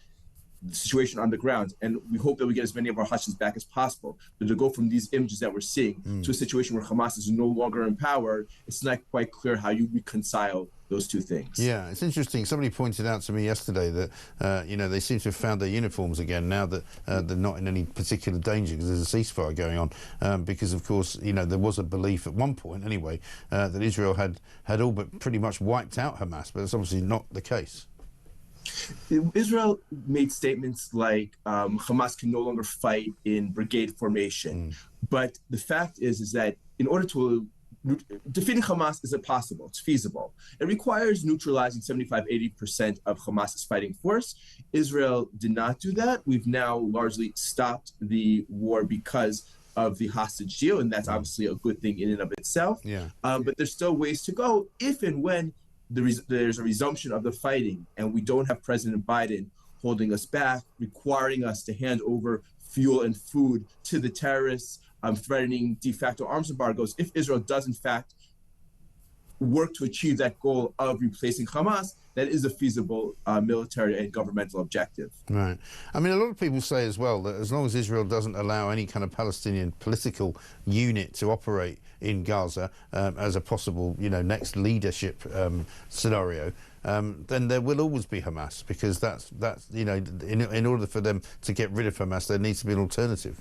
the situation on the ground, and we hope that we get as many of our hostages back as possible, but to go from these images that we're seeing to a situation where Hamas is no longer in power, it's not quite clear how you reconcile those 2 things. Yeah, it's interesting. Somebody pointed out to me yesterday that, you know, they seem to have found their uniforms again now that they're not in any particular danger because there's a ceasefire going on. Because, of course, you know, there was a belief at one point, anyway, that Israel had all but pretty much wiped out Hamas, but it's obviously not the case. Israel made statements like Hamas can no longer fight in brigade formation. But the fact is that in order to defeating Hamas isn't possible. It's feasible. It requires neutralizing 75-80% of Hamas's fighting force. Israel did not do that. We've now largely stopped the war because of the hostage deal, and that's obviously a good thing in and of itself. Yeah. But there's still ways to go if and when there's a resumption of the fighting and we don't have President Biden holding us back, requiring us to hand over fuel and food to the terrorists, threatening de facto arms embargoes. If Israel does in fact work to achieve that goal of replacing Hamas, that is a feasible military and governmental objective. Right. I mean, a lot of people say as well that as long as Israel doesn't allow any kind of Palestinian political unit to operate in Gaza as a possible, next leadership scenario, then there will always be Hamas, because that's in order for them to get rid of Hamas, there needs to be an alternative.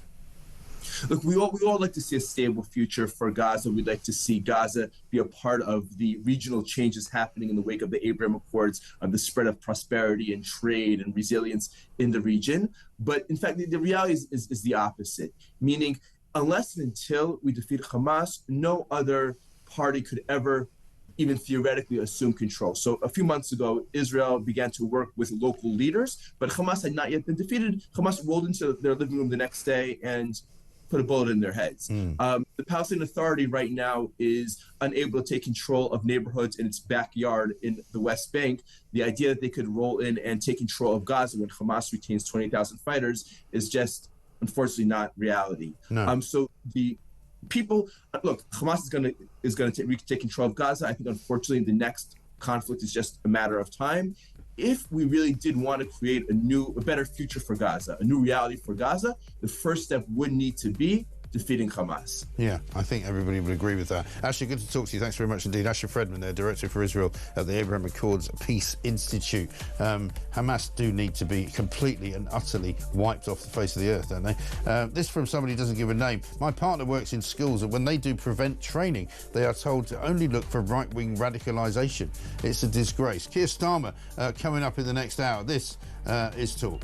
Look, we all like to see a stable future for Gaza. We'd like to see Gaza be a part of the regional changes happening in the wake of the Abraham Accords, the spread of prosperity and trade and resilience in the region. But in fact, the reality is the opposite, meaning unless and until we defeat Hamas, no other party could ever even theoretically assume control. So a few months ago, Israel began to work with local leaders, but Hamas had not yet been defeated. Hamas rolled into their living room the next day and put a bullet in their heads. The Palestinian Authority right now is unable to take control of neighborhoods in its backyard in the West Bank. The idea that they could roll in and take control of Gaza when Hamas retains 20,000 fighters is just, unfortunately, not reality. No. So the people, look, Hamas is going to take control of Gaza. I think, unfortunately, the next conflict is just a matter of time. If we really did want to create a better future for Gaza, a new reality for Gaza, the first step would need to be defeating Hamas. Yeah, I think everybody would agree with that. Asher, good to talk to you. Thanks very much indeed. Asher Fredman, there, Director for Israel at the Abraham Accords Peace Institute. Hamas do need to be completely and utterly wiped off the face of the earth, don't they? This from somebody who doesn't give a name. My partner works in schools, and when they do prevent training, they are told to only look for right-wing radicalisation. It's a disgrace. Keir Starmer coming up in the next hour. This is Talk.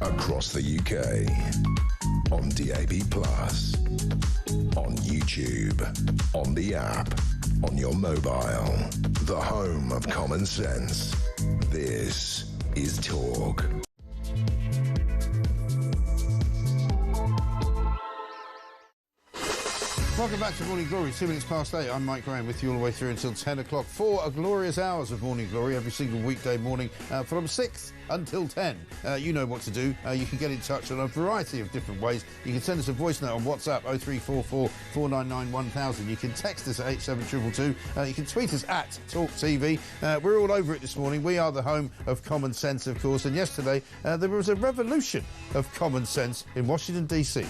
Across the UK, on DAB+, on YouTube, on the app, on your mobile, the home of common sense. This is Talk. Welcome back to Morning Glory, 2 minutes past 8. I'm Mike Graham with you all the way through until 10 o'clock for a glorious hours of Morning Glory every single weekday morning from 6 until 10. You know what to do. You can get in touch on a variety of different ways. You can send us a voice note on WhatsApp 0344 499 1000. You can text us at 87222. You can tweet us at talkTV. We're all over it this morning. We are the home of common sense, of course. And yesterday there was a revolution of common sense in Washington, D.C.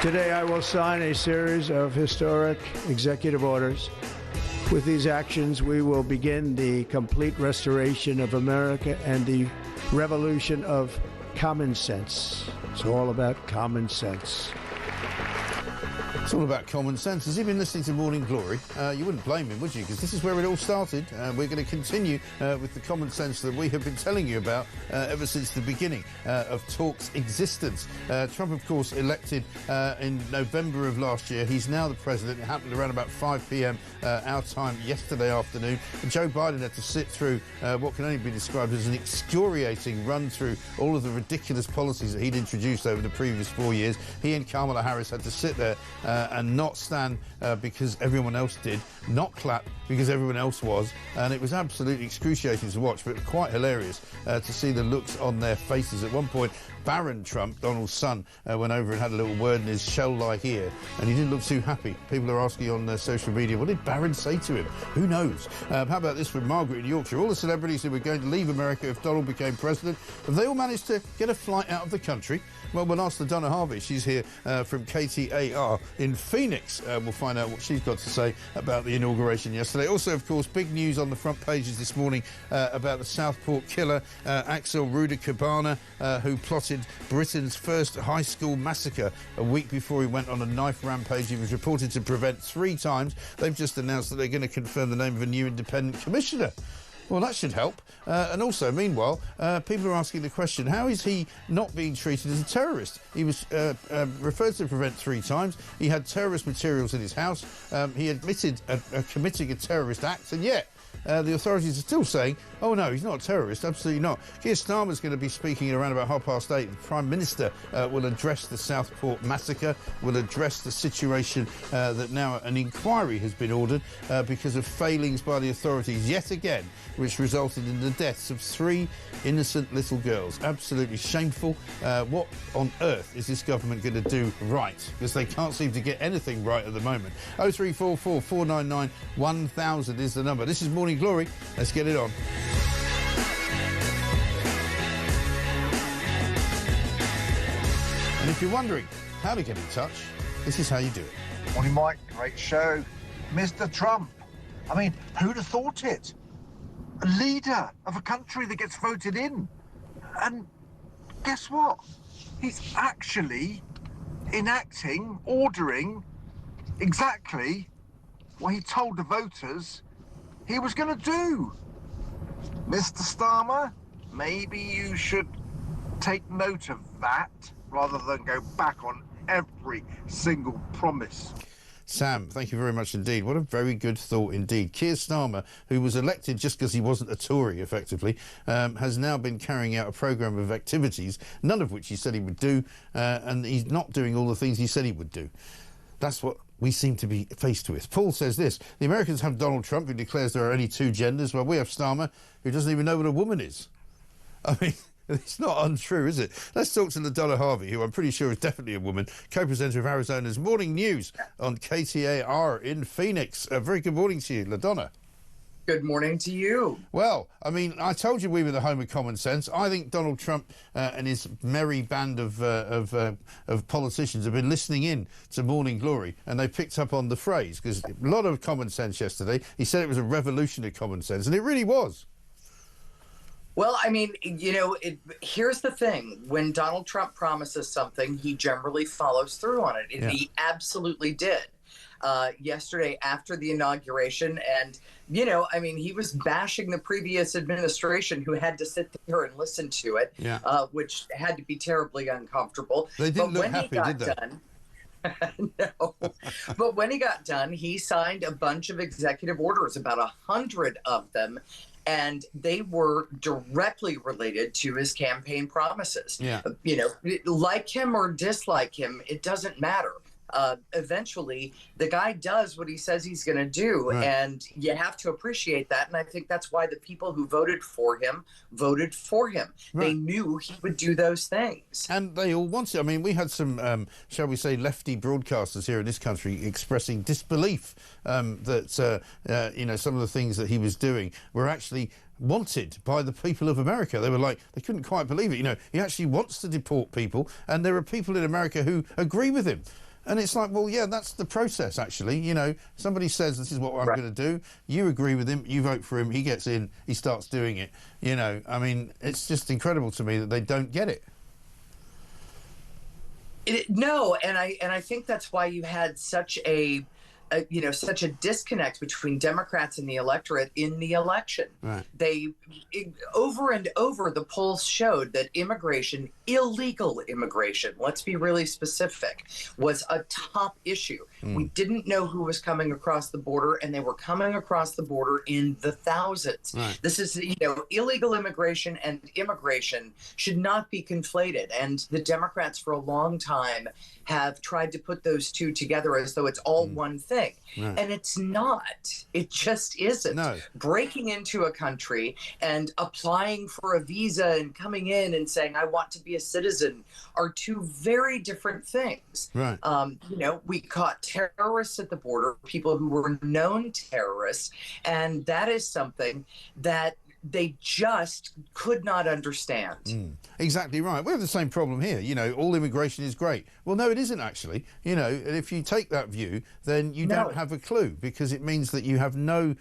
Today I will sign a series of historic executive orders. With these actions, we will begin the complete restoration of America and the revolution of common sense. It's all about common sense. It's all about common sense. Has he been listening to Morning Glory? You wouldn't blame him, would you? Because this is where it all started. We're going to continue with the common sense that we have been telling you about ever since the beginning of Talk's existence. Trump, of course, elected in November of last year. He's now the president. It happened around about 5 p.m. Our time yesterday afternoon. And Joe Biden had to sit through what can only be described as an excoriating run through all of the ridiculous policies that he'd introduced over the previous 4 years. He and Kamala Harris had to sit there and not stand because everyone else did, not clap because everyone else was, and it was absolutely excruciating to watch, but quite hilarious to see the looks on their faces. At one point, Barron Trump, Donald's son, went over and had a little word in his shell lie here, and he didn't look too happy. People are asking on social media, what did Barron say to him? Who knows? How about this from Margaret in Yorkshire? All the celebrities who were going to leave America if Donald became president, have they all managed to get a flight out of the country? Well, we'll ask Donna Harvey. She's here from KTAR in Phoenix. We'll find out what she's got to say about the inauguration yesterday. Also, of course, big news on the front pages this morning about the Southport killer, Axel Rudakabana, who plotted Britain's first high school massacre a week before he went on a knife rampage. He was reported to prevent 3 times. They've just announced that they're going to confirm the name of a new independent commissioner. Well, that should help. And also, meanwhile, people are asking the question, how is he not being treated as a terrorist? He was referred to prevent 3 times. He had terrorist materials in his house. He admitted committing a terrorist act, and yet the authorities are still saying, oh no, he's not a terrorist, absolutely not. Keir Starmer's going to be speaking around about 8:30. The Prime Minister will address the Southport massacre, will address the situation that now an inquiry has been ordered because of failings by the authorities yet again, which resulted in the deaths of 3 innocent little girls. Absolutely shameful. What on earth is this government going to do right? Because they can't seem to get anything right at the moment. 0344 499 1000 is the number. This is Morning Glory. Let's get it on. And if you're wondering how to get in touch, this is how you do it. Morning, Mike. Great show. Mr. Trump. I mean, who'd have thought it? A leader of a country that gets voted in. And guess what? He's actually enacting, ordering exactly what he told the voters he was going to do. Mr. Starmer, maybe you should take note of that rather than go back on every single promise. Sam, thank you very much indeed. What a very good thought indeed. Keir Starmer, who was elected just because he wasn't a Tory, effectively, has now been carrying out a programme of activities, none of which he said he would do, and he's not doing all the things he said he would do. That's what we seem to be faced with. Paul says this: the Americans have Donald Trump, who declares there are only 2 genders, while we have Starmer, who doesn't even know what a woman is. I mean, it's not untrue, is it? Let's talk to LaDonna Harvey, who I'm pretty sure is definitely a woman, co-presenter of Arizona's Morning News on KTAR in Phoenix. Very good morning to you, LaDonna. Good morning to you. Well, I mean, I told you we were the home of common sense. I think Donald Trump and his merry band of politicians have been listening in to Morning Glory, and they picked up on the phrase, because a lot of common sense yesterday. He said it was a revolution of common sense, and it really was. Well, I mean, you know, here's the thing. When Donald Trump promises something, he generally follows through on it. And he absolutely did. Yesterday after the inauguration, and, you know, I mean, he was bashing the previous administration who had to sit there and listen to it, which had to be terribly uncomfortable. They didn't look happy, did they? No. But when he got done, he signed a bunch of executive orders, about 100 of them, and they were directly related to his campaign promises. Yeah. You know, like him or dislike him, it doesn't matter. Eventually, the guy does what he says he's going to do, Right. and you have to appreciate that. And I think that's why the people who voted for him voted for him. Right. They knew he would do those things. And they all wanted. I mean, we had some, shall we say, lefty broadcasters here in this country expressing disbelief that, you know, some of the things that he was doing were actually wanted by the people of America. They were like, they couldn't quite believe it. You know, he actually wants to deport people, and there are people in America who agree with him. And it's like, well, yeah, that's the process, actually. You know, somebody says, this is what I'm going to do. You agree with him. You vote for him. He gets in. He starts doing it. You know, I mean, it's just incredible to me that they don't get it. No, and I think that's why you had such you know, such a disconnect between Democrats and the electorate in the election. Right. Over and over, the polls showed that immigration, illegal immigration, let's be really specific, was a top issue. We didn't know who was coming across the border, and they were coming across the border in the thousands. Right. This is, you know, illegal immigration and immigration should not be conflated. And the Democrats for a long time have tried to put those two together as though it's all one thing. Right. And it's not. It just isn't. No. Breaking into a country and applying for a visa and coming in and saying, I want to be a citizen, are two very different things. Right. You know, we caught terrorists at the border, people who were known terrorists, and that is something that they just could not understand. Exactly right. We have the same problem here. You know, all immigration is great. Well, no, it isn't actually. You know, and if you take that view, then you don't have a clue, because it means that you have no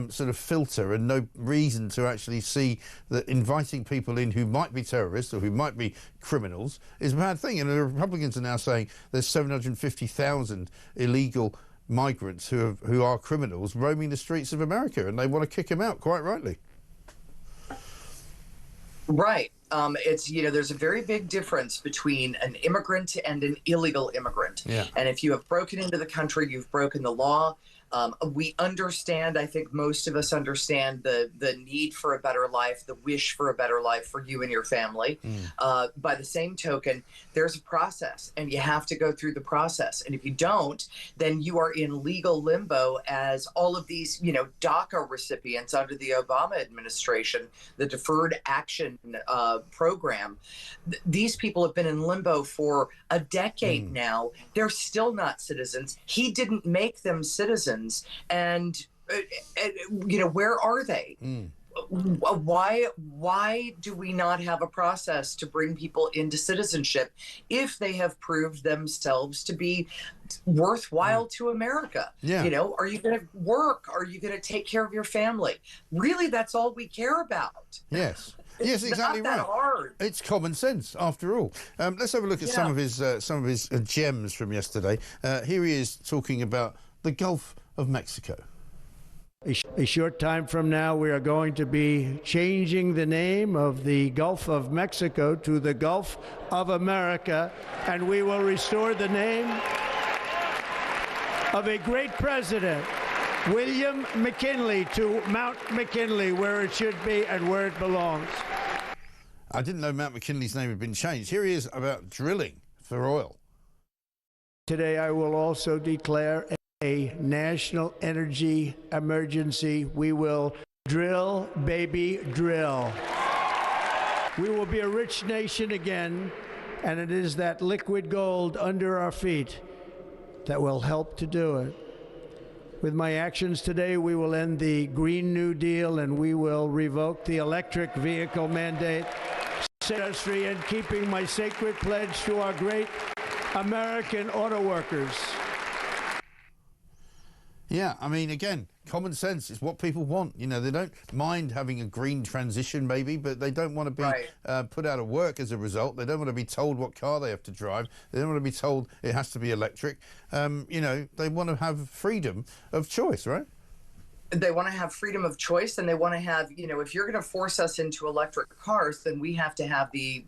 sort of filter and no reason to actually see that inviting people in who might be terrorists or who might be criminals is a bad thing. And the Republicans are now saying there's 750,000 illegal migrants who are criminals roaming the streets of America, and they want to kick them out, quite rightly. Right. It's, you know, there's a very big difference between an immigrant and an illegal immigrant. Yeah. And if you have broken into the country, you've broken the law. We understand, I think most of us understand the need for a better life, the wish for a better life for you and your family. By the same token, there's a process, and you have to go through the process. And if you don't, then you are in legal limbo, as all of these, you know, DACA recipients under the Obama administration, the Deferred Action Program, these people have been in limbo for a decade now. They're still not citizens. He didn't make them citizens. And you know, where are they? Why do we not have a process to bring people into citizenship if they have proved themselves to be worthwhile to America? Yeah. You know, are you going to work? Are you going to take care of your family? Really, that's all we care about. Yes. Yes, exactly not that right. hard. It's common sense, after all. Let's have a look at some of his gems from yesterday. Here he is talking about the Gulf of Mexico. A short time from now, we are going to be changing the name of the Gulf of Mexico to the Gulf of America, and we will restore the name of a great president, William McKinley, to Mount McKinley, where it should be and where it belongs. I didn't know Mount McKinley's name had been changed. Here he is about drilling for oil. Today, I will also declare a national energy emergency. We will drill, baby, drill. We will be a rich nation again, and it is that liquid gold under our feet that will help to do it. With my actions today, we will end the Green New Deal, and we will revoke the electric vehicle mandate industry, and keeping my sacred pledge to our great American auto workers. Yeah, I mean, again, common sense is what people want. You know, they don't mind having a green transition, maybe, but they don't want to be put out of work as a result. They don't want to be told what car they have to drive. They don't want to be told it has to be electric. You know, they want to have freedom of choice, right? They want to have freedom of choice, and they want to have, if you're going to force us into electric cars, then we have to have the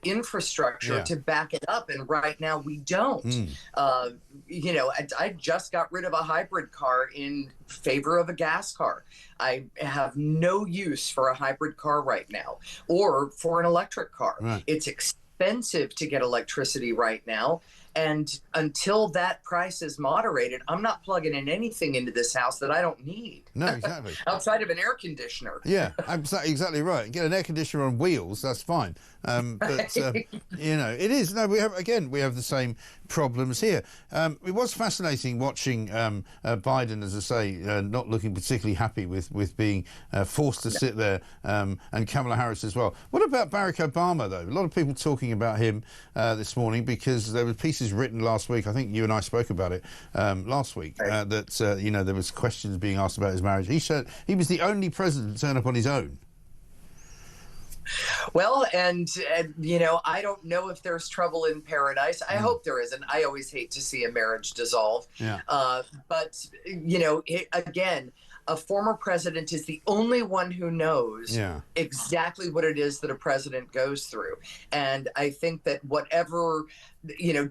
infrastructure to back it up. And right now we don't. I just got rid of a hybrid car in favor of a gas car. I have no use for a hybrid car right now, or for an electric car. Right. It's expensive to get electricity right now. And until that price is moderated, I'm not plugging in anything into this house that I don't need. No, exactly. Outside of an air conditioner. Yeah, exactly right. Get an air conditioner on wheels, that's fine. But it is. No, we have the same problems here. It was fascinating watching Biden, as I say, not looking particularly happy with being forced to sit there, and Kamala Harris as well. What about Barack Obama, though? A lot of people talking about him this morning, because there were pieces written last week. I think you and I spoke about it last week. That there was questions being asked about his marriage. He said he was the only president to turn up on his own. Well, and I don't know if there's trouble in paradise. I hope there isn't. I always hate to see a marriage dissolve. Yeah. But again, a former president is the only one who knows exactly what it is that a president goes through. And I think that whatever,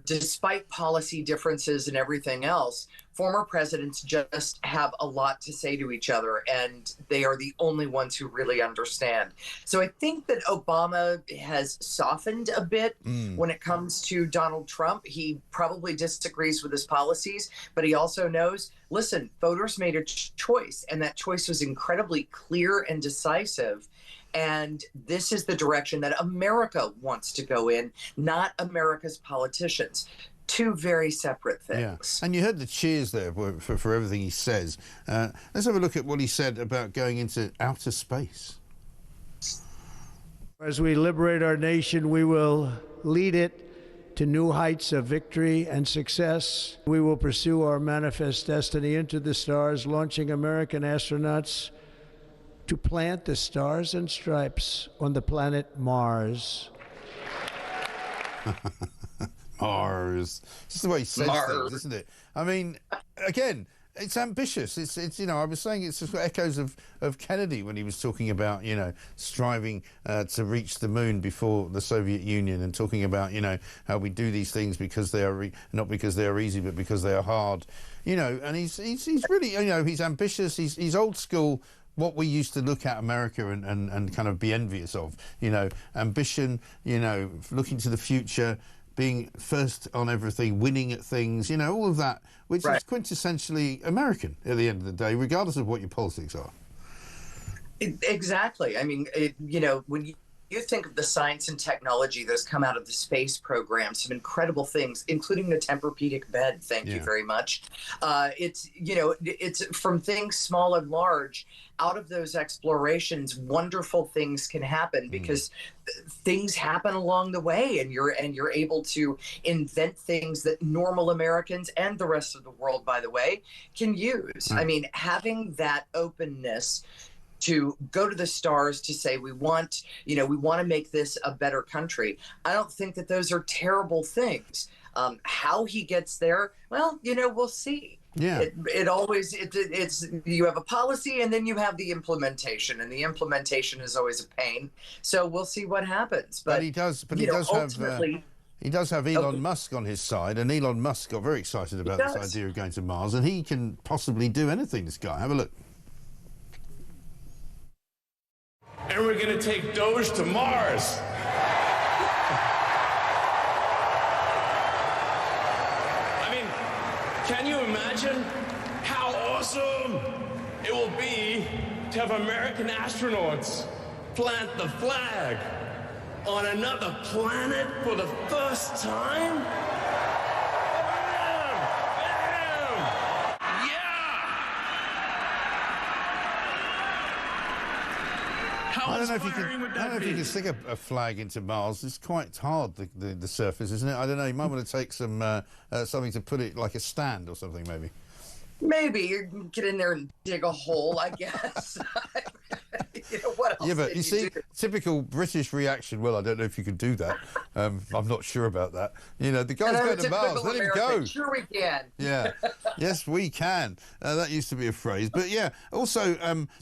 despite policy differences and everything else, former presidents just have a lot to say to each other, and they are the only ones who really understand. So I think that Obama has softened a bit when it comes to Donald Trump. He probably disagrees with his policies, but he also knows, listen, voters made a choice, and that choice was incredibly clear and decisive. And this is the direction that America wants to go in, not America's politicians. Two very separate things. Yeah. And you heard the cheers there for everything he says. Let's have a look at what he said about going into outer space. As we liberate our nation, we will lead it to new heights of victory and success. We will pursue our manifest destiny into the stars, launching American astronauts to plant the stars and stripes on the planet Mars. Mars. It's just the way he says things, isn't it? I mean, again, it's ambitious. It's I was saying it's just got echoes of Kennedy when he was talking about, striving to reach the moon before the Soviet Union, and talking about, how we do these things because they are not because they are easy, but because they are hard. And he's really, he's ambitious. He's old school. What we used to look at America and kind of be envious of, ambition, looking to the future, being first on everything, winning at things, all of that, which is quintessentially American at the end of the day, regardless of what your politics are. Exactly. I mean, when you think of the science and technology that's come out of the space program, some incredible things, including the Tempur-Pedic bed. Thank you very much. It's from things small and large. Out of those explorations, wonderful things can happen because things happen along the way, and you're able to invent things that normal Americans and the rest of the world, by the way, can use. I mean, having that openness to go to the stars, to say we want to make this a better country. I don't think that those are terrible things. How he gets there, well, we'll see. Yeah. It's you have a policy, and then you have the implementation, and the implementation is always a pain. So we'll see what happens. But he does have Elon Musk on his side, and Elon Musk got very excited about this idea of going to Mars, and he can possibly do anything, this guy. Have a look. And we're going to take Doge to Mars. I mean, can you imagine how awesome it will be to have American astronauts plant the flag on another planet for the first time? I don't know if you can stick a flag into Mars. It's quite hard, the surface, isn't it? I don't know. You might want to take some something to put it, like a stand or something, maybe. Maybe you can get in there and dig a hole, I guess. What else Yeah, but can you see, do? typical British reaction. Well, I don't know if you could do that. I'm not sure about that. The guy's going to Mars. Let him go. Sure we can. Yeah. Yes, we can. That used to be a phrase. But yeah, also,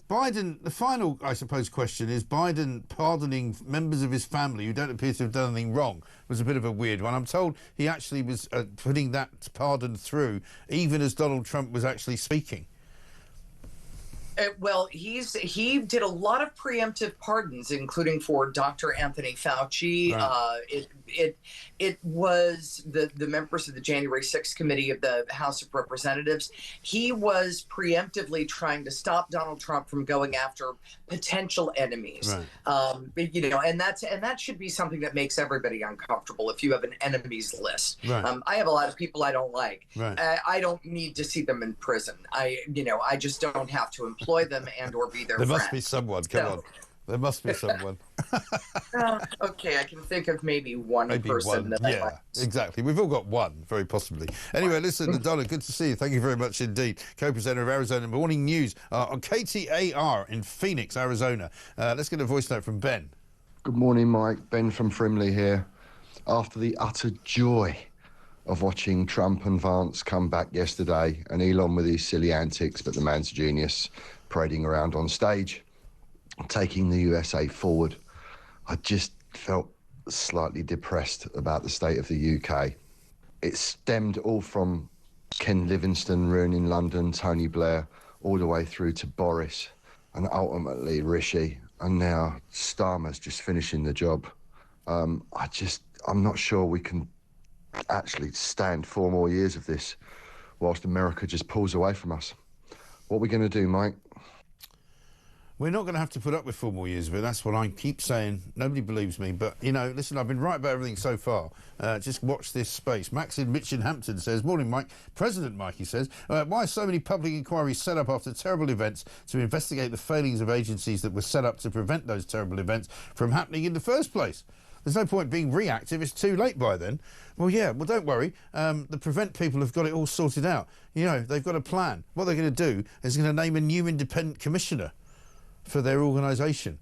Biden, the final, I suppose, question is Biden pardoning members of his family who don't appear to have done anything wrong was a bit of a weird one. I'm told he actually was putting that pardon through even as Donald Trump was actually speaking. Well, he did a lot of preemptive pardons, including for Dr. Anthony Fauci. Right. It was the members of the January 6th committee of the House of Representatives. He was preemptively trying to stop Donald Trump from going after potential enemies. Right. And that should be something that makes everybody uncomfortable if you have an enemies list. Right. I have a lot of people I don't like. Right. I don't need to see them in prison. I just don't have to employ them and or be their There friend. must be someone. Come on. There must be someone. Okay, I can think of maybe one person. One. That Yeah, exactly. We've all got one, very possibly. Anyway, listen, Donna, good to see you. Thank you very much indeed. Co-presenter of Arizona Morning News on KTAR in Phoenix, Arizona. Let's get a voice note from Ben. Good morning, Mike. Ben from Frimley here. After the utter joy of watching Trump and Vance come back yesterday, and Elon with his silly antics, but the man's a genius, parading around on stage, taking the USA forward, I just felt slightly depressed about the state of the UK. It stemmed all from Ken Livingstone ruining London, Tony Blair, all the way through to Boris, and ultimately Rishi, and now Starmer's just finishing the job. I'm not sure we can actually stand 4 more years of this whilst America just pulls away from us. What are we going to do, Mike? We're not going to have to put up with 4 more years of it. That's what I keep saying. Nobody believes me. But, listen, I've been right about everything so far. Just watch this space. Max in Mitchenhampton says, morning, Mike. President Mike, he says, why are so many public inquiries set up after terrible events to investigate the failings of agencies that were set up to prevent those terrible events from happening in the first place? There's no point being reactive. It's too late by then. Well, yeah, well, don't worry. The Prevent people have got it all sorted out. They've got a plan. What they're going to do is going to name a new independent commissioner for their organisation.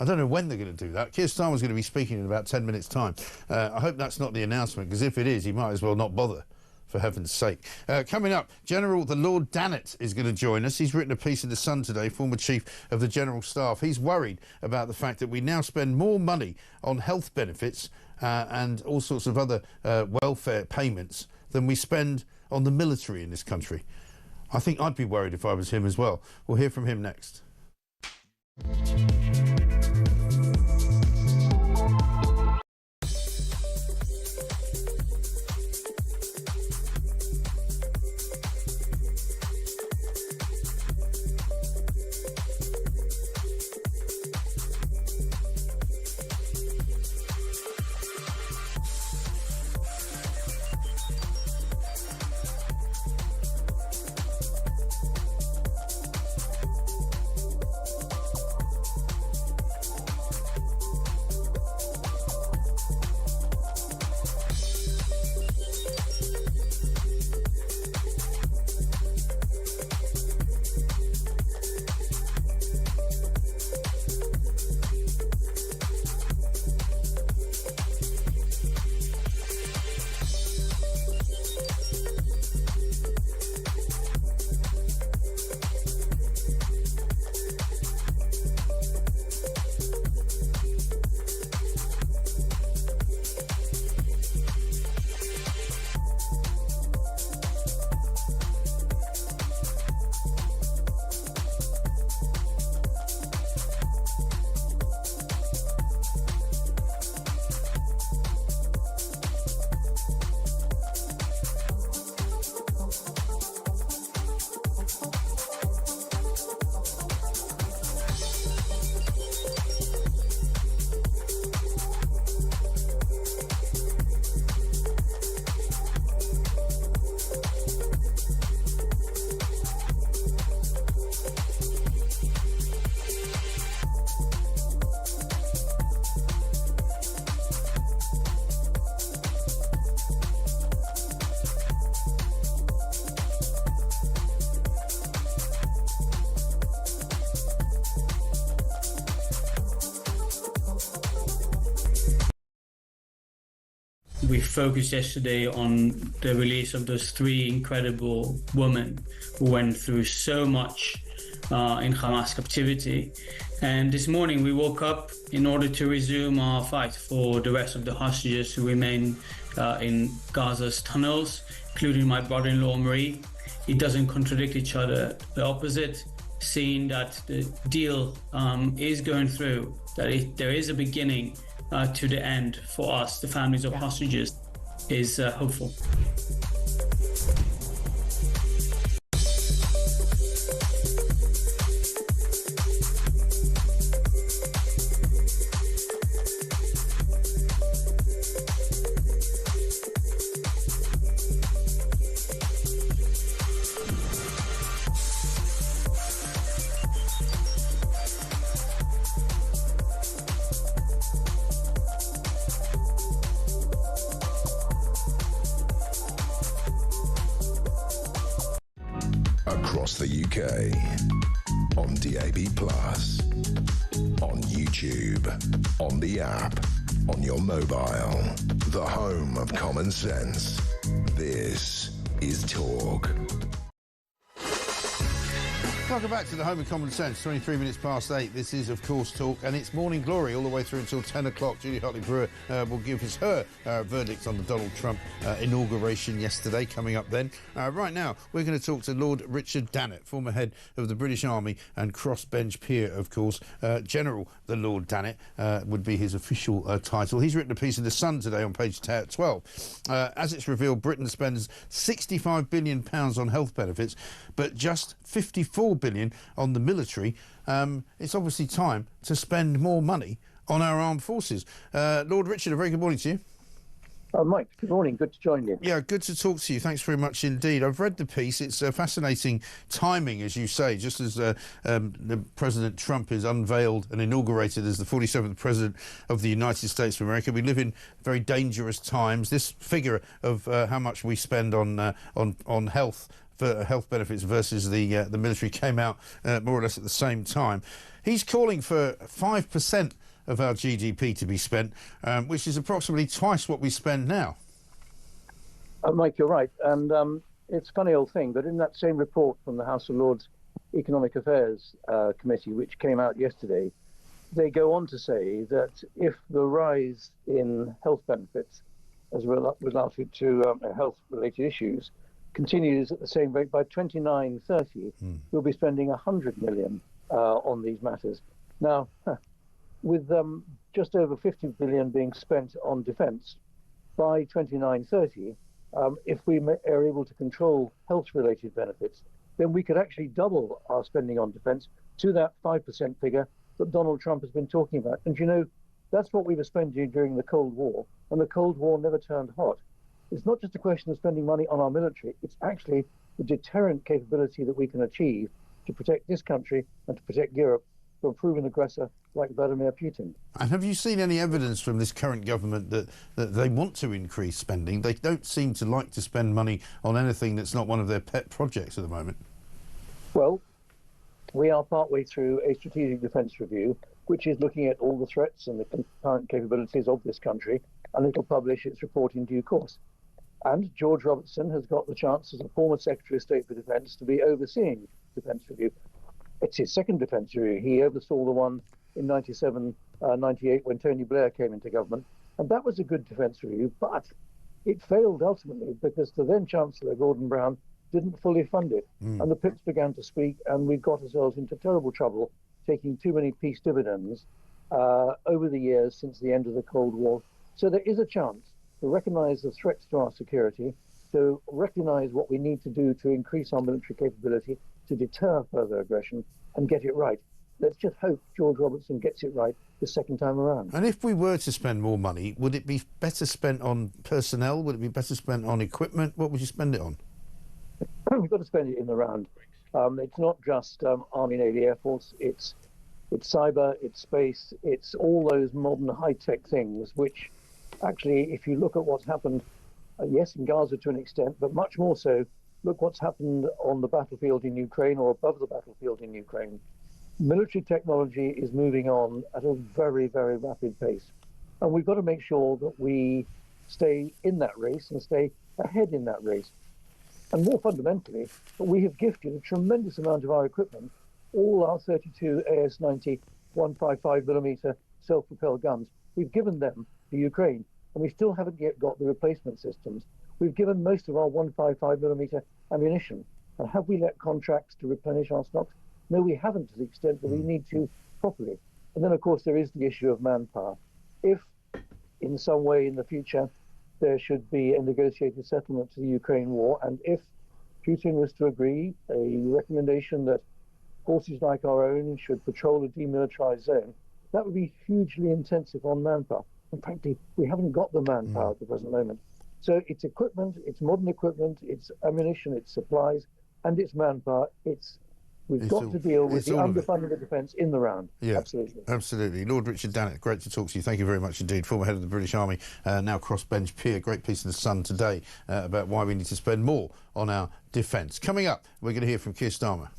I don't know when they're going to do that. Keir Starmer's going to be speaking in about 10 minutes' time. I hope that's not the announcement, because if it is, he might as well not bother, for heaven's sake. Coming up, the Lord Dannett is going to join us. He's written a piece in The Sun today, former chief of the General Staff. He's worried about the fact that we now spend more money on health benefits and all sorts of other welfare payments than we spend on the military in this country. I think I'd be worried if I was him as well. We'll hear from him next. we focused yesterday on the release of those 3 incredible women who went through so much in Hamas captivity. And this morning we woke up in order to resume our fight for the rest of the hostages who remain in Gaza's tunnels, including my brother-in-law Marie. It doesn't contradict each other. The opposite, seeing that the deal is going through, that there is a beginning to the end for us, the families of hostages, is hopeful. Across the UK, on DAB+, on YouTube, on the app, on your mobile, the home of common sense. This is Talk. Welcome back to the home of common sense, 23 minutes past 8. This is, of course, Talk, and it's Morning Glory all the way through until 10 o'clock. Julie Hartley-Brewer will give us her verdict on the Donald Trump inauguration yesterday, coming up then. Right now, we're going to talk to Lord Richard Dannatt, former head of the British Army and crossbench peer, of course. General the Lord Dannatt would be his official title. He's written a piece in The Sun today on page 12. As it's revealed, Britain spends £65 billion on health benefits, but just £54 billion on the military. It's obviously time to spend more money on our armed forces. Lord Richard, a very good morning to you. Mike, good morning. Good to join you. Yeah, good to talk to you. Thanks very much indeed. I've read the piece. It's fascinating timing, as you say, just as the President Trump is unveiled and inaugurated as the 47th President of the United States of America. We live in very dangerous times. This figure of how much we spend on health for health benefits versus the military came out more or less at the same time. He's calling for 5% of our GDP to be spent, which is approximately twice what we spend now. Mike, you're right. And it's a funny old thing, but in that same report from the House of Lords Economic Affairs Committee, which came out yesterday, they go on to say that if the rise in health benefits as related to health-related issues continues at the same rate, by 2030, we'll be spending 100 million on these matters. Now, with just over 50 billion being spent on defence, by 2030, if we are able to control health-related benefits, then we could actually double our spending on defence to that 5% figure that Donald Trump has been talking about. And you know, that's what we were spending during the Cold War, and the Cold War never turned hot. It's not just a question of spending money on our military, it's actually the deterrent capability that we can achieve to protect this country and to protect Europe from a proven aggressor like Vladimir Putin. And have you seen any evidence from this current government that they want to increase spending? They don't seem to like to spend money on anything that's not one of their pet projects at the moment. Well, we are partway through a strategic defence review, which is looking at all the threats and the current capabilities of this country, and it will publish its report in due course. And George Robertson has got the chance, as a former Secretary of State for Defence, to be overseeing defence review. It's his second defence review. He oversaw the one in 97, 98 when Tony Blair came into government, and that was a good defence review, but it failed ultimately because the then Chancellor, Gordon Brown, didn't fully fund it. And the pips began to speak, and we got ourselves into terrible trouble, taking too many peace dividends over the years since the end of the Cold War. So there is a chance to recognise the threats to our security, to recognise what we need to do to increase our military capability, to deter further aggression, and get it right. Let's just hope George Robertson gets it right the second time around. And if we were to spend more money, would it be better spent on personnel? Would it be better spent on equipment? What would you spend it on? We've got to spend it in the round. It's not just Army, Navy, Air Force. It's cyber, it's space, it's all those modern high-tech things, which actually, if you look at what's happened, yes, in Gaza to an extent, but much more so, look what's happened on the battlefield in Ukraine or above the battlefield in Ukraine. Military technology is moving on at a very, very rapid pace. And we've got to make sure that we stay in that race and stay ahead in that race. And more fundamentally, we have gifted a tremendous amount of our equipment, all our 32 AS-90 155mm self-propelled guns. We've given them to Ukraine, and we still haven't yet got the replacement systems. We've given most of our 155mm ammunition. And have we let contracts to replenish our stocks? No, we haven't to the extent that we need to properly. And then, of course, there is the issue of manpower. If, in some way in the future, there should be a negotiated settlement to the Ukraine war, and if Putin was to agree a recommendation that forces like our own should patrol a demilitarized zone, that would be hugely intensive on manpower. And frankly, we haven't got the manpower at the present moment. So it's equipment, it's modern equipment, it's ammunition, it's supplies, and it's manpower. We've got to deal with the underfunding of defence in the round. Yeah, absolutely. Lord Richard Dannett, great to talk to you. Thank you very much indeed. Former head of the British Army, now crossbench peer. Great piece in the Sun today about why we need to spend more on our defence. Coming up, we're going to hear from Keir Starmer.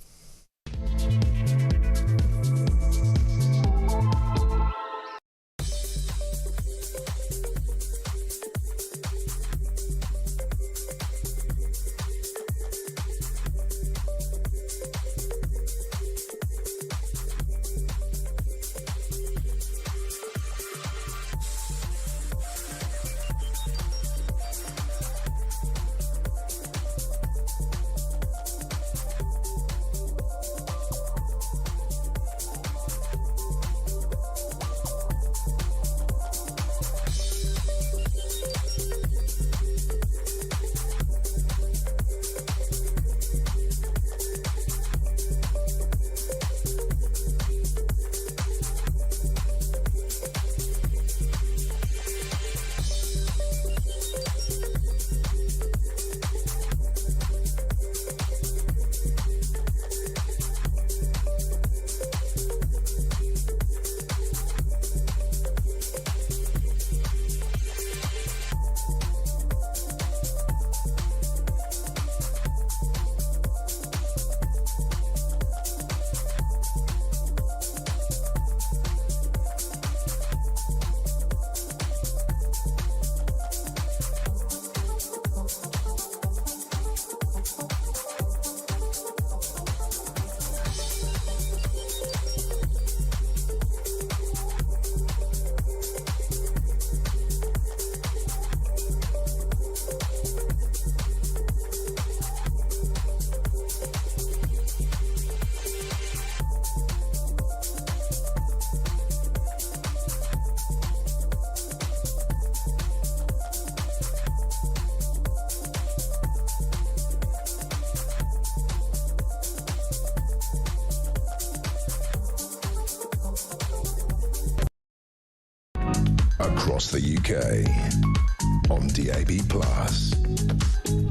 Across the UK, on DAB+,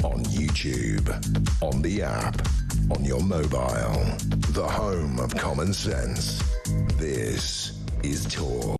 on YouTube, on the app, on your mobile, the home of common sense. This is Talk.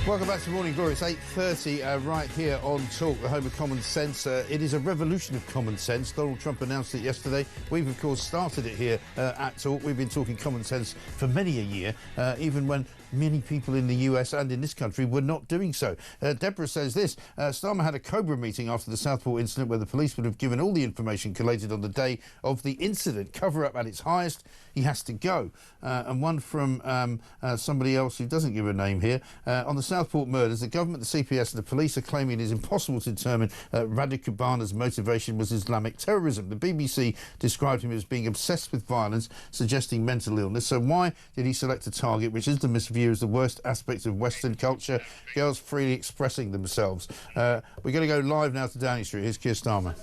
Welcome back to Morning Glory. It's 8:30 right here on Talk, the home of common sense. It is a revolution of common sense. Donald Trump announced it yesterday. We've, of course, started it here at Talk. We've been talking common sense for many a year, even when many people in the US and in this country were not doing so. Deborah says this, Starmer had a Cobra meeting after the Southport incident where the police would have given all the information collated on the day of the incident. Cover-up at its highest, he has to go. And one from somebody else who doesn't give a name here. On the Southport murders, the government, the CPS and the police are claiming it is impossible to determine Radha Kubana's motivation was Islamic terrorism. The BBC described him as being obsessed with violence, suggesting mental illness. So why did he select a target which Islamist view as the worst aspect of Western culture? Girls freely expressing themselves. We're going to go live now to Downing Street. Here's Keir Starmer.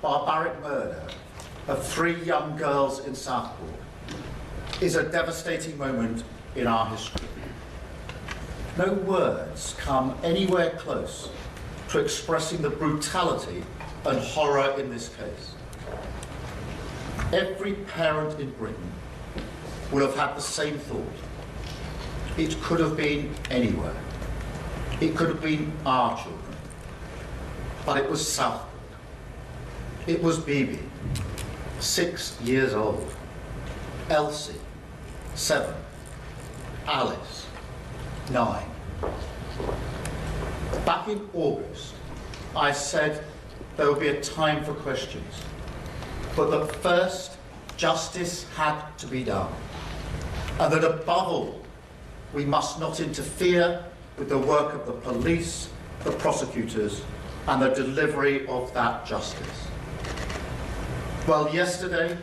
Barbaric murder of 3 young girls in Southport is a devastating moment in our history. No words come anywhere close to expressing the brutality and horror in this case. Every parent in Britain would have had the same thought. It could have been anywhere. It could have been our children. But it was Southport. It was Bibi, 6 years old. Elsie, 7. Alice, 9. Back in August, I said there would be a time for questions, but that first, justice had to be done, and that above all, we must not interfere with the work of the police, the prosecutors, and the delivery of that justice. Well, yesterday,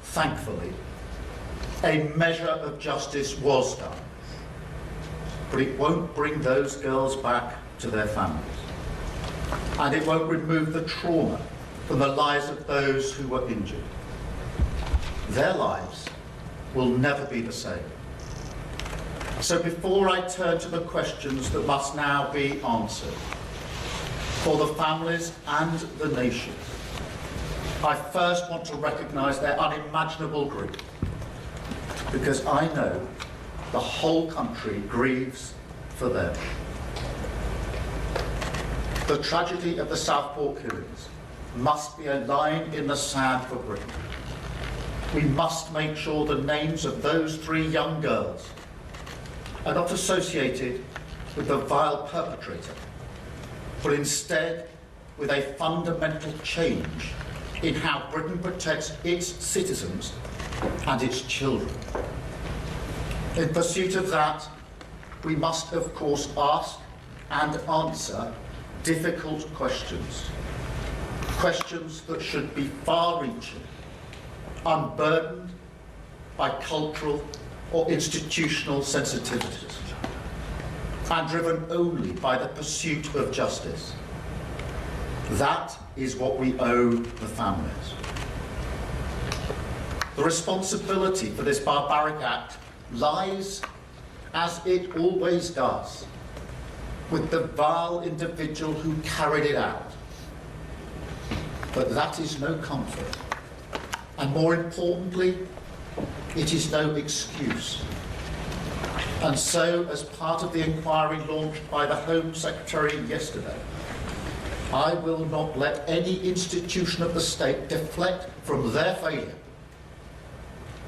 thankfully, a measure of justice was done, but it won't bring those girls back to their families, and it won't remove the trauma from the lives of those who were injured. Their lives will never be the same. So before I turn to the questions that must now be answered, for the families and the nation, I first want to recognise their unimaginable grief, because I know the whole country grieves for them. The tragedy of the Southport killings must be a line in the sand for Britain. We must make sure the names of those 3 young girls are not associated with the vile perpetrator, but instead with a fundamental change in how Britain protects its citizens and its children. In pursuit of that, we must, of course, ask and answer difficult questions. Questions that should be far-reaching, unburdened by cultural or institutional sensitivities, and driven only by the pursuit of justice. That is what we owe the families. The responsibility for this barbaric act lies, as it always does, with the vile individual who carried it out. But that is no comfort. And more importantly, it is no excuse. And so, as part of the inquiry launched by the Home Secretary yesterday, I will not let any institution of the state deflect from their failure.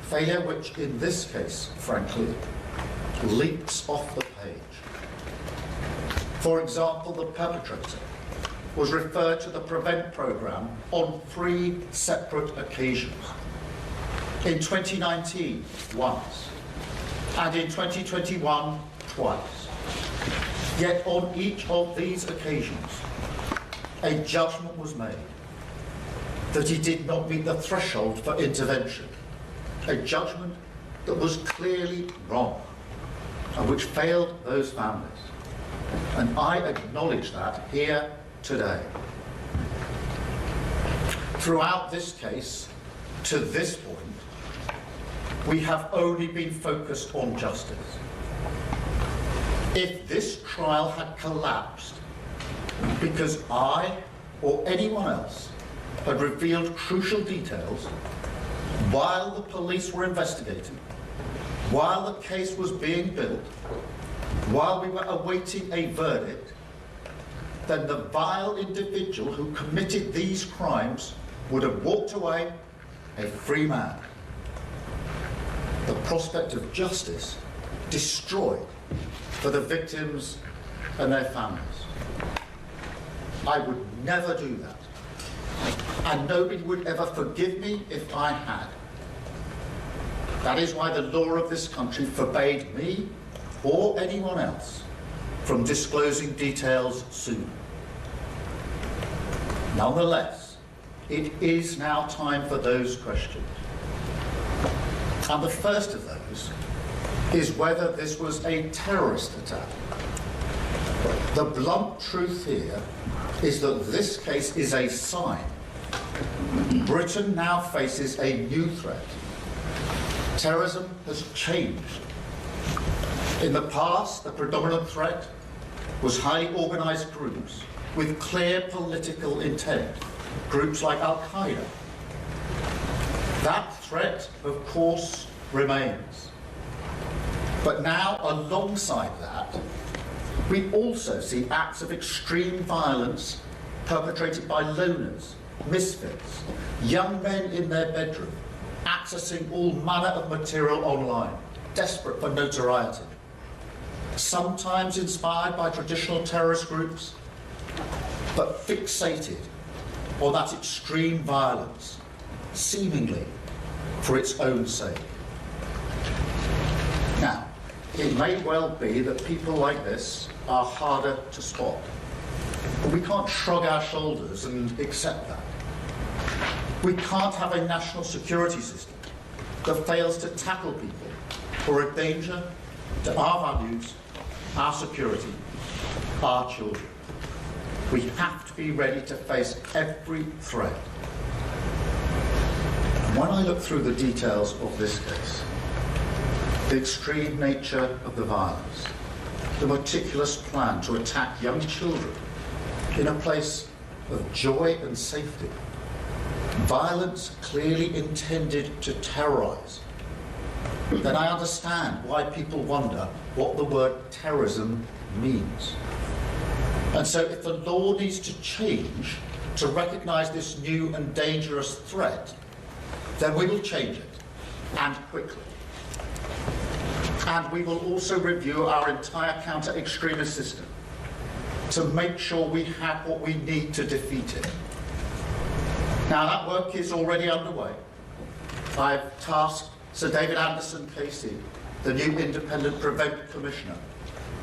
Failure which, in this case, frankly, leaps off the page. For example, the perpetrator was referred to the PREVENT programme on 3 separate occasions. In 2019, once, and in 2021, twice. Yet on each of these occasions, a judgment was made that he did not meet the threshold for intervention, a judgment that was clearly wrong and which failed those families. And I acknowledge that here today. Throughout this case, to this point, we have only been focused on justice. If this trial had collapsed because I or anyone else had revealed crucial details while the police were investigating, while the case was being built, while we were awaiting a verdict, then the vile individual who committed these crimes would have walked away a free man. The prospect of justice destroyed for the victims and their families. I would never do that. And nobody would ever forgive me if I had. That is why the law of this country forbade me or anyone else from disclosing details soon. Nonetheless, it is now time for those questions. And the first of those is whether this was a terrorist attack. The blunt truth here is that this case is a sign. Britain now faces a new threat. Terrorism has changed. In the past, the predominant threat was highly organised groups with clear political intent, groups like Al-Qaeda. That threat, of course, remains. But now, alongside that, we also see acts of extreme violence perpetrated by loners, misfits, young men in their bedroom, accessing all manner of material online, desperate for notoriety. sometimes inspired by traditional terrorist groups, but fixated on that extreme violence, seemingly for its own sake. Now, it may well be that people like this are harder to spot, but we can't shrug our shoulders and accept that. We can't have a national security system that fails to tackle people who are a danger to our values, our security, our children. We have to be ready to face every threat. When I look through the details of this case, the extreme nature of the violence, the meticulous plan to attack young children in a place of joy and safety, violence clearly intended to terrorize, then I understand why people wonder what the word terrorism means. And so if the law needs to change to recognize this new and dangerous threat, then we will change it, and quickly. And we will also review our entire counter-extremist system to make sure we have what we need to defeat it. Now, that work is already underway. I've tasked Sir David Anderson Casey, the new Independent Prevent Commissioner,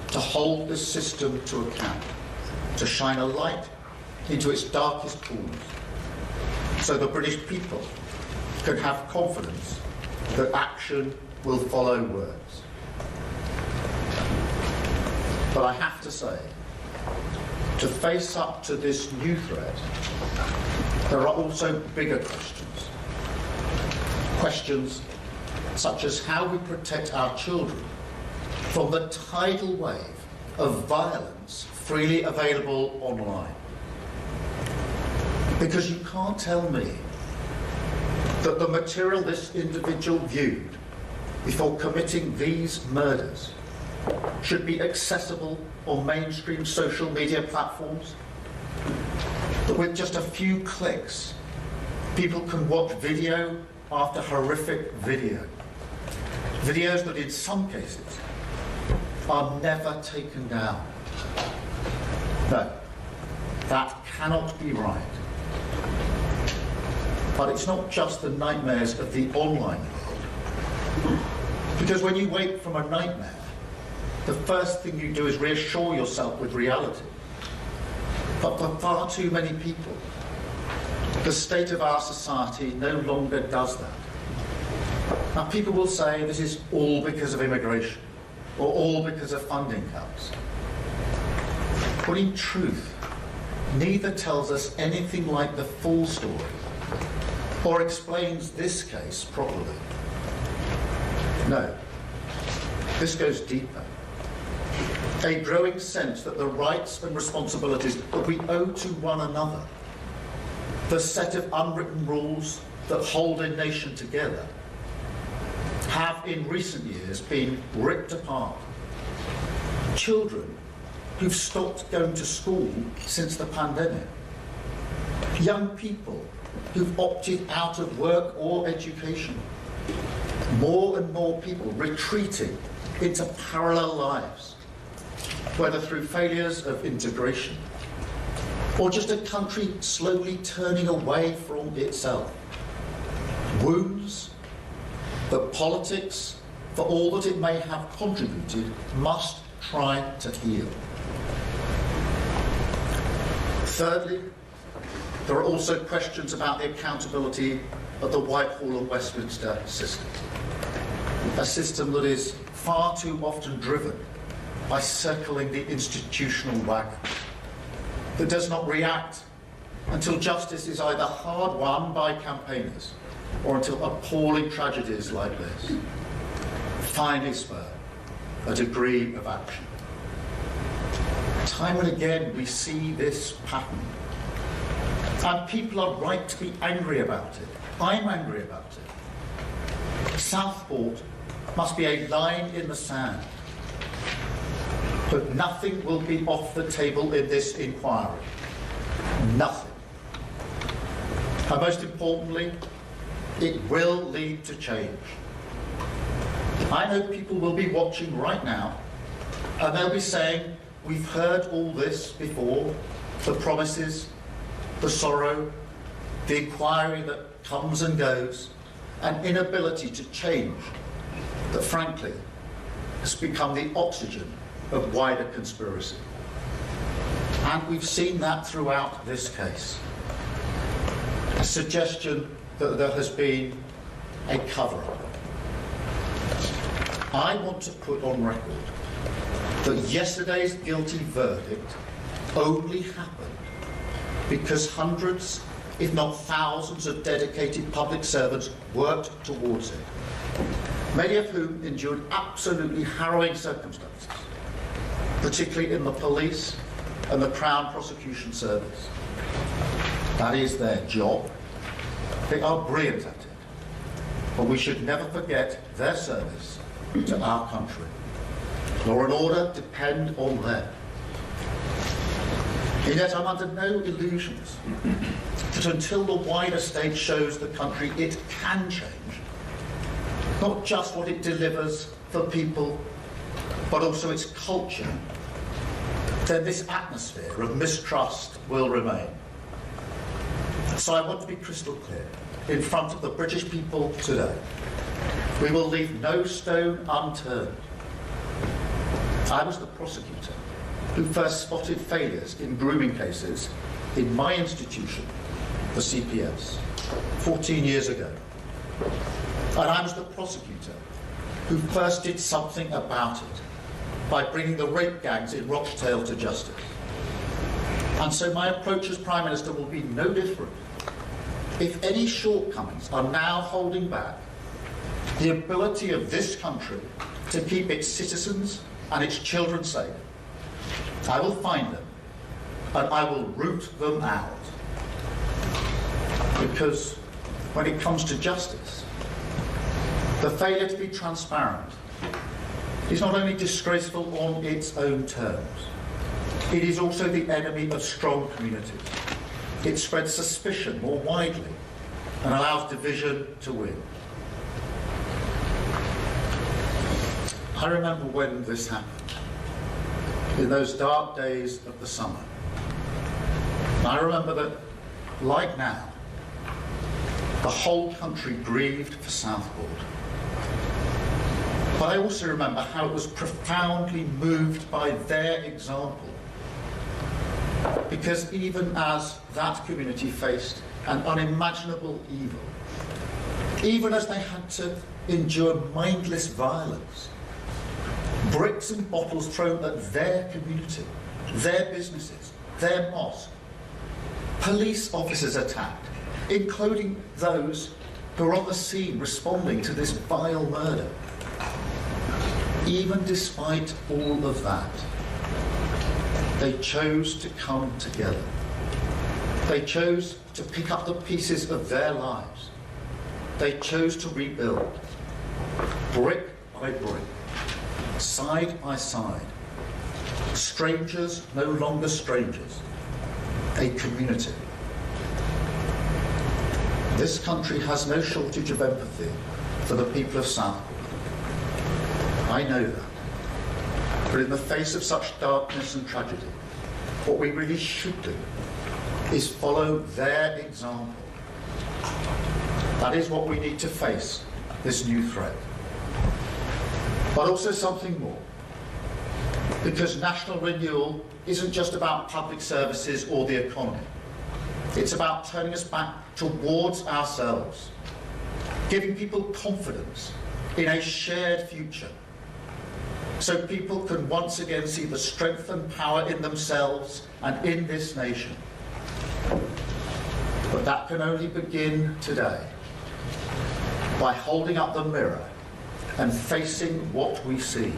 to hold this system to account, to shine a light into its darkest corners, so the British people can have confidence that action will follow words. But I have to say, to face up to this new threat, there are also bigger questions. Questions such as how we protect our children from the tidal wave of violence freely available online. Because you can't tell me that the material this individual viewed before committing these murders should be accessible on mainstream social media platforms, that with just a few clicks people can watch video after horrific video, videos that in some cases are never taken down. No, that cannot be right. But it's not just the nightmares of the online world. Because when you wake from a nightmare, the first thing you do is reassure yourself with reality. But for far too many people, the state of our society no longer does that. Now, people will say this is all because of immigration, or all because of funding cuts. But in truth, neither tells us anything like the full story, or explains this case properly. No, this goes deeper. A growing sense that the rights and responsibilities that we owe to one another, the set of unwritten rules that hold a nation together, have in recent years been ripped apart. Children who've stopped going to school since the pandemic. Young people who've opted out of work or education. More and more people retreating into parallel lives, whether through failures of integration or just a country slowly turning away from itself. Wounds that politics, for all that it may have contributed, must try to heal. Thirdly, there are also questions about the accountability of the Whitehall and Westminster system. A system that is far too often driven by circling the institutional wagon, that does not react until justice is either hard won by campaigners or until appalling tragedies like this finally spur a degree of action. Time and again we see this pattern. And people are right to be angry about it. I'm angry about it. Southport must be a line in the sand. But nothing will be off the table in this inquiry. Nothing. And most importantly, it will lead to change. I know people will be watching right now And they'll be saying, we've heard all this before, the promises, the sorrow, the inquiry that comes and goes, an inability to change that, frankly, has become the oxygen of wider conspiracy. And we've seen that throughout this case. A suggestion that there has been a cover-up. I want to put on record that yesterday's guilty verdict only happened because hundreds, if not thousands, of dedicated public servants worked towards it, many of whom endured absolutely harrowing circumstances, particularly in the police and the Crown Prosecution Service. That is their job. They are brilliant at it. But we should never forget their service to our country. Law and order depend on them. And yet I'm under no illusions that until the wider state shows the country it can change, not just what it delivers for people, but also its culture, then this atmosphere of mistrust will remain. So I want to be crystal clear in front of the British people today. We will leave no stone unturned. I was the prosecutor who first spotted failures in grooming cases in my institution, the CPS, 14 years ago. And I was the prosecutor who first did something about it by bringing the rape gangs in Rochdale to justice. And so my approach as Prime Minister will be no different. If any shortcomings are now holding back the ability of this country to keep its citizens and its children safe, I will find them and I will root them out. Because when it comes to justice, the failure to be transparent is not only disgraceful on its own terms, it is also the enemy of strong communities. It spreads suspicion more widely and allows division to win. I remember when this happened, in those dark days of the summer. I remember that, like now, the whole country grieved for Southport. But I also remember how it was profoundly moved by their example. Because even as that community faced an unimaginable evil, even as they had to endure mindless violence, bricks and bottles thrown at their community, their businesses, their mosque, police officers attacked, including those who were on the scene responding to this vile murder. Even despite all of that, they chose to come together. They chose to pick up the pieces of their lives. They chose to rebuild, brick by brick, side by side. Strangers no longer strangers, a community. This country has no shortage of empathy for the people of Southport. I know that. But in the face of such darkness and tragedy, what we really should do is follow their example. That is what we need to face this new threat. But also something more. Because national renewal isn't just about public services or the economy. It's about turning us back towards ourselves, giving people confidence in a shared future, so people can once again see the strength and power in themselves and in this nation. But that can only begin today, by holding up the mirror and facing what we see.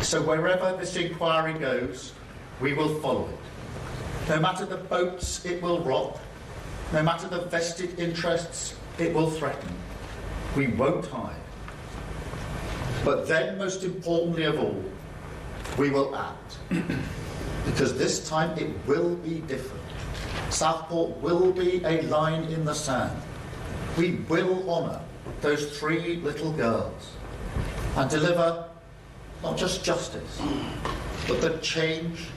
So wherever this inquiry goes, we will follow it. No matter the boats it will rock, no matter the vested interests it will threaten, we won't hide. But then, most importantly of all, we will act. Because this time it will be different. Southport will be a line in the sand. We will honour those 3 little girls and deliver not just justice, but the change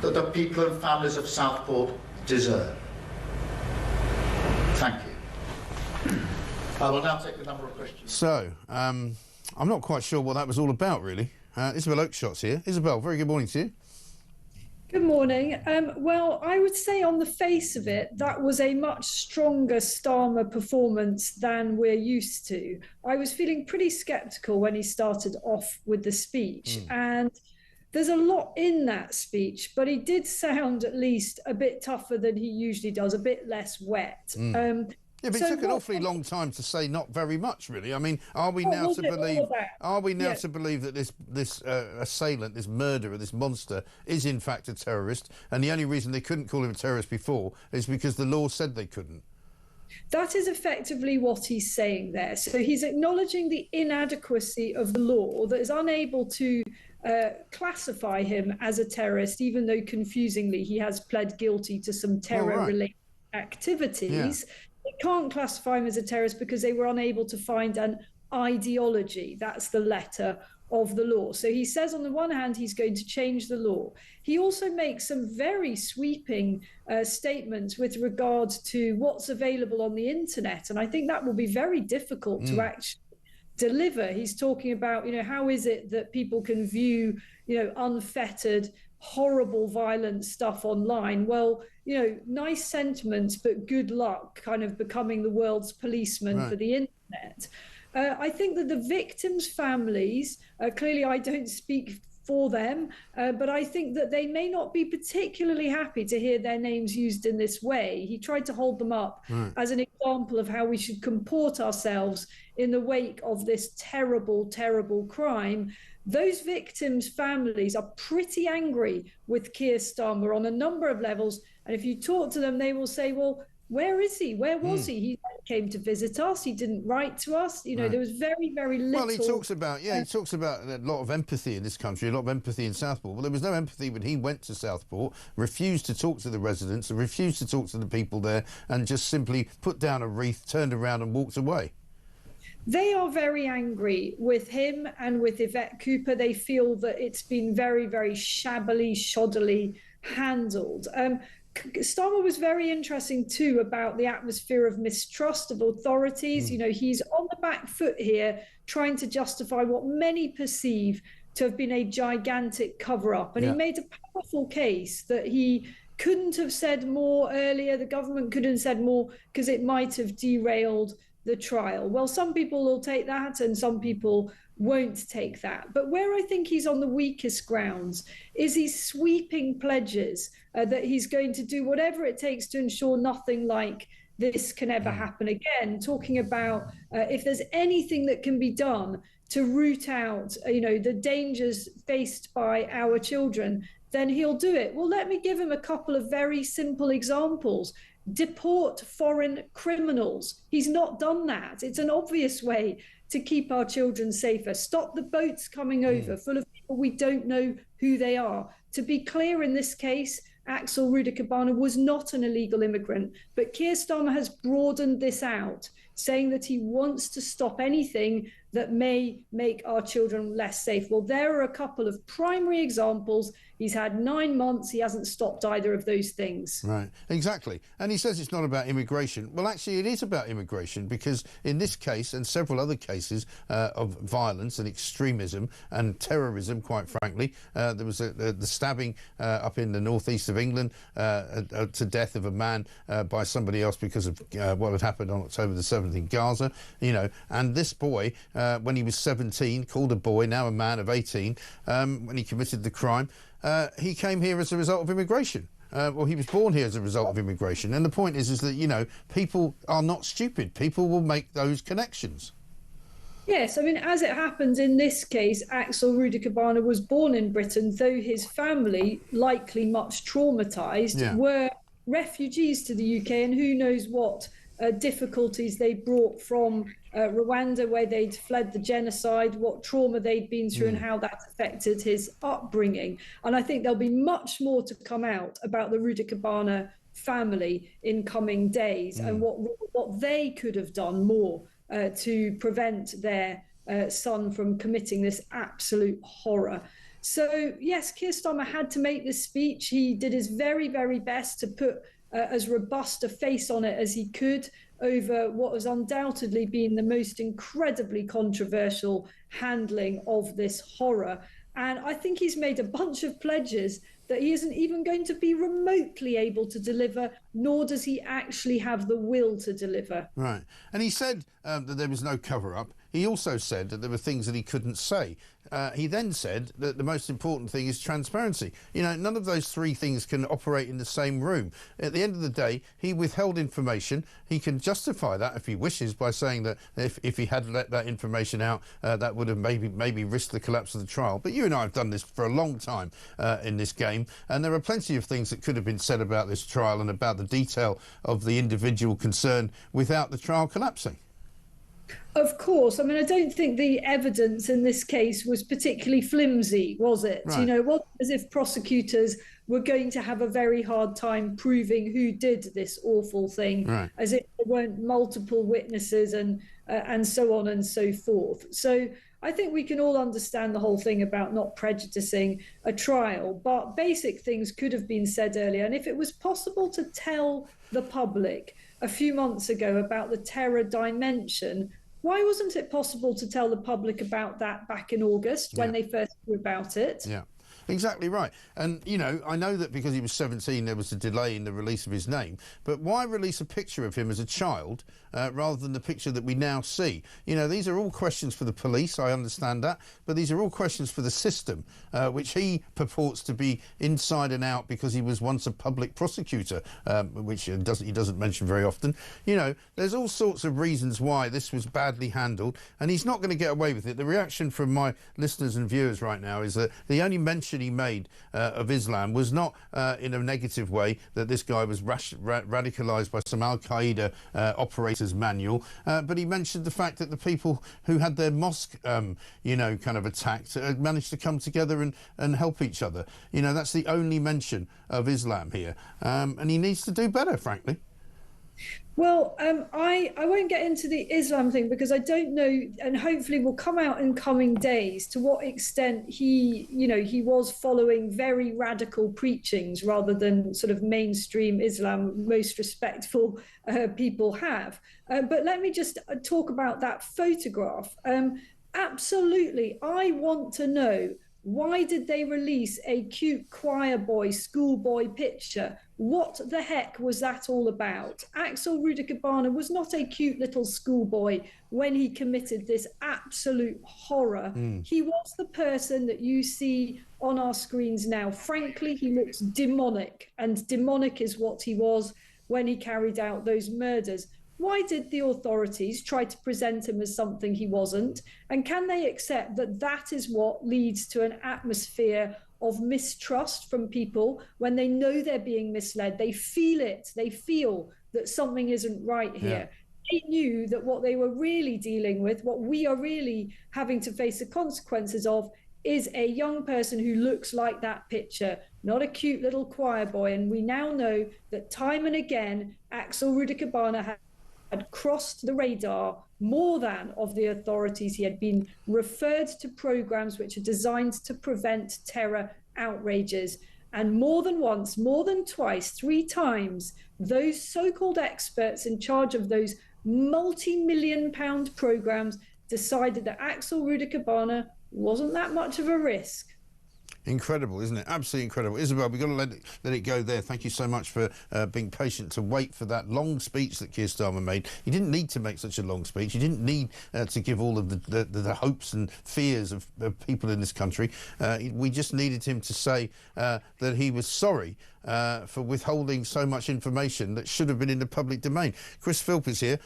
that the people and families of Southport deserve. Thank you. I will now take a number of questions. So, I'm not quite sure what that was all about, really. Isabel Oakeshot's here. Isabel, very good morning to you. Good morning. Well, I would say on the face of it, that was a much stronger Starmer performance than we're used to. I was feeling pretty sceptical when he started off with the speech. And there's a lot in that speech, but he did sound at least a bit tougher than he usually does, a bit less wet. Yeah, but it took an awfully long time to say not very much, really. I mean, are we now to believe? Are we now to believe that this assailant, this murderer, this monster, is in fact a terrorist? And the only reason they couldn't call him a terrorist before is because the law said they couldn't. That is effectively what he's saying there. So he's acknowledging the inadequacy of the law that is unable to classify him as a terrorist, even though confusingly he has pled guilty to some terror-related activities. Yeah. They can't classify him as a terrorist because they were unable to find an ideology. That's the letter of the law. So he says on the one hand, he's going to change the law. He also makes some very sweeping statements with regard to what's available on the internet. And I think that will be very difficult to actually deliver. He's talking about, how is it that people can view, unfettered, horrible, violent stuff online? Well, nice sentiments, but good luck kind of becoming the world's policeman for the internet. I think that the victims' families, clearly I don't speak for them, but I think that they may not be particularly happy to hear their names used in this way. He tried to hold them up as an example of how we should comport ourselves in the wake of this terrible, terrible crime. Those victims' families are pretty angry with Keir Starmer on a number of levels. And if you talk to them, they will say, well, where is he? Where was he? He came to visit us. He didn't write to us. There was very, very little. Well, he talks about a lot of empathy in this country, a lot of empathy in Southport. Well, there was no empathy when he went to Southport, refused to talk to the residents, and refused to talk to the people there, and just simply put down a wreath, turned around and walked away. They are very angry with him and with Yvette Cooper. They feel that it's been very, very shabbily, shoddily handled. Starmer was very interesting too about the atmosphere of mistrust of authorities. He's on the back foot here, trying to justify what many perceive to have been a gigantic cover-up. And he made a powerful case that he couldn't have said more earlier. The government couldn't have said more because it might have derailed the trial. Well, some people will take that and some people won't take that. But where I think he's on the weakest grounds is these sweeping pledges that he's going to do whatever it takes to ensure nothing like this can ever happen again, talking about if there's anything that can be done to root out, the dangers faced by our children, then he'll do it. Well, let me give him a couple of very simple examples. Deport foreign criminals. He's not done that. It's an obvious way to keep our children safer. Stop the boats coming over full of people we don't know who they are. To be clear, in this case, Axel Rudikabana was not an illegal immigrant, but Keir Starmer has broadened this out, saying that he wants to stop anything that may make our children less safe. Well, there are a couple of primary examples. He's had 9 months. He hasn't stopped either of those things. Right, exactly. And he says it's not about immigration. Well, actually, it is about immigration, because in this case and several other cases of violence and extremism and terrorism, quite frankly, there was the stabbing up in the northeast of England to death of a man by somebody else because of what had happened on October the 7th in Gaza, and this boy, when he was 17, called a boy, now a man of 18, when he committed the crime, he came here as a result of immigration. Well, he was born here as a result of immigration. And the point is that, people are not stupid. People will make those connections. Yes, I mean, as it happens in this case, Axel Rudikabana was born in Britain, though his family, likely much traumatised, were refugees to the UK, and who knows what difficulties they brought from Rwanda, where they'd fled the genocide, what trauma they'd been through and how that affected his upbringing. And I think there'll be much more to come out about the Rudikabana family in coming days and what they could have done more to prevent their son from committing this absolute horror. So, yes, Keir Starmer had to make this speech. He did his very, very best to put as robust a face on it as he could over what has undoubtedly been the most incredibly controversial handling of this horror. And I think he's made a bunch of pledges that he isn't even going to be remotely able to deliver, nor does he actually have the will to deliver. Right. And he said that there was no cover-up. He also said that there were things that he couldn't say. He then said that the most important thing is transparency. You know, none of those three things can operate in the same room. At the end of the day, he withheld information. He can justify that if he wishes by saying that if he had let that information out, that would have maybe risked the collapse of the trial. But you and I have done this for a long time in this game, and there are plenty of things that could have been said about this trial and about the detail of the individual concerned without the trial collapsing. Of course. I mean, I don't think the evidence in this case was particularly flimsy, was it? Right. You know, it wasn't as if prosecutors were going to have a very hard time proving who did this awful thing, right, as if there weren't multiple witnesses and so on and so forth. So I think we can all understand the whole thing about not prejudicing a trial, but basic things could have been said earlier. And if it was possible to tell the public a few months ago about the terror dimension, why wasn't it possible to tell the public about that back in August when they first knew about it? Yeah. Exactly right. And, you know, I know that because he was 17, there was a delay in the release of his name. But why release a picture of him as a child rather than the picture that we now see? You know, these are all questions for the police. I understand that. But these are all questions for the system, which he purports to be inside and out because he was once a public prosecutor, which he doesn't mention very often. You know, there's all sorts of reasons why this was badly handled, and he's not going to get away with it. The reaction from my listeners and viewers right now is that the only mention he made of Islam was not in a negative way, that this guy was radicalised by some Al-Qaeda operator's manual, but he mentioned the fact that the people who had their mosque, you know, kind of attacked managed to come together and help each other. You know, that's the only mention of Islam here, and he needs to do better, frankly. Well, I won't get into the Islam thing because I don't know, and hopefully will come out in coming days, to what extent he was following very radical preachings rather than sort of mainstream Islam most respectful people have. But let me just talk about that photograph. Absolutely, I want to know, why did they release a cute choir boy, schoolboy picture? What the heck was that all about? Axel Rudikabana was not a cute little schoolboy when he committed this absolute horror. He was the person that you see on our screens now. Frankly, he looks demonic, and demonic is what he was when he carried out those murders. Why did the authorities try to present him as something he wasn't? And can they accept that that is what leads to an atmosphere of mistrust from people when they know they're being misled? They feel it. They feel that something isn't right here. Yeah. They knew that what they were really dealing with, what we are really having to face the consequences of, is a young person who looks like that picture, not a cute little choir boy. And we now know that time and again, Axel Rudikabana had crossed the radar more than of the authorities. He had been referred to programs which are designed to prevent terror outrages. And more than once, more than twice, 3 times, those so-called experts in charge of those multi-million-pound programs decided that Axel Rudikabana wasn't that much of a risk. Incredible, isn't it? Absolutely incredible. Isabel, we've got to let it go there. Thank you so much for being patient to wait for that long speech that Keir Starmer made. He didn't need to make such a long speech. He didn't need to give all of the hopes and fears of people in this country. We just needed him to say that he was sorry for withholding so much information that should have been in the public domain. Chris Philp is here,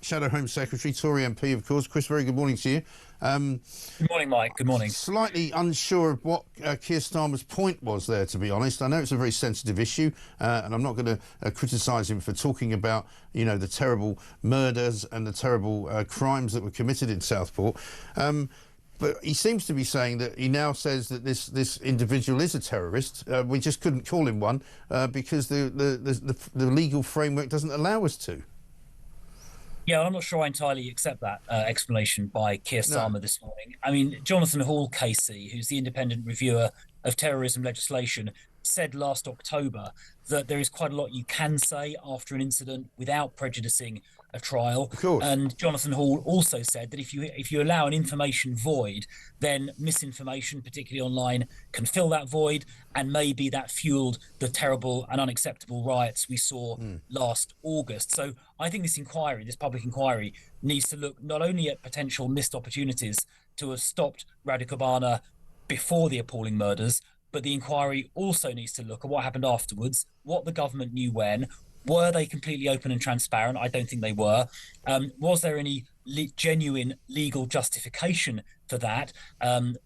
Shadow Home Secretary, Tory MP, of course. Chris, very good morning to you. Good morning, Mike. Good morning. Slightly unsure of what Keir Starmer's point was there, to be honest. I know it's a very sensitive issue, and I'm not going to criticise him for talking about, you know, the terrible murders and the terrible crimes that were committed in Southport. But he seems to be saying that he now says that this individual is a terrorist. We just couldn't call him one because the legal framework doesn't allow us to. Yeah, I'm not sure I entirely accept that explanation by Keir Starmer this morning. I mean, Jonathan Hall, KC, who's the independent reviewer of terrorism legislation, said last October that there is quite a lot you can say after an incident without prejudicing a trial. Of course. And Jonathan Hall also said that if you allow an information void, then misinformation, particularly online, can fill that void, and maybe that fueled the terrible and unacceptable riots we saw last August. So I think this inquiry, this public inquiry, needs to look not only at potential missed opportunities to have stopped Radu Kobana before the appalling murders, but the inquiry also needs to look at what happened afterwards, what the government knew when. Were they completely open and transparent? I don't think they were. Was there any genuine legal justification for that,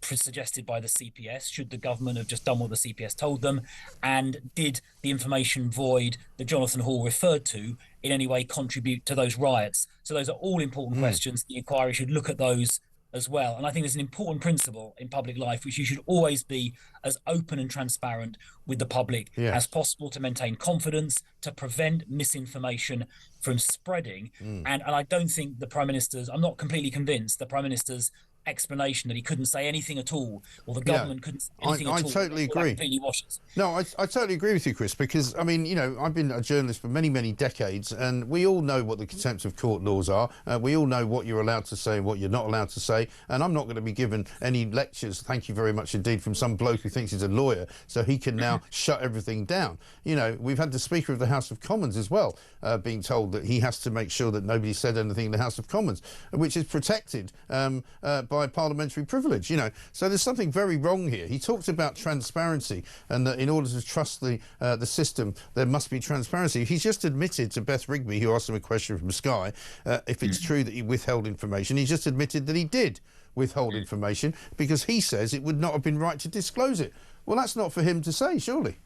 suggested by the CPS? Should the government have just done what the CPS told them? And did the information void that Jonathan Hall referred to in any way contribute to those riots? So those are all important questions. The inquiry should look at those as well. And I think there's an important principle in public life, which you should always be as open and transparent with the public as possible to maintain confidence, to prevent misinformation from spreading. And I don't think the Prime Minister's, I'm not completely convinced the Prime Minister's explanation that he couldn't say anything at all, or the government couldn't say anything at all. I totally agree. Completely washes. No, I totally agree with you, Chris, because, I mean, you know, I've been a journalist for many, many decades, and we all know what the contempt of court laws are. We all know what you're allowed to say and what you're not allowed to say, and I'm not going to be given any lectures, thank you very much indeed, from some bloke who thinks he's a lawyer, so he can now shut everything down. You know, we've had the Speaker of the House of Commons as well being told that he has to make sure that nobody said anything in the House of Commons, which is protected by parliamentary privilege, you know. So there's something very wrong here. He talked about transparency and that in order to trust the system, there must be transparency. He's just admitted to Beth Rigby, who asked him a question from Sky, if it's true that he withheld information. He's just admitted that he did withhold information because he says it would not have been right to disclose it. Well, that's not for him to say, surely.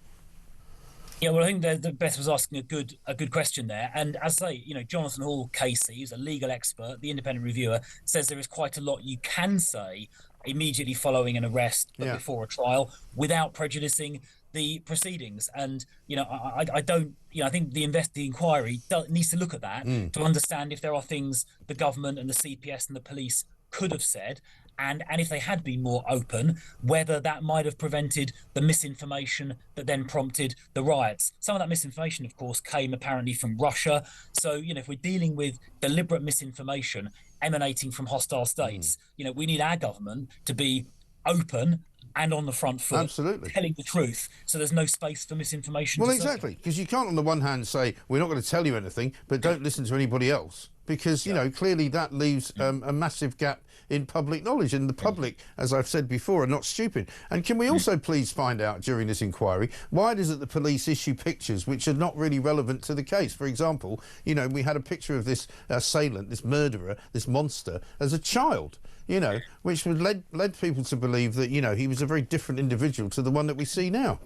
Yeah, well, I think that Beth was asking a good question there. And as I say, you know, Jonathan Hall, KC, who's a legal expert, the independent reviewer, says there is quite a lot you can say immediately following an arrest but before a trial without prejudicing the proceedings. And, you know, I don't, you know, I think the inquiry needs to look at that to understand if there are things the government and the CPS and the police could have said, and if they had been more open, whether that might have prevented the misinformation that then prompted the riots. Some of that misinformation, of course, came apparently from Russia. So, you know, if we're dealing with deliberate misinformation emanating from hostile states, you know, we need our government to be open and on the front foot, absolutely, telling the truth, so there's no space for misinformation. Well, exactly, because you can't on the one hand say, we're not going to tell you anything, but don't listen to anybody else. Because, you know, clearly that leaves a massive gap in public knowledge. And the public, as I've said before, are not stupid. And can we also please find out during this inquiry, why it is that the police issue pictures which are not really relevant to the case? For example, you know, we had a picture of this assailant, this murderer, this monster, as a child, you know, which led people to believe that, you know, he was a very different individual to the one that we see now.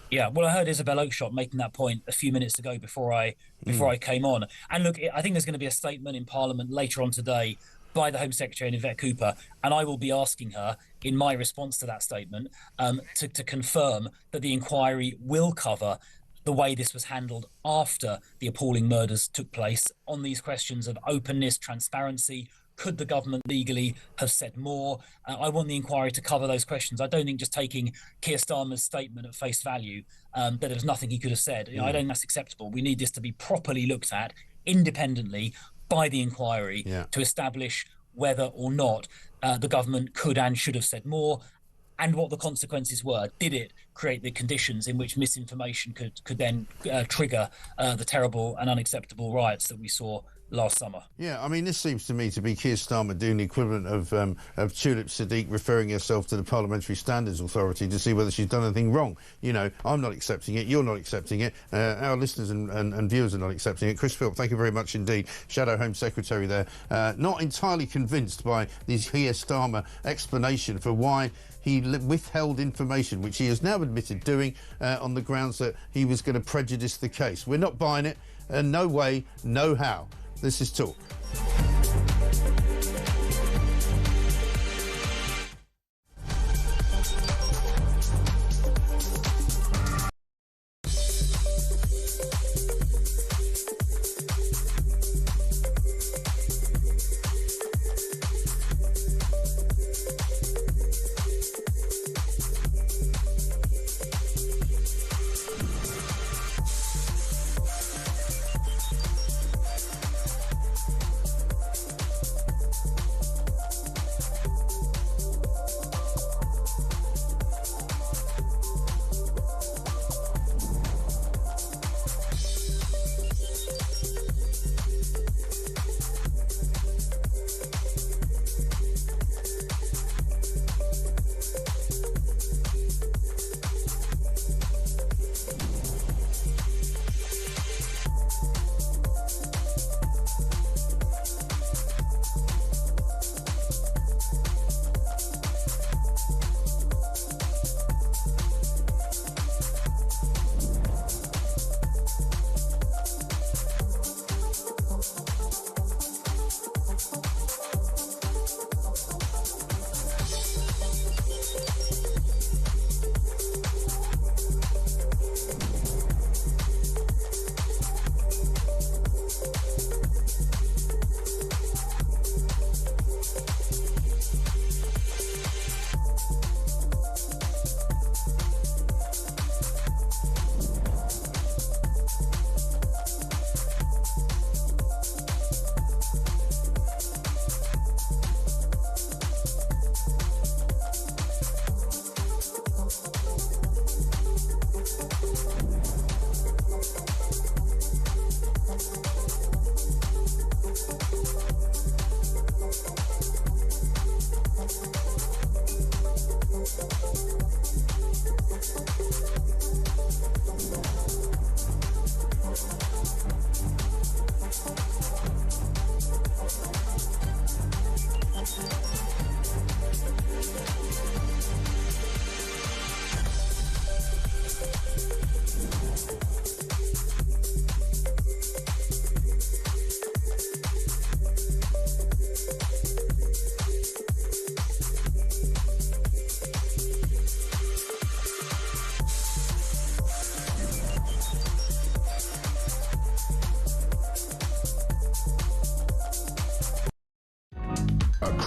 Yeah, well, I heard Isabel Oakeshott making that point a few minutes ago before I came on. And look, I think there's going to be a statement in Parliament later on today by the Home Secretary and Yvette Cooper, and I will be asking her in my response to that statement to confirm that the inquiry will cover the way this was handled after the appalling murders took place on these questions of openness, transparency. Could the government legally have said more? I want the inquiry to cover those questions. I don't think just taking Keir Starmer's statement at face value, that there was nothing he could have said. You know, I don't think that's acceptable. We need this to be properly looked at independently by the inquiry to establish whether or not the government could and should have said more, and what the consequences were. Did it create the conditions in which misinformation could then trigger the terrible and unacceptable riots that we saw last summer? Yeah, I mean, this seems to me to be Keir Starmer doing the equivalent of Tulip Siddiq referring herself to the Parliamentary Standards Authority to see whether she's done anything wrong. You know, I'm not accepting it, you're not accepting it, our listeners and viewers are not accepting it. Chris Philp, thank you very much indeed. Shadow Home Secretary there. Not entirely convinced by this Keir Starmer explanation for why he withheld information, which he has now admitted doing on the grounds that he was going to prejudice the case. We're not buying it, no way, no how. This is Talk.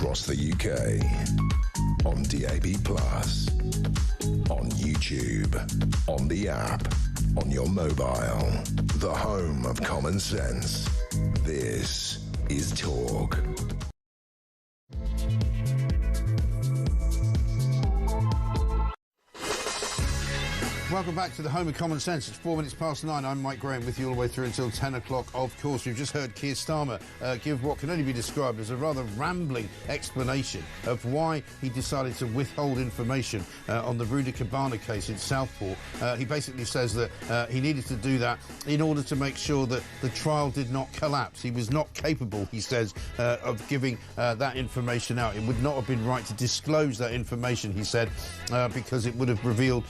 across the UK. On DAB+, on YouTube, on the app, on your mobile. The home of common sense. This is Talk. Welcome back to the home of common sense. It's 4 minutes past 9. I'm Mike Graham with you all the way through until 10 o'clock. Of course, we've just heard Keir Starmer give what can only be described as a rather rambling explanation of why he decided to withhold information on the Rudy Cabana case in Southport. He basically says that he needed to do that in order to make sure that the trial did not collapse. He was not capable, he says, of giving that information out. It would not have been right to disclose that information, he said, because it would have revealed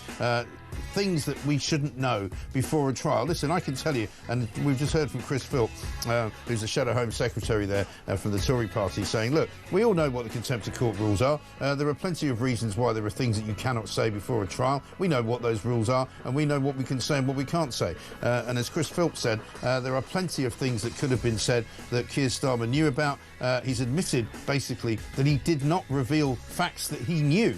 things that we shouldn't know before a trial. Listen, I can tell you, and we've just heard from Chris Philp, who's the Shadow Home Secretary there from the Tory party, saying, look, we all know what the contempt of court rules are. There are plenty of reasons why there are things that you cannot say before a trial. We know what those rules are, and we know what we can say and what we can't say. And as Chris Philp said, there are plenty of things that could have been said that Keir Starmer knew about. He's admitted, basically, that he did not reveal facts that he knew.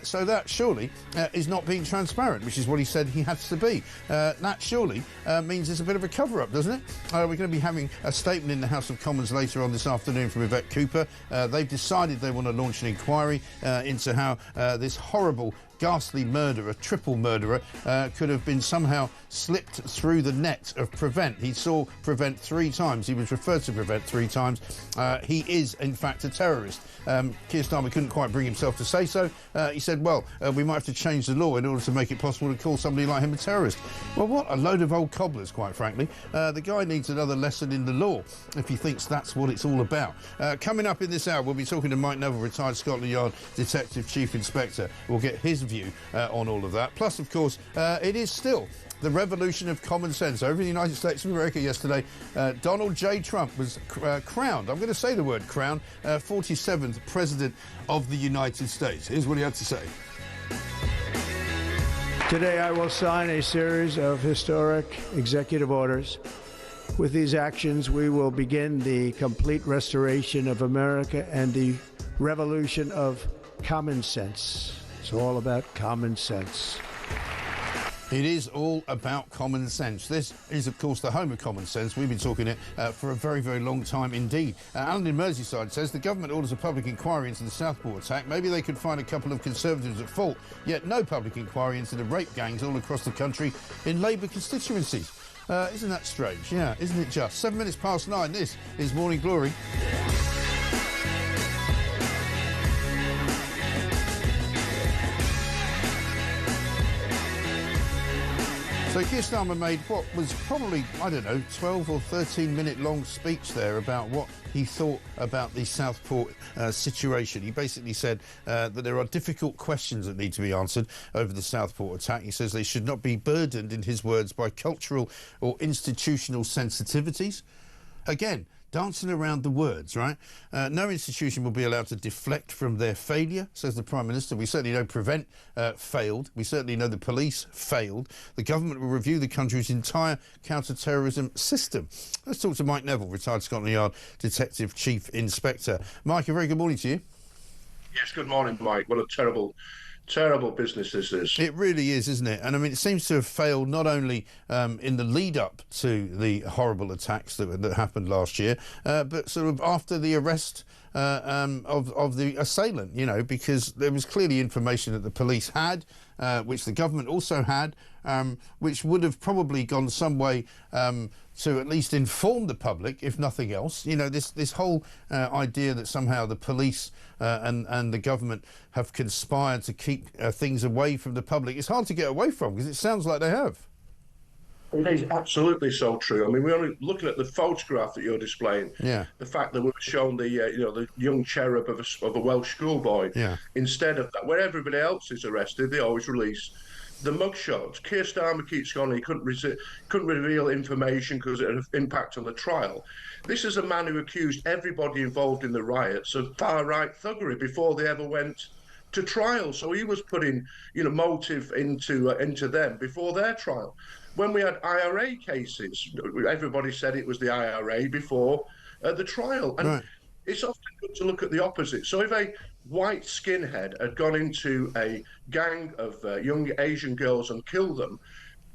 So that surely is not being transparent, which is what he said he has to be. That surely means there's a bit of a cover-up, doesn't it? We're going to be having a statement in the House of Commons later on this afternoon from Yvette Cooper. They've decided they want to launch an inquiry into how this horrible, ghastly murderer, triple murderer, could have been somehow slipped through the net of Prevent. He saw Prevent 3 times. He was referred to Prevent 3 times. He is, in fact, a terrorist. Keir Starmer couldn't quite bring himself to say so. He said, well, we might have to change the law in order to make it possible to call somebody like him a terrorist. Well, what a load of old cobblers, quite frankly. The guy needs another lesson in the law if he thinks that's what it's all about. Coming up in this hour, we'll be talking to Mike Neville, retired Scotland Yard Detective Chief Inspector. We'll get his view on all of that. Plus, of course, it is still the revolution of common sense. Over in the United States of America yesterday, Donald J. Trump was crowned, I'm going to say the word crowned, 47th President of the United States. Here's what he had to say. Today I will sign a series of historic executive orders. With these actions, we will begin the complete restoration of America and the revolution of common sense. It's all about common sense. It is all about common sense. This is, of course, the home of common sense. We've been talking it for a very, very long time indeed. Alan in Merseyside says the government orders a public inquiry into the Southport attack. Maybe they could find a couple of Conservatives at fault, yet no public inquiry into the rape gangs all across the country in Labour constituencies. Isn't that strange? Yeah, isn't it just? 7 minutes past 9, this is Morning Glory. So Keir Starmer made what was probably, I don't know, 12 or 13-minute long speech there about what he thought about the Southport situation. He basically said that there are difficult questions that need to be answered over the Southport attack. He says they should not be burdened, in his words, by cultural or institutional sensitivities. Again, dancing around the words, right? No institution will be allowed to deflect from their failure, says the Prime Minister. We certainly know Prevent failed. We certainly know the police failed. The government will review the country's entire counter-terrorism system. Let's talk to Mike Neville, retired Scotland Yard Detective Chief Inspector. Mike, a very good morning to you. Yes, good morning, Mike. What a terrible business this is. It really is, isn't it? And I mean, it seems to have failed not only in the lead up to the horrible attacks that happened last year, but sort of after the arrest of the assailant, you know, because there was clearly information that the police had, which the government also had, which would have probably gone some way to at least inform the public, if nothing else. You know, this whole idea that somehow the police and the government have conspired to keep things away from the public, it's hard to get away from, because it sounds like they have. It is absolutely so true. I mean, we're only looking at the photograph that you're displaying. Yeah. The fact that we were shown the the young cherub of a Welsh schoolboy. Yeah. Instead of that, where everybody else is arrested, they always release the mugshots. Keir Starmer keeps going. He couldn't reveal information because it had an impact on the trial. This is a man who accused everybody involved in the riots of far-right thuggery before they ever went to trial. So he was putting, motive into them before their trial. When we had IRA cases, everybody said it was the IRA before the trial. And right. it's often good to look at the opposite. So if a white skinhead had gone into a gang of young Asian girls and killed them,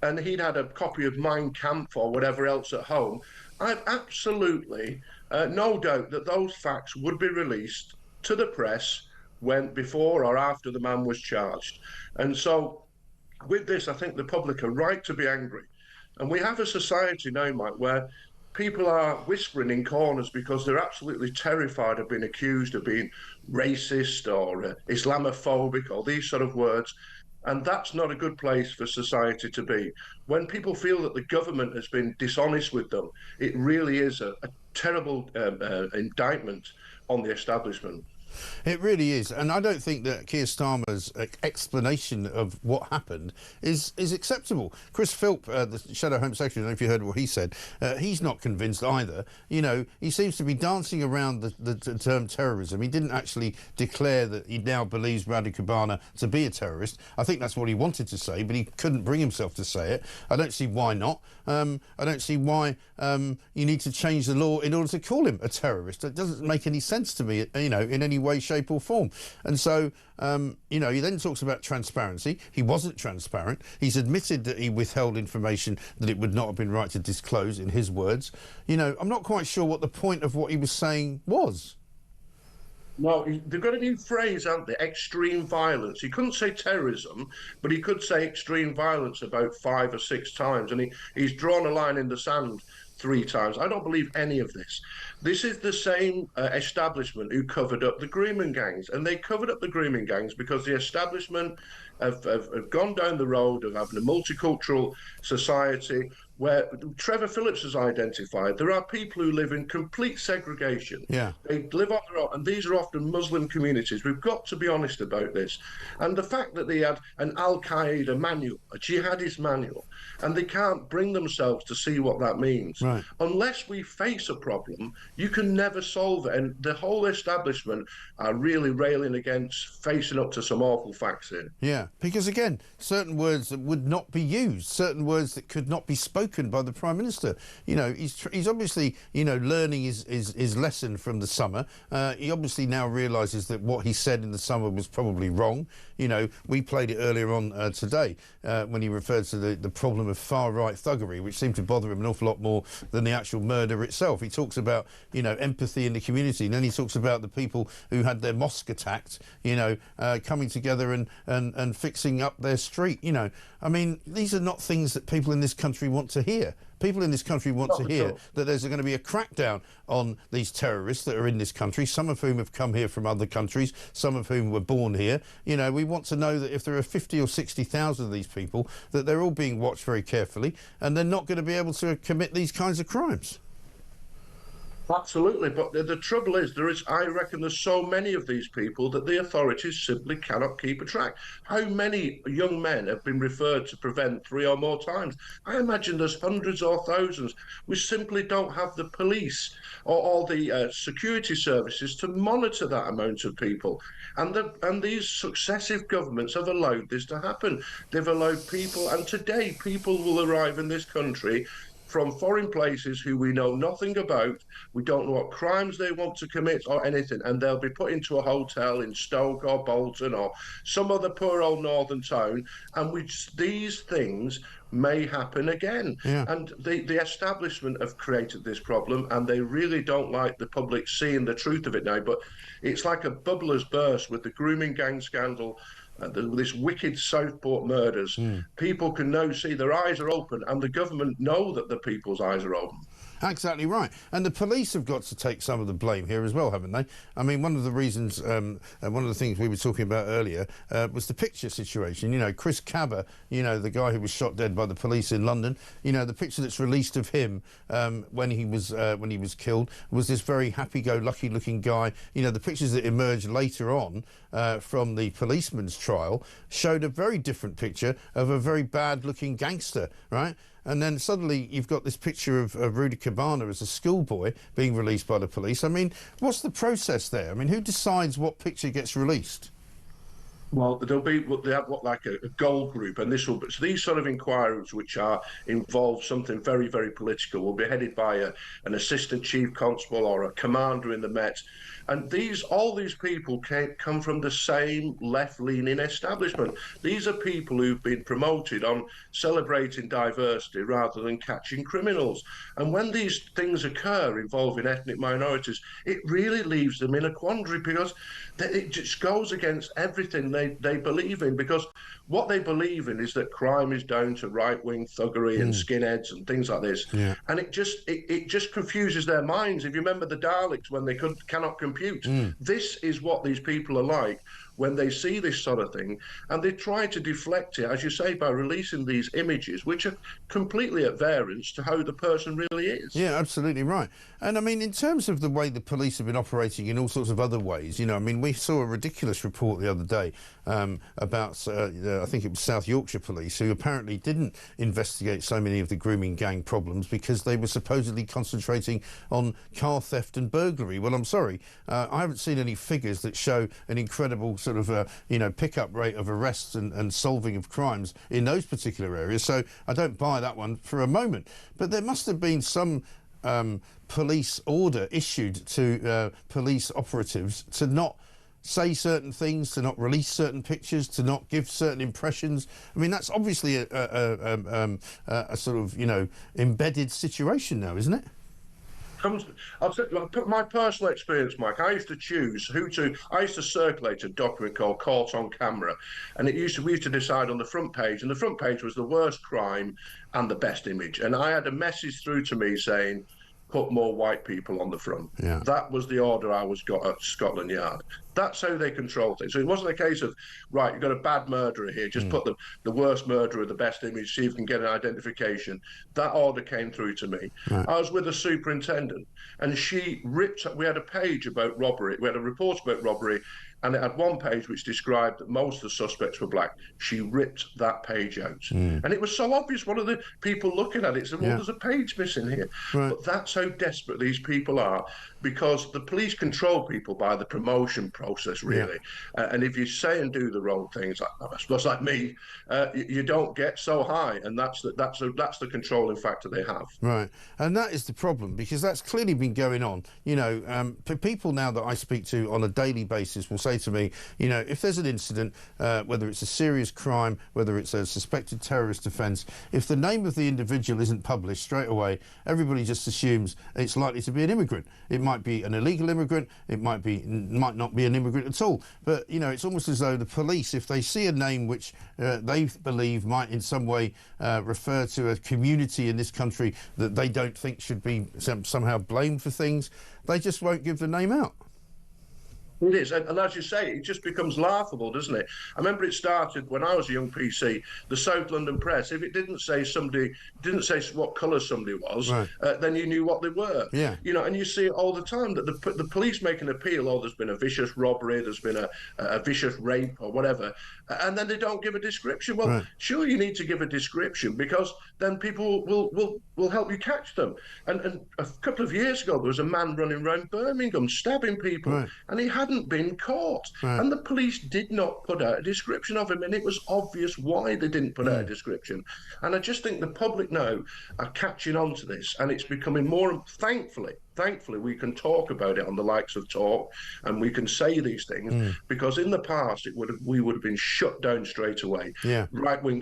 and he'd had a copy of Mein Kampf or whatever else at home, I've absolutely no doubt that those facts would be released to the press before or after the man was charged. And so with this, I think the public are right to be angry. And we have a society now, Mike, where people are whispering in corners because they're absolutely terrified of being accused of being racist or Islamophobic or these sort of words. And that's not a good place for society to be. When people feel that the government has been dishonest with them, it really is a terrible indictment on the establishment. It really is, and I don't think that Keir Starmer's explanation of what happened is acceptable. Chris Philp, the Shadow Home Secretary, I don't know if you heard what he said, he's not convinced either. You know, he seems to be dancing around the term terrorism. He didn't actually declare that he now believes Radu Kobana to be a terrorist. I think that's what he wanted to say, but he couldn't bring himself to say it. I don't see why not. I don't see why you need to change the law in order to call him a terrorist. It doesn't make any sense to me, you know, in any way, shape or form. And so, you know, he then talks about transparency. He wasn't transparent. He's admitted that he withheld information that it would not have been right to disclose, in his words. You know, I'm not quite sure what the point of what he was saying was. No, they've got a new phrase, haven't they? Extreme violence. He couldn't say terrorism, but he could say extreme violence about 5 or 6 times. And he's drawn a line in the sand 3 times. I don't believe any of this. This is the same establishment who covered up the grooming gangs. And they covered up the grooming gangs because the establishment have gone down the road of having a multicultural society where Trevor Phillips has identified there are people who live in complete segregation. Yeah. They live on their own, and these are often Muslim communities. We've got to be honest about this. And the fact that they had an Al-Qaeda manual, a jihadist manual, and they can't bring themselves to see what that means. Right. Unless we face a problem, you can never solve it. And the whole establishment are really railing against facing up to some awful facts here. Yeah, because again, certain words that would not be used, certain words that could not be spoken by the Prime Minister. You know, he's obviously, you know, learning his lesson from the summer. He obviously now realises that what he said in the summer was probably wrong. You know, we played it earlier on today when he referred to the problem of far-right thuggery, which seemed to bother him an awful lot more than the actual murder itself. He talks about, you know, empathy in the community, and then he talks about the people who had their mosque attacked, you know, coming together and fixing up their street. You know, I mean, these are not things that people in this country want to hear. People in this country want to hear that there's going to be a crackdown on these terrorists that are in this country, some of whom have come here from other countries, some of whom were born here. You know, we want to know that if there are 50 or 60,000 of these people, that they're all being watched very carefully and they're not going to be able to commit these kinds of crimes. Absolutely, but the trouble is, I reckon there's so many of these people that the authorities simply cannot keep a track. How many young men have been referred to prevent 3 or more times? I imagine there's hundreds or thousands. We simply don't have the police or the security services to monitor that amount of people. And these successive governments have allowed this to happen. They've allowed people, and today people will arrive in this country from foreign places who we know nothing about. We don't know what crimes they want to commit or anything, and they'll be put into a hotel in Stoke or Bolton or some other poor old northern town, and these things may happen again. Yeah. And the establishment have created this problem, and they really don't like the public seeing the truth of it now. But it's like a bubble has burst with the grooming gang scandal, this wicked Southport murders. People can now see, their eyes are open, and the government know that the people's eyes are open. Exactly right. And the police have got to take some of the blame here as well, haven't they? I mean, one of the reasons, one of the things we were talking about earlier was the picture situation. You know, Chris Cabba, you know, the guy who was shot dead by the police in London, you know, the picture that's released of him when he was killed was this very happy-go-lucky looking guy. You know, the pictures that emerged later on from the policeman's trial showed a very different picture of a very bad-looking gangster, right? And then suddenly you've got this picture of Radu Kobana as a schoolboy being released by the police. I mean, what's the process there? I mean, who decides what picture gets released? Well, they have like a goal group, and so these sort of inquiries, which involve something very, very political, will be headed by an assistant chief constable or a commander in the Met. And all these people come from the same left-leaning establishment. These are people who've been promoted on celebrating diversity rather than catching criminals. And when these things occur involving ethnic minorities, it really leaves them in a quandary, because it just goes against everything they believe in. Because what they believe in is that crime is down to right-wing thuggery and skinheads and things like this. Yeah. And it just confuses their minds. If you remember the Daleks, when they cannot compute, this is what these people are like when they see this sort of thing, and they try to deflect it, as you say, by releasing these images, which are completely at variance to how the person really is. Yeah, absolutely right. And I mean, in terms of the way the police have been operating in all sorts of other ways, you know, I mean, we saw a ridiculous report the other day about, I think it was South Yorkshire Police, who apparently didn't investigate so many of the grooming gang problems because they were supposedly concentrating on car theft and burglary. Well, I'm sorry, I haven't seen any figures that show an incredible sort of, pick-up rate of arrests and solving of crimes in those particular areas. So I don't buy that one for a moment. But there must have been some police order issued to police operatives to not say certain things, to not release certain pictures, to not give certain impressions. I mean, that's obviously a sort of, embedded situation now, isn't it? I'll put my personal experience, Mike. I used to choose I used to circulate a document called Caught on Camera, and we used to decide on the front page, and the front page was the worst crime and the best image. And I had a message through to me saying, put more white people on the front. Yeah. That was the order I got at Scotland Yard. That's how they control things. So it wasn't a case of, right, you've got a bad murderer here, just put the worst murderer, the best image, see if you can get an identification. That order came through to me. Right. I was with a superintendent, and we had a page about robbery, we had a report about robbery, and it had one page which described that most of the suspects were black. She ripped that page out. And it was so obvious. One of the people looking at it said, well, there's a page missing here. Right. But that's how desperate these people are, because the police control people by the promotion process, really. Yeah. And if you say and do the wrong things, I suppose like me, you don't get so high. And that's the controlling factor they have. Right. And that is the problem, because that's clearly been going on. People now that I speak to on a daily basis will say to me, if there's an incident, whether it's a serious crime, whether it's a suspected terrorist offence, if the name of the individual isn't published straight away, everybody just assumes it's likely to be an immigrant. It might be an illegal immigrant, it might not be an immigrant at all. But, it's almost as though the police, if they see a name which they believe might in some way refer to a community in this country that they don't think should be somehow blamed for things, they just won't give the name out. It is, and as you say, it just becomes laughable, doesn't it? I remember it started when I was a young PC, the South London Press. If it didn't say what colour somebody was, right, then you knew what they were. Yeah. And you see it all the time, that the police make an appeal, there's been a vicious robbery, there's been a vicious rape or whatever, and then they don't give a description. Well, right, sure, you need to give a description, because then people will help you catch them. And a couple of years ago, there was a man running around Birmingham stabbing people, right, and he hadn't been caught. Right. And the police did not put out a description of him, and it was obvious why they didn't put out a description. And I just think the public now are catching on to this, and it's becoming more, thankfully we can talk about it on the likes of Talk, and we can say these things, because in the past we would have been shut down straight away. Yeah. Right-wing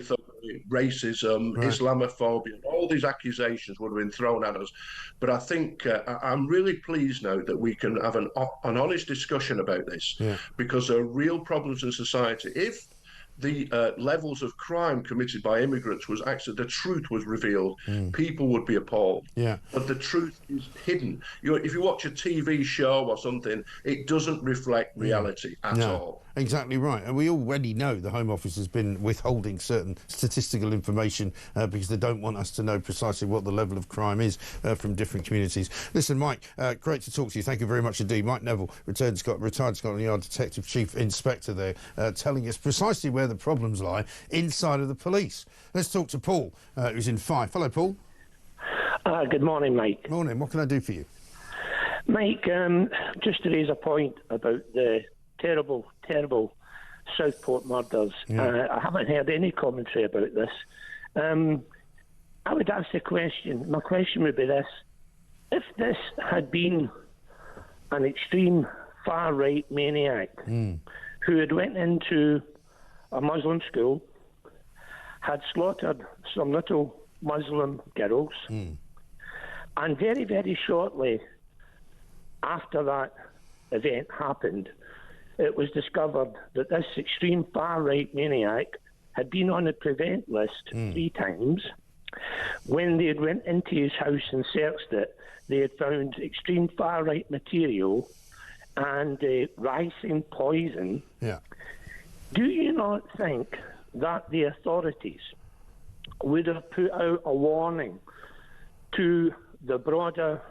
racism, right, Islamophobia, all these accusations would have been thrown at us. But I think I'm really pleased now that we can have an honest discussion about this, because there are real problems in society. If the levels of crime committed by immigrants was actually, the truth was revealed, people would be appalled. Yeah. But the truth is hidden. If you watch a TV show or something, it doesn't reflect reality at all. Exactly right. And we already know the Home Office has been withholding certain statistical information because they don't want us to know precisely what the level of crime is from different communities. Listen, Mike, great to talk to you. Thank you very much indeed. Mike Neville, retired Scotland Yard Detective Chief Inspector there, telling us precisely where the problems lie inside of the police. Let's talk to Paul, who's in Fife. Hello, Paul. Good morning, Mike. Morning. What can I do for you? Mike, just to raise a point about the terrible Southport murders. Yeah. I haven't heard any commentary about this. I would ask the question, my question would be this: if this had been an extreme far-right maniac who had went into a Muslim school, had slaughtered some little Muslim girls, and very, very shortly after that event happened, it was discovered that this extreme far-right maniac had been on a prevent list 3 times. When they had went into his house and searched it, they had found extreme far-right material and ricin poison. Yeah. Do you not think that the authorities would have put out a warning to the broader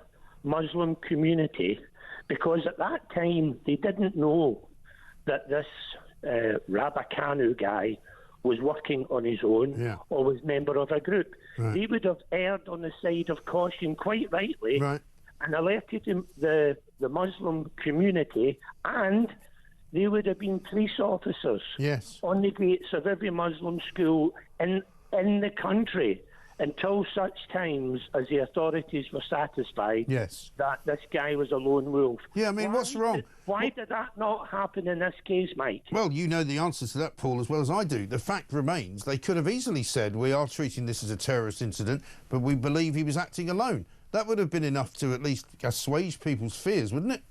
Muslim community? Because at that time, they didn't know that this Rabbikanu guy was working on his own or was member of a group. Right. They would have erred on the side of caution, quite rightly, and alerted the Muslim community, and they would have been police officers on the gates of every Muslim school in the country until such times as the authorities were satisfied that this guy was a lone wolf. Yeah, I mean, what's wrong? Why did that not happen in this case, Mike? Well, you know the answer to that, Paul, as well as I do. The fact remains they could have easily said, we are treating this as a terrorist incident, but we believe he was acting alone. That would have been enough to at least assuage people's fears, wouldn't it?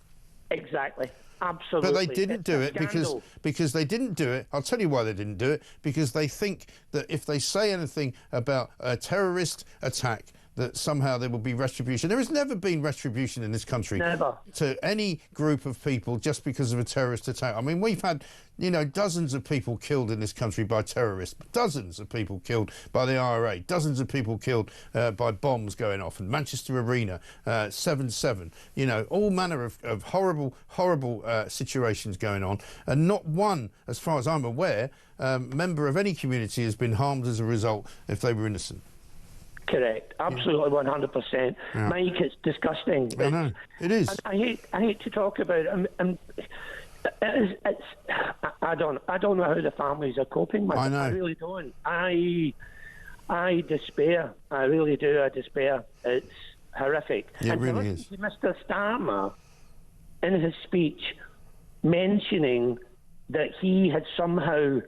Exactly. Absolutely. But they didn't do it because they didn't do it. I'll tell you why they didn't do it. Because they think that if they say anything about a terrorist attack, that somehow there will be retribution. There has never been retribution in this country to any group of people just because of a terrorist attack. I mean, we've had, you know, dozens of people killed in this country by terrorists, dozens of people killed by the IRA, dozens of people killed by bombs going off, and Manchester Arena, 7/7, you know, all manner of horrible, horrible situations going on, and not one, as far as I'm aware, member of any community has been harmed as a result if they were innocent. Correct, absolutely, 100%. Yeah. Mike, it's disgusting. I know it is. I hate to talk about it. I don't know how the families are coping with it. I really don't. I despair. I really do. I despair. It's horrific. It really is. Mr. Starmer, in his speech, mentioning that he had somehow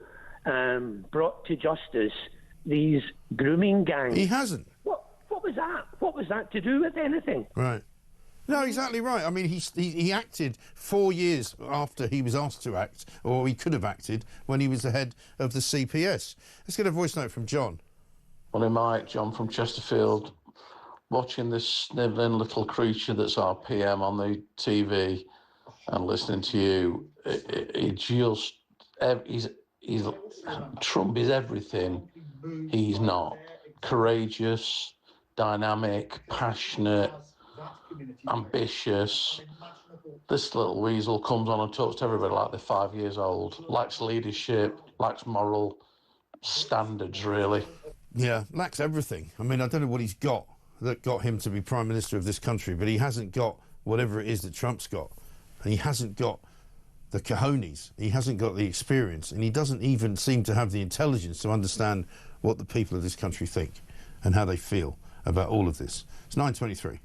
brought to justice these grooming gangs. He hasn't. What was that? What was that to do with anything? Right. No, exactly right. I mean, he acted 4 years after he was asked to act, or he could have acted when he was the head of the CPS. Let's get a voice note from John. Morning, Mike. John from Chesterfield. Watching this snivelling little creature that's our PM on the TV and listening to you, Trump is everything he's not. Courageous, dynamic, passionate, ambitious. This little weasel comes on and talks to everybody like they're 5 years old. Lacks leadership, lacks moral standards, really. Yeah, lacks everything. I mean, I don't know what he's got that got him to be Prime Minister of this country, but he hasn't got whatever it is that Trump's got. And he hasn't got the cojones, he hasn't got the experience, and he doesn't even seem to have the intelligence to understand what the people of this country think and how they feel about all of this. It's 9:23.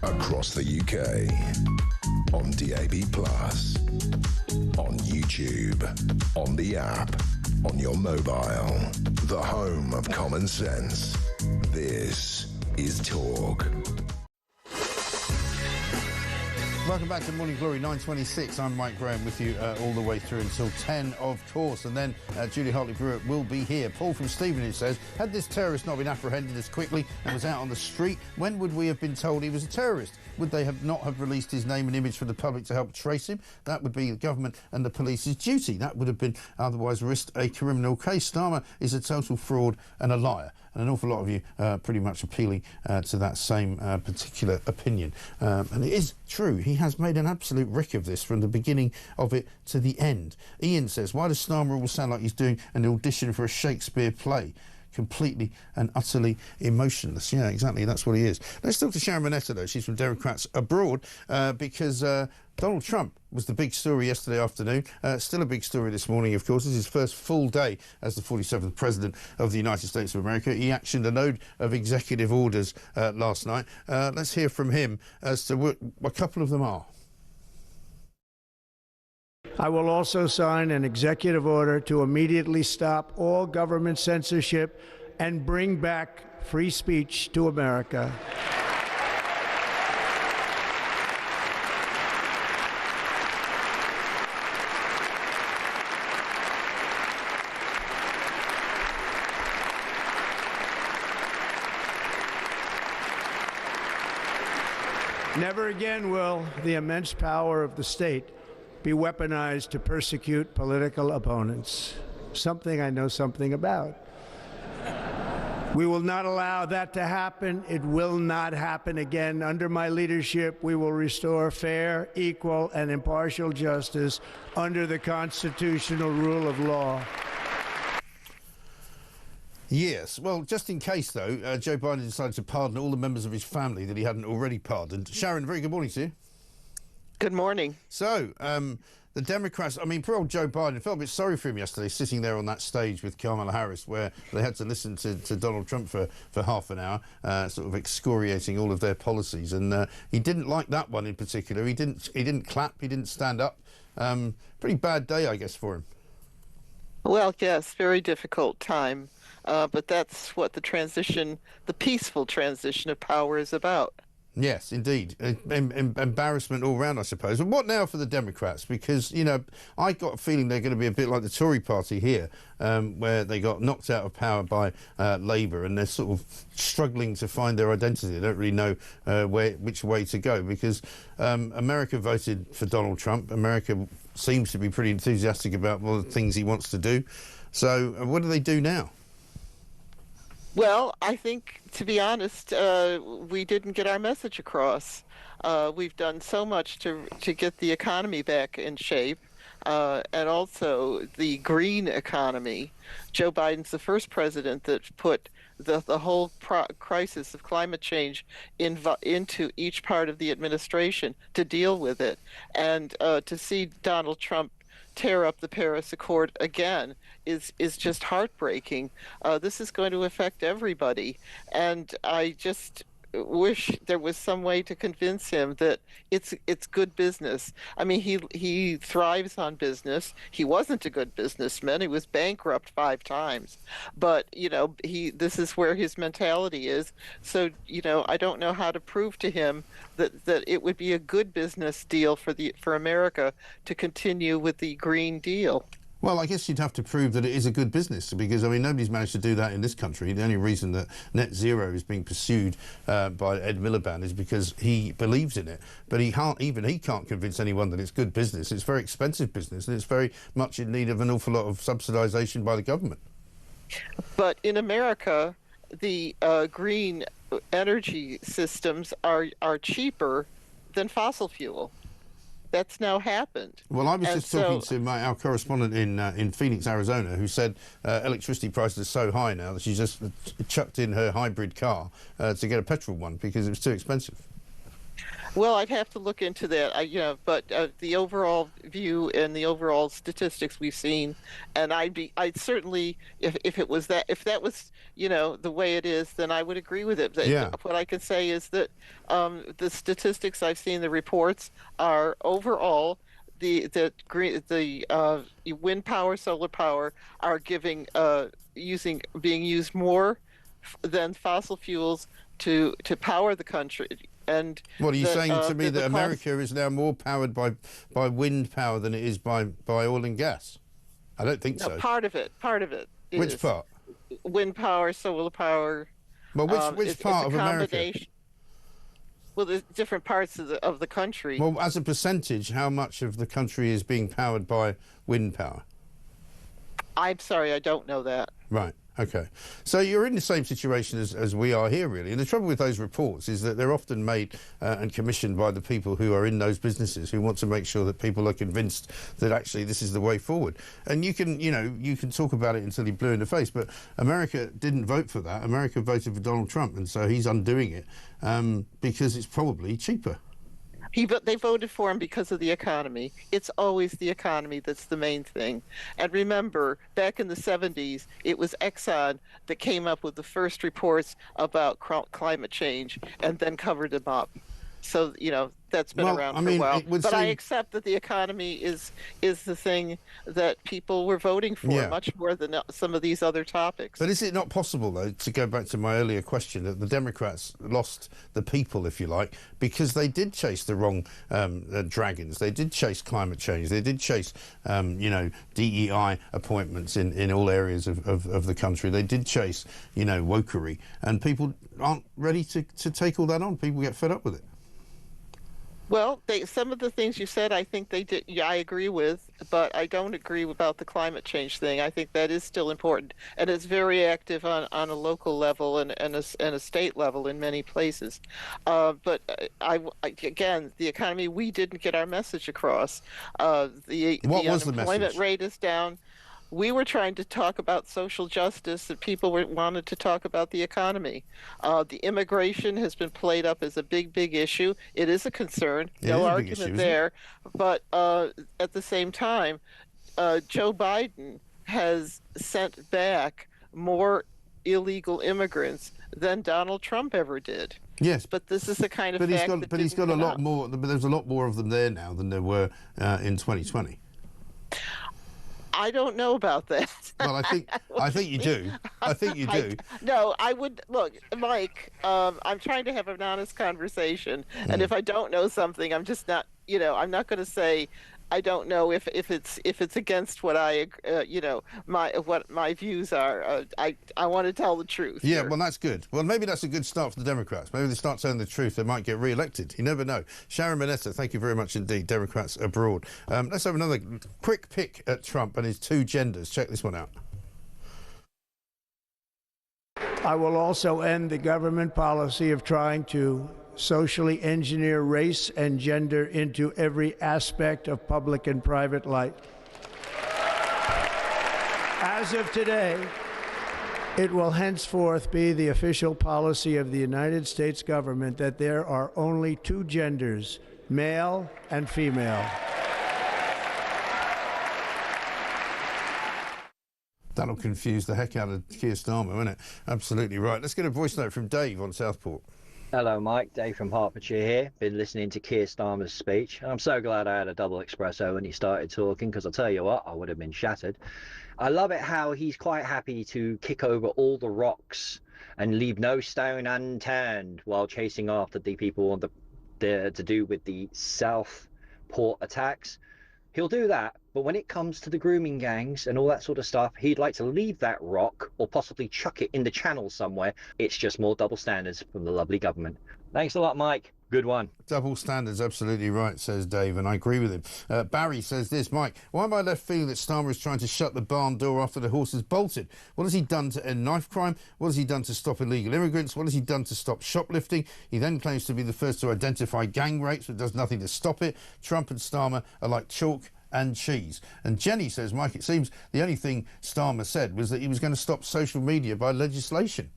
Across the UK, on DAB+, on YouTube, on the app, on your mobile, the home of common sense. This is Talk. Welcome back to Morning Glory, 9:26. I'm Mike Graham with you all the way through until 10, of course. And then Julie Hartley-Brewitt will be here. Paul from Stevenage says, had this terrorist not been apprehended as quickly and was out on the street, when would we have been told he was a terrorist? Would they have not have released his name and image for the public to help trace him? That would be the government and the police's duty. That would have been otherwise risked a criminal case. Starmer is a total fraud and a liar. And an awful lot of you pretty much appealing to that same particular opinion. And it is true. He has made an absolute rick of this from the beginning of it to the end. Ian says, why does Starmer all sound like he's doing an audition for a Shakespeare play? Completely and utterly emotionless. Yeah, exactly. That's what he is. Let's talk to Sharon Moneta, though. She's from Democrats Abroad, because Donald Trump was the big story yesterday afternoon. Still a big story this morning, of course. This is his first full day as the 47th President of the United States of America. He actioned a load of executive orders last night. Let's hear from him as to what a couple of them are. I will also sign an executive order to immediately stop all government censorship and bring back free speech to America. Never again will the immense power of the state be weaponized to persecute political opponents, something I know something about. We will not allow that to happen. It will not happen again. Under my leadership, we will restore fair, equal, and impartial justice under the constitutional rule of law. Yes. Well, just in case, though, Joe Biden decided to pardon all the members of his family that he hadn't already pardoned. Sharon, very good morning to you. Good morning. So, the Democrats, I mean, poor old Joe Biden, I felt a bit sorry for him yesterday, sitting there on that stage with Kamala Harris, where they had to listen to Donald Trump for half an hour, sort of excoriating all of their policies. And he didn't like that one in particular. He didn't clap, he didn't stand up. Pretty bad day, I guess, for him. Well, yes, very difficult time. But that's what the peaceful transition of power is about. Yes, indeed. Embarrassment all round, I suppose. And what now for the Democrats? Because, you know, I got a feeling they're going to be a bit like the Tory party here, where they got knocked out of power by Labour, and they're sort of struggling to find their identity. They don't really know which way to go, because America voted for Donald Trump. America seems to be pretty enthusiastic about all the things he wants to do. So what do they do now? Well, I think, to be honest, we didn't get our message across. We've done so much to get the economy back in shape, and also the green economy. Joe Biden's the first president that put the whole crisis of climate change into each part of the administration to deal with it. And to see Donald Trump tear up the Paris Accord again is just heartbreaking. This is going to affect everybody, and I just wish there was some way to convince him that it's good business. I mean, he thrives on business. He wasn't a good businessman. He was bankrupt 5 times, but you know, this is where his mentality is. So you know, I don't know how to prove to him that it would be a good business deal for America to continue with the Green Deal. Well, I guess you'd have to prove that it is a good business, because, I mean, nobody's managed to do that in this country. The only reason that net zero is being pursued by Ed Miliband is because he believes in it. But he can't convince anyone that it's good business. It's very expensive business, and it's very much in need of an awful lot of subsidization by the government. But in America, the green energy systems are cheaper than fossil fuel. That's now happened. Well, I was just talking to our correspondent in Phoenix, Arizona, who said electricity prices are so high now that she just chucked in her hybrid car to get a petrol one because it was too expensive. Well, I'd have to look into that, but the overall view and the overall statistics we've seen, and I'd certainly, if that was, the way it is, then I would agree with it. Yeah. What I can say is that the statistics I've seen, the reports are overall, the wind power, solar power are being used more than fossil fuels to power the country. And what are you saying to me, that America is now more powered by wind power than it is by oil and gas? I don't think so. Part of it. Which part? Wind power, solar power. Well, which part of America? Well, there's different parts of the country. Well, as a percentage, how much of the country is being powered by wind power? I'm sorry, I don't know that. Right. Okay. So you're in the same situation as we are here, really. And the trouble with those reports is that they're often made and commissioned by the people who are in those businesses, who want to make sure that people are convinced that actually this is the way forward. And you can talk about it until you're blue in the face, but America didn't vote for that. America voted for Donald Trump, and so he's undoing it because it's probably cheaper. They voted for him because of the economy. It's always the economy that's the main thing. And remember, back in the 70s, it was Exxon that came up with the first reports about climate change and then covered them up. So, that's been around for a while. But I accept that the economy is the thing that people were voting for much more than some of these other topics. But is it not possible, though, to go back to my earlier question, that the Democrats lost the people, if you like, because they did chase the wrong dragons. They did chase climate change. They did chase, DEI appointments in all areas of the country. They did chase, wokery. And people aren't ready to take all that on. People get fed up with it. Well, some of the things you said, I think they did. Yeah, I agree with, but I don't agree about the climate change thing. I think that is still important, and it's very active on a local level and a state level in many places. But again, the economy, we didn't get our message across. The unemployment rate is down. We were trying to talk about social justice, and people wanted to talk about the economy. The immigration has been played up as a big, big issue. It is a concern, no argument there. But at the same time, Joe Biden has sent back more illegal immigrants than Donald Trump ever did. Yes, but this is the kind of but he's got a lot more. But there's a lot more of them there now than there were in 2020. I don't know about that. Well, I think you do. I think you do. No, I would look, Mike. I'm trying to have an honest conversation, and if I don't know something, I'm just not. I'm not going to say I don't know if it's against what what my views are. I want to tell the truth. Yeah, well, that's good. Well, maybe that's a good start for the Democrats. Maybe they start telling the truth, they might get re-elected. You never know. Sharon Manetta, thank you very much indeed. Democrats abroad. Let's have another quick pick at Trump and his two genders. Check this one out. I will also end the government policy of trying to socially engineer race and gender into every aspect of public and private life. As of today, it will henceforth be the official policy of the United States government that there are only two genders, male and female. That'll confuse the heck out of Keir Starmer, won't it? Absolutely right. Let's get a voice note from Dave on Southport. Hello, Mike. Dave from Hertfordshire here. Been listening to Keir Starmer's speech. I'm so glad I had a double espresso when he started talking, because I'll tell you what, I would have been shattered. I love it how he's quite happy to kick over all the rocks and leave no stone unturned while chasing after the people on to do with the Southport attacks. He'll do that, but when it comes to the grooming gangs and all that sort of stuff, he'd like to leave that rock or possibly chuck it in the channel somewhere. It's just more double standards from the lovely government. Thanks a lot, Mike. Good one. Double standards, absolutely right, says Dave, and I agree with him. Barry says this, Mike, why am I left feeling that Starmer is trying to shut the barn door after the horse has bolted? What has he done to end knife crime? What has he done to stop illegal immigrants? What has he done to stop shoplifting? He then claims to be the first to identify gang rapes, but does nothing to stop it. Trump and Starmer are like chalk and cheese. And Jenny says, Mike, it seems the only thing Starmer said was that he was going to stop social media by legislation.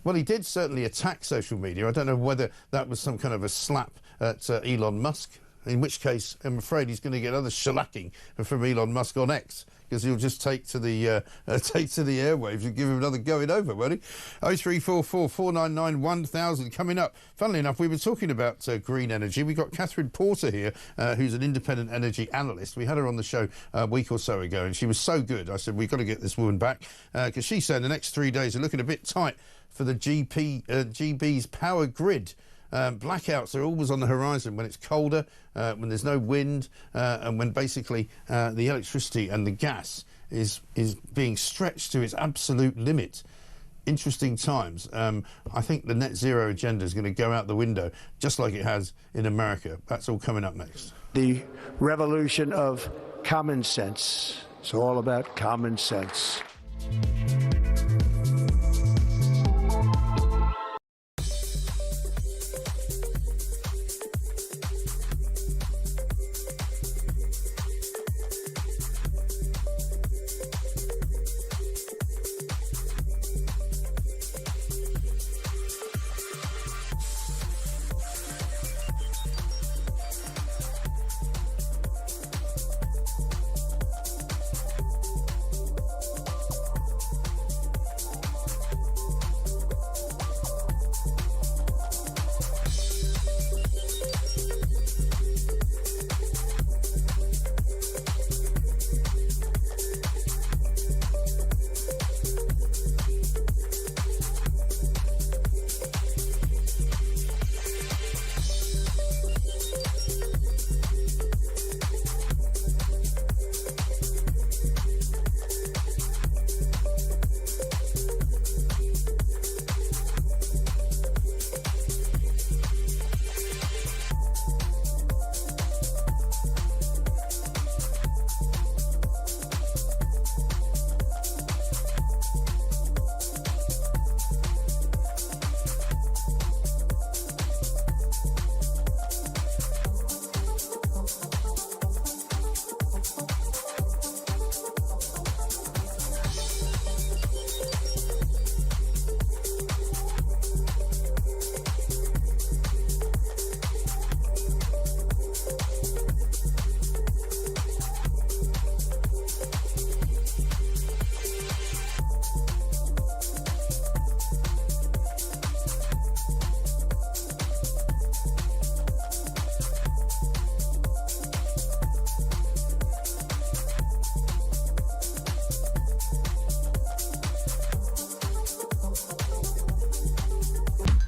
Well, he did certainly attack social media. I don't know whether that was some kind of a slap at Elon Musk, in which case I'm afraid he's going to get other shellacking from Elon Musk on X, because he'll just take to the airwaves and give him another going over, won't he? 0344 499 1000 coming up. Funnily enough, we were talking about green energy. We've got Catherine Porter here, who's an independent energy analyst. We had her on the show a week or so ago, and she was so good. I said, we've got to get this woman back, because she said the next 3 days are looking a bit tight for the GB's power grid. Blackouts are always on the horizon when it's colder, when there's no wind, and when basically the electricity and the gas is being stretched to its absolute limit. Interesting times. I think the net zero agenda is going to go out the window, just like it has in America. That's all coming up next. The revolution of common sense. It's all about common sense.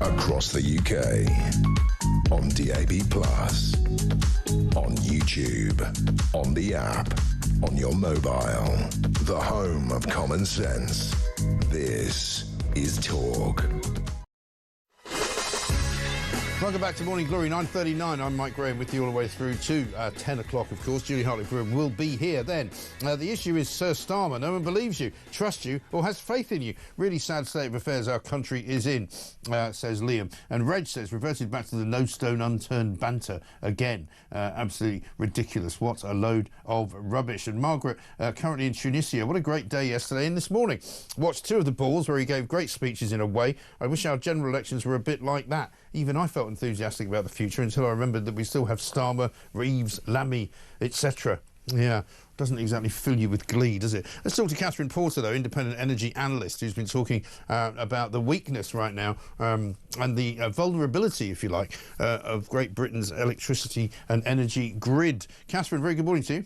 Across the UK, on DAB+, on YouTube, on the app, on your mobile, the home of common sense. This is Talk. Welcome back to Morning Glory, 9:39. I'm Mike Graham with you all the way through to 10 o'clock, of course. Julie Hartley-Graham will be here then. The issue is Sir Starmer. No one believes you, trusts you, or has faith in you. Really sad state of affairs our country is in, says Liam. And Reg says, reverted back to the no stone unturned banter again. Absolutely ridiculous. What a load of rubbish. And Margaret, currently in Tunisia. What a great day yesterday and this morning. Watched two of the balls where he gave great speeches in a way. I wish our general elections were a bit like that. Even I felt enthusiastic about the future until I remembered that we still have Starmer, Reeves, Lammy, etc. Yeah, doesn't exactly fill you with glee, does it? Let's talk to Catherine Porter, though, independent energy analyst, who's been talking about the weakness right now and the vulnerability, if you like, of Great Britain's electricity and energy grid. Catherine, very good morning to you.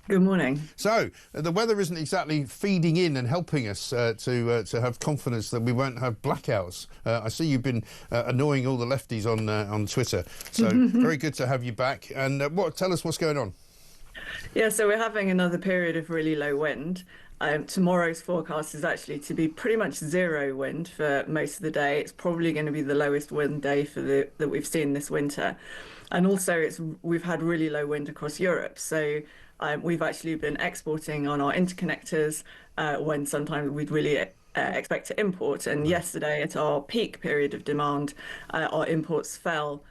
Good morning. So, the weather isn't exactly feeding in and helping us to have confidence that we won't have blackouts. I see you've been annoying all the lefties on Twitter, so very good to have you back. And tell us what's going on. Yeah, so we're having another period of really low wind. Tomorrow's forecast is actually to be pretty much zero wind for most of the day. It's probably going to be the lowest wind day that we've seen this winter. And also we've had really low wind across Europe. So we've actually been exporting on our interconnectors when sometimes we'd really expect to import. And yesterday, at our peak period of demand, our imports fell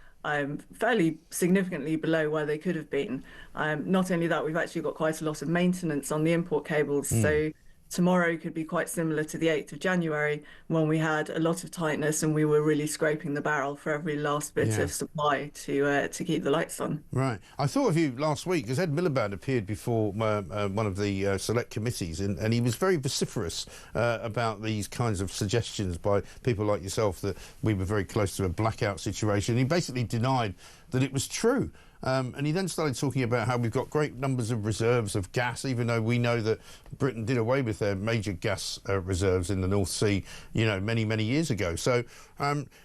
fairly significantly below where they could have been. Not only that, we've actually got quite a lot of maintenance on the import cables. So tomorrow could be quite similar to the 8th of January when we had a lot of tightness and we were really scraping the barrel for every last bit of supply to keep the lights on. Right. I thought of you last week because Ed Miliband appeared before one of the select committees and he was very vociferous about these kinds of suggestions by people like yourself that we were very close to a blackout situation. He basically denied that it was true. And he then started talking about how we've got great numbers of reserves of gas, even though we know that Britain did away with their major gas reserves in the North Sea, you know, many, many years ago. So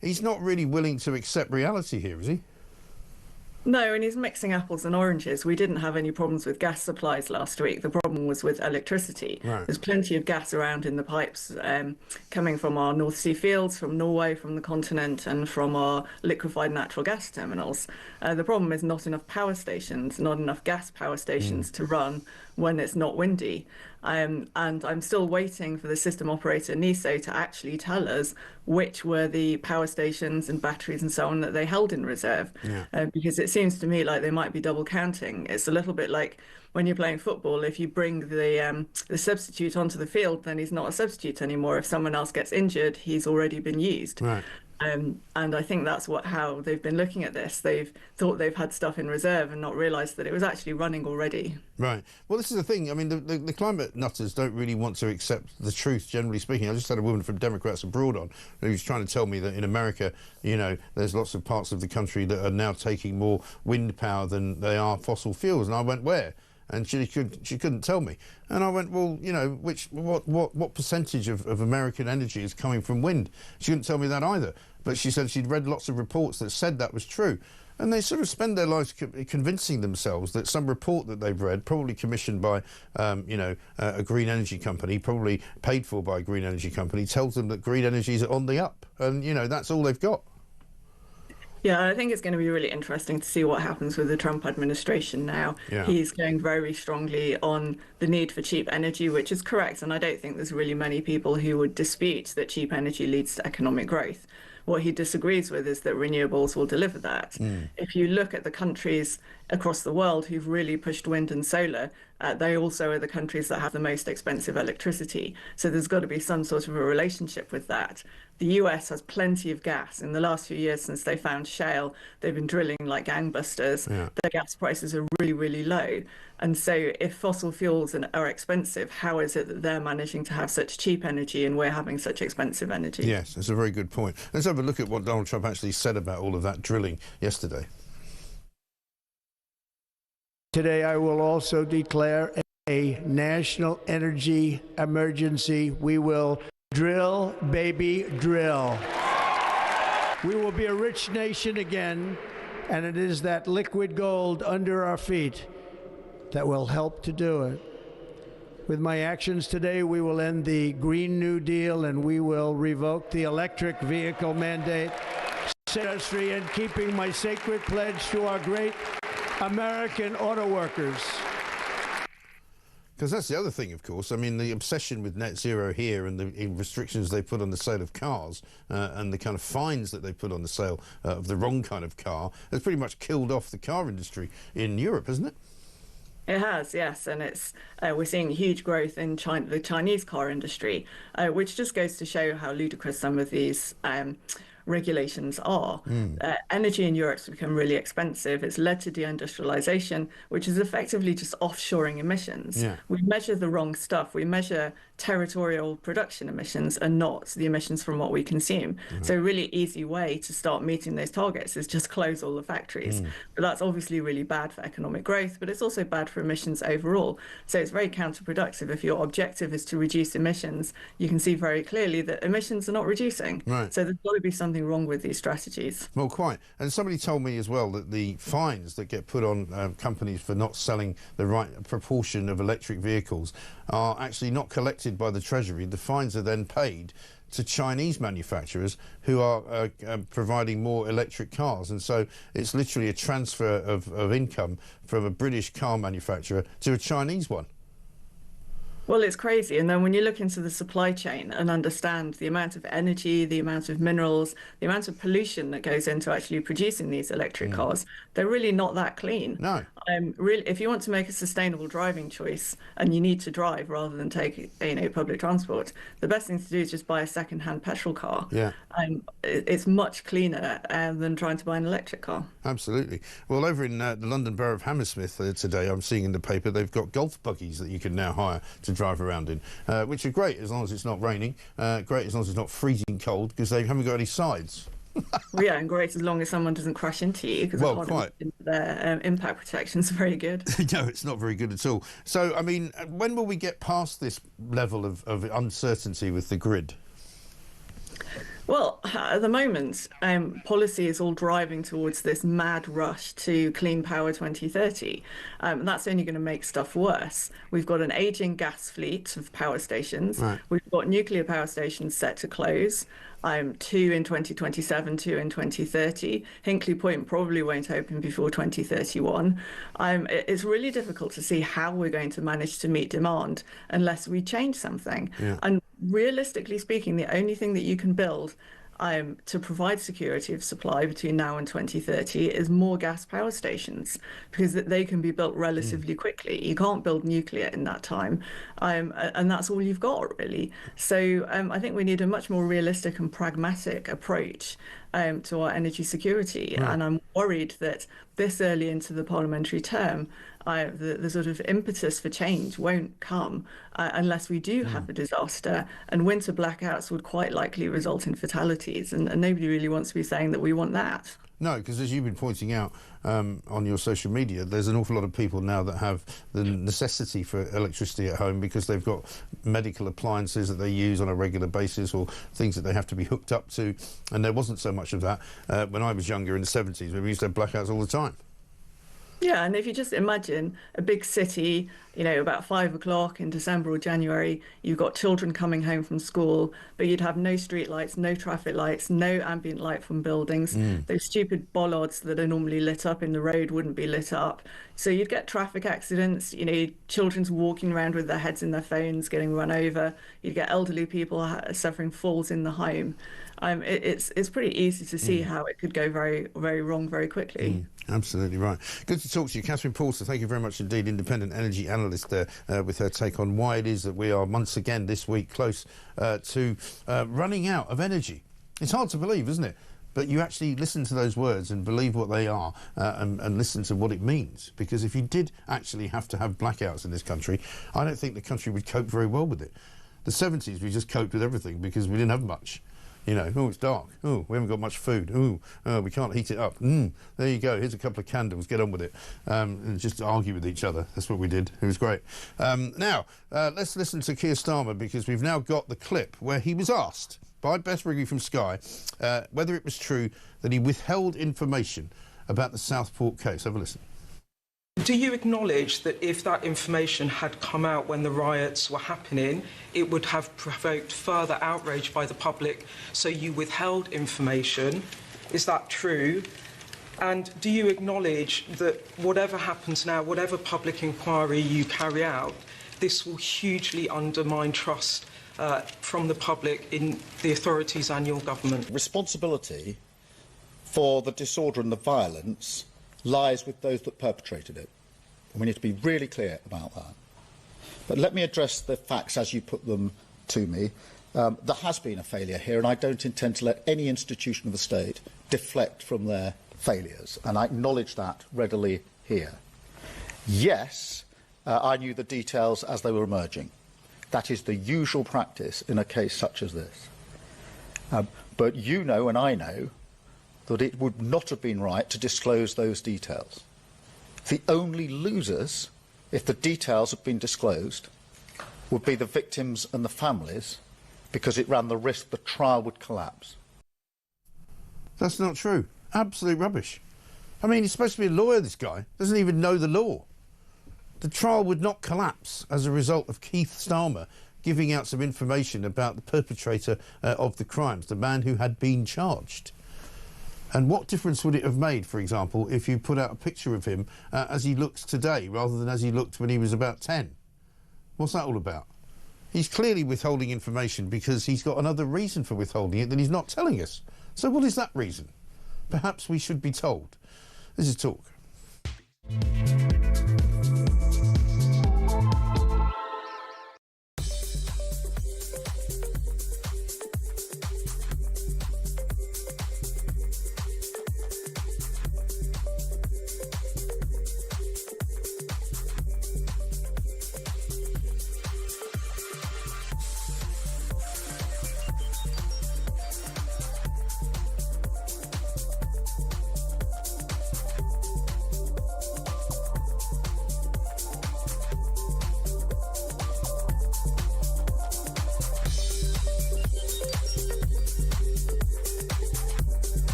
he's not really willing to accept reality here, is he? No, and he's mixing apples and oranges. We didn't have any problems with gas supplies last week. The problem was with electricity. Right. There's plenty of gas around in the pipes coming from our North Sea fields, from Norway, from the continent, and from our liquefied natural gas terminals. The problem is not enough power stations, not enough gas power stations to run when it's not windy. And I'm still waiting for the system operator, NESO, to actually tell us which were the power stations and batteries and so on that they held in reserve. Because it seems to me like they might be double counting. It's a little bit like when you're playing football, if you bring the substitute onto the field, then he's not a substitute anymore. If someone else gets injured, he's already been used. Right. And I think that's how they've been looking at this. They've thought they've had stuff in reserve and not realised that it was actually running already. Right. Well, this is the thing. I mean, the climate nutters don't really want to accept the truth, generally speaking. I just had a woman from Democrats Abroad on who was trying to tell me that in America, you know, there's lots of parts of the country that are now taking more wind power than they are fossil fuels. And I went, where? And she couldn't tell me. And I went, well, you know, what percentage of American energy is coming from wind? She couldn't tell me that either. But she said she'd read lots of reports that said that was true. And they sort of spend their lives convincing themselves that some report that they've read, probably commissioned by, you know, a green energy company, probably paid for by a green energy company, tells them that green energy is on the up. And, you know, that's all they've got. Yeah, I think it's going to be really interesting to see what happens with the Trump administration now. Yeah. He's going very strongly on the need for cheap energy, which is correct. And I don't think there's really many people who would dispute that cheap energy leads to economic growth. What he disagrees with is that renewables will deliver that. If you look at the countries across the world who've really pushed wind and solar, they also are the countries that have the most expensive electricity. So there's got to be some sort of a relationship with that. The US has plenty of gas. In the last few years since they found shale, they've been drilling like gangbusters. Their gas prices are really, really low. And so if fossil fuels are expensive, how is it that they're managing to have such cheap energy and we're having such expensive energy? Yes, that's a very good point. Let's have a look at what Donald Trump actually said about all of that drilling yesterday. Today I will also declare a national energy emergency. We will drill, baby, drill. We will be a rich nation again, and it is that liquid gold under our feet that will help to do it. With my actions today, we will end the Green New Deal and we will revoke the electric vehicle mandate. Industry and keeping my sacred pledge to our great American auto workers. Because that's the other thing, of course. I mean, the obsession with net zero here and the restrictions they put on the sale of cars and the kind of fines that they put on the sale of the wrong kind of car has pretty much killed off the car industry in Europe, hasn't it? It has, yes, and we're seeing huge growth in the Chinese car industry, which just goes to show how ludicrous some of these regulations are. Energy in Europe's become really expensive. It's led to deindustrialization, which is effectively just offshoring emissions. We measure the wrong stuff. We measure territorial production emissions and not the emissions from what we consume. So a really easy way to start meeting those targets is just close all the factories. But that's obviously really bad for economic growth, but it's also bad for emissions overall. So it's very counterproductive. If your objective is to reduce emissions, you can see very clearly that emissions are not reducing. So there's got to be some something wrong with these strategies. Well, quite. And somebody told me as well that the fines that get put on companies for not selling the right proportion of electric vehicles are actually not collected by the Treasury. The fines are then paid to Chinese manufacturers who are providing more electric cars. And so it's literally a transfer of income from a British car manufacturer to a Chinese one. Well, it's crazy. And then when you look into the supply chain and understand the amount of energy, the amount of minerals, the amount of pollution that goes into actually producing these electric cars, they're really not that clean. No. Really, if you want to make a sustainable driving choice and you need to drive rather than take, public transport, the best thing to do is just buy a second-hand petrol car. Yeah. It's much cleaner than trying to buy an electric car. Absolutely. Well, over in the London Borough of Hammersmith today, I'm seeing in the paper, they've got golf buggies that you can now hire to drive around in, which are great as long as it's not raining, great as long as it's not freezing cold, because they haven't got any sides. Well, yeah, and great as long as someone doesn't crash into you, because their impact protection is very good. No, it's not very good at all. So, I mean, when will we get past this level of uncertainty with the grid? Well, at the moment, policy is all driving towards this mad rush to clean power 2030. That's only going to make stuff worse. We've got an aging gas fleet of power stations. Right. We've got nuclear power stations set to close. 2 in 2027, 2 in 2030. Hinkley Point probably won't open before 2031. It's really difficult to see how we're going to manage to meet demand unless we change something. Yeah. And realistically speaking, the only thing that you can build to provide security of supply between now and 2030 is more gas power stations, because they can be built relatively quickly. You can't build nuclear in that time, and that's all you've got, really. So I think we need a much more realistic and pragmatic approach to our energy security. Right. And I'm worried that this early into the parliamentary term, the sort of impetus for change won't come unless we do have a disaster, and winter blackouts would quite likely result in fatalities, and nobody really wants to be saying that we want that. No, because as you've been pointing out on your social media, there's an awful lot of people now that have the necessity for electricity at home because they've got medical appliances that they use on a regular basis, or things that they have to be hooked up to, and there wasn't so much of that when I was younger in the 70s, where we used to have blackouts all the time. Yeah, and if you just imagine a big city, about 5 o'clock in December or January, you've got children coming home from school, but you'd have no street lights, no traffic lights, no ambient light from buildings. Those stupid bollards that are normally lit up in the road wouldn't be lit up. So you'd get traffic accidents, children's walking around with their heads in their phones, getting run over. You'd get elderly people suffering falls in the home. It's pretty easy to see how it could go very, very wrong very quickly. Absolutely right. Good to talk to you. Catherine Paulson, thank you very much indeed. Independent energy analyst there with her take on why it is that we are once again this week close to running out of energy. It's hard to believe, isn't it? But you actually listen to those words and believe what they are and listen to what it means. Because if you did actually have to have blackouts in this country, I don't think the country would cope very well with it. The 70s, we just coped with everything because we didn't have much. Oh, it's dark. Oh, we haven't got much food. Oh, we can't heat it up. There you go. Here's a couple of candles. Get on with it. And just argue with each other. That's what we did. It was great. Now, let's listen to Keir Starmer, because we've now got the clip where he was asked by Beth Rigby from Sky whether it was true that he withheld information about the Southport case. Have a listen. Do you acknowledge that if that information had come out when the riots were happening, it would have provoked further outrage by the public, so you withheld information? Is that true? And do you acknowledge that whatever happens now, whatever public inquiry you carry out, this will hugely undermine trust from the public in the authorities and your government? Responsibility for the disorder and the violence lies with those that perpetrated it. And we need to be really clear about that. But let me address the facts as you put them to me. There has been a failure here, and I don't intend to let any institution of the state deflect from their failures, and I acknowledge that readily here. Yes, I knew the details as they were emerging. That is the usual practice in a case such as this. But you know and I know that it would not have been right to disclose those details. The only losers, if the details had been disclosed, would be the victims and the families, because it ran the risk the trial would collapse. That's not true. Absolute rubbish. I mean, he's supposed to be a lawyer, this guy. Doesn't even know the law. The trial would not collapse as a result of Keith Starmer giving out some information about the perpetrator of the crimes, the man who had been charged. And what difference would it have made, for example, if you put out a picture of him as he looks today rather than as he looked when he was about 10? What's that all about? He's clearly withholding information because he's got another reason for withholding it that he's not telling us. So what is that reason? Perhaps we should be told. This is Talk.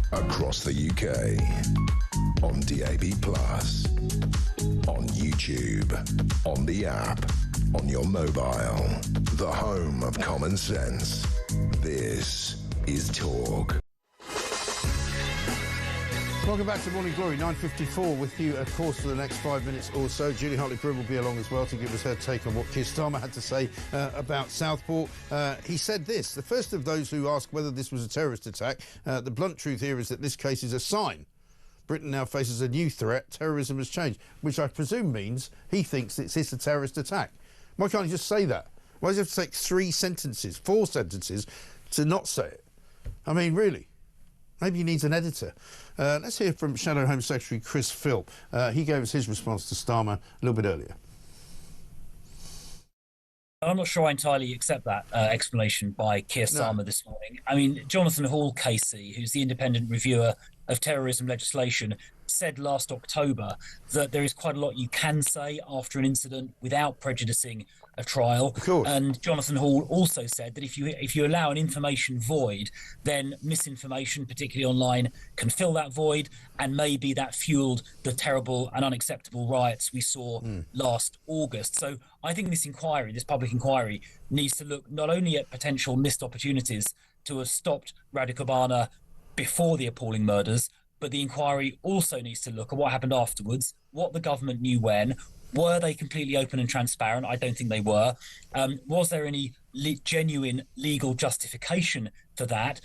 Across the UK, on DAB+, on YouTube, on the app, on your mobile, the home of common sense. This is Talk. Welcome back to Morning Glory, 9:54 with you, of course, for the next 5 minutes or so. Julie Hartley-Brim will be along as well to give us her take on what Keir Starmer had to say about Southport. He said this: the first of those who ask whether this was a terrorist attack, the blunt truth here is that this case is a sign. Britain now faces a new threat. Terrorism has changed, which I presume means he thinks it's a terrorist attack. Why can't he just say that? Why does he have to take 3 sentences, 4 sentences to not say it? I mean, really? Maybe he needs an editor. Let's hear from Shadow Home Secretary Chris Philp. He gave us his response to Starmer a little bit earlier. I'm not sure I entirely accept that explanation by Keir Starmer this morning. I mean, Jonathan Hall, KC, who's the independent reviewer of terrorism legislation, said last October that there is quite a lot you can say after an incident without prejudicing a trial. Of course. And Jonathan Hall also said that if you allow an information void, then misinformation, particularly online, can fill that void, and maybe that fueled the terrible and unacceptable riots we saw last August. So I think this inquiry, this public inquiry, needs to look not only at potential missed opportunities to have stopped Radik Kobana before the appalling murders, but the inquiry also needs to look at what happened afterwards, what the government knew when. Were they completely open and transparent? I don't think they were. Was there any genuine legal justification for that,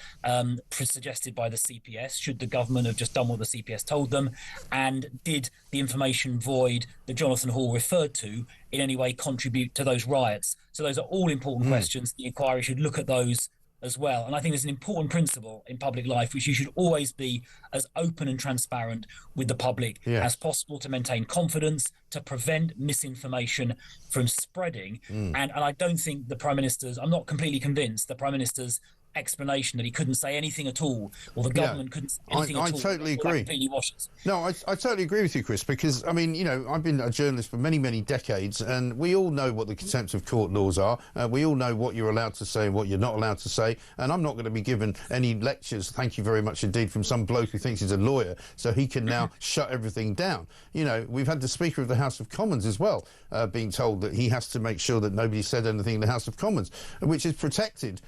suggested by the CPS? Should the government have just done what the CPS told them? And did the information void that Jonathan Hall referred to in any way contribute to those riots? So those are all important questions. The inquiry should look at those as well. And I think there's an important principle in public life, which you should always be as open and transparent with the public as possible to maintain confidence, to prevent misinformation from spreading. And I don't think the Prime Minister's, I'm not completely convinced the Prime Minister's explanation that he couldn't say anything at all, or the government couldn't say anything at all. I totally agree. Completely washes. No, I totally agree with you, Chris, because, I mean, you know, I've been a journalist for many, many decades, and we all know what the contempt of court laws are. We all know what you're allowed to say and what you're not allowed to say, and I'm not going to be given any lectures, thank you very much indeed, from some bloke who thinks he's a lawyer, so he can now shut everything down. You know, we've had the Speaker of the House of Commons as well being told that he has to make sure that nobody said anything in the House of Commons, which is protected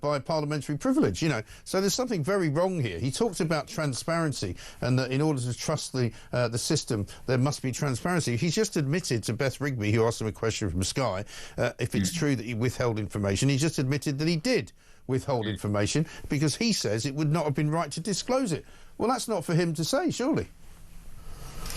by parliamentary privilege, you know. So there's something very wrong here. He talked about transparency and that in order to trust the system, there must be transparency. He's just admitted to Beth Rigby, who asked him a question from Sky, if it's true that he withheld information. He just admitted that he did withhold information because he says it would not have been right to disclose it. Well, that's not for him to say, surely.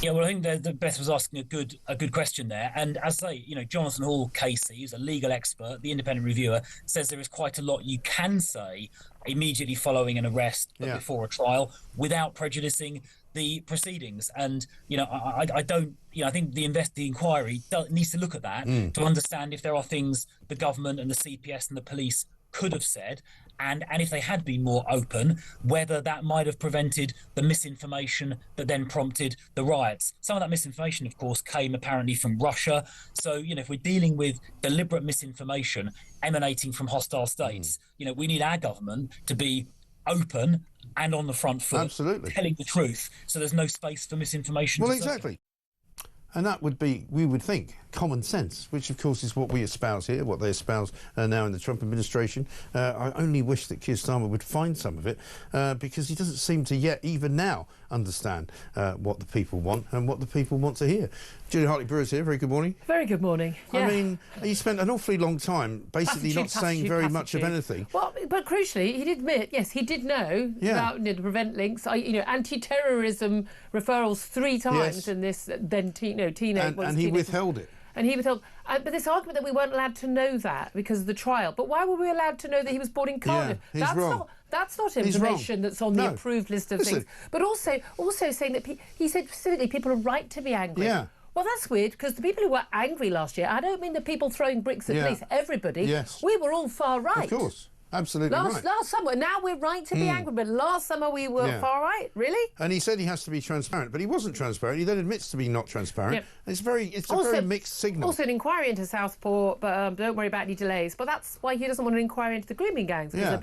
Yeah, well, I think that Beth was asking a good question there. And as I say, you know, Jonathan Hall Casey, who's a legal expert, the independent reviewer, says there is quite a lot you can say immediately following an arrest but before a trial without prejudicing the proceedings. And, you know, I don't, you know, I think the inquiry needs to look at that to understand if there are things the government and the CPS and the police could have said, and if they had been more open, whether that might have prevented the misinformation that then prompted the riots. Some of that misinformation, of course, came apparently from Russia. So, you know, if we're dealing with deliberate misinformation emanating from hostile states, you know, we need our government to be open and on the front foot, telling the truth, so there's no space for misinformation. Well, exactly. And that would be, we would think, common sense, which of course is what we espouse here, what they espouse now in the Trump administration. I only wish that Keir Starmer would find some of it, because he doesn't seem to yet, even now, understand what the people want and what the people want to hear. Julia Hartley-Brewer's here. Very good morning. Very good morning. Yeah. I mean, he spent an awfully long time basically not saying very much of anything. Well, but crucially, he did admit, yes, he did know about the prevent links, anti-terrorism referrals 3 times in this then teenage. And he withheld it. And he withheld. But this argument that we weren't allowed to know that because of the trial. But why were we allowed to know that he was born in Cardiff? Yeah, he's wrong. That's not information that's on the approved list of things. But also saying that he said specifically people are right to be angry. Yeah. Well, that's weird, because the people who were angry last year, I don't mean the people throwing bricks at police, everybody. Yes. We were all far right. Of course. Absolutely right. Last summer, now we're right to be angry, but last summer we were far right. Really? And he said he has to be transparent, but he wasn't transparent. He then admits to being not transparent. Yep. It's a very mixed signal. Also an inquiry into Southport, but don't worry about any delays. But that's why he doesn't want an inquiry into the grooming gangs, because there'd be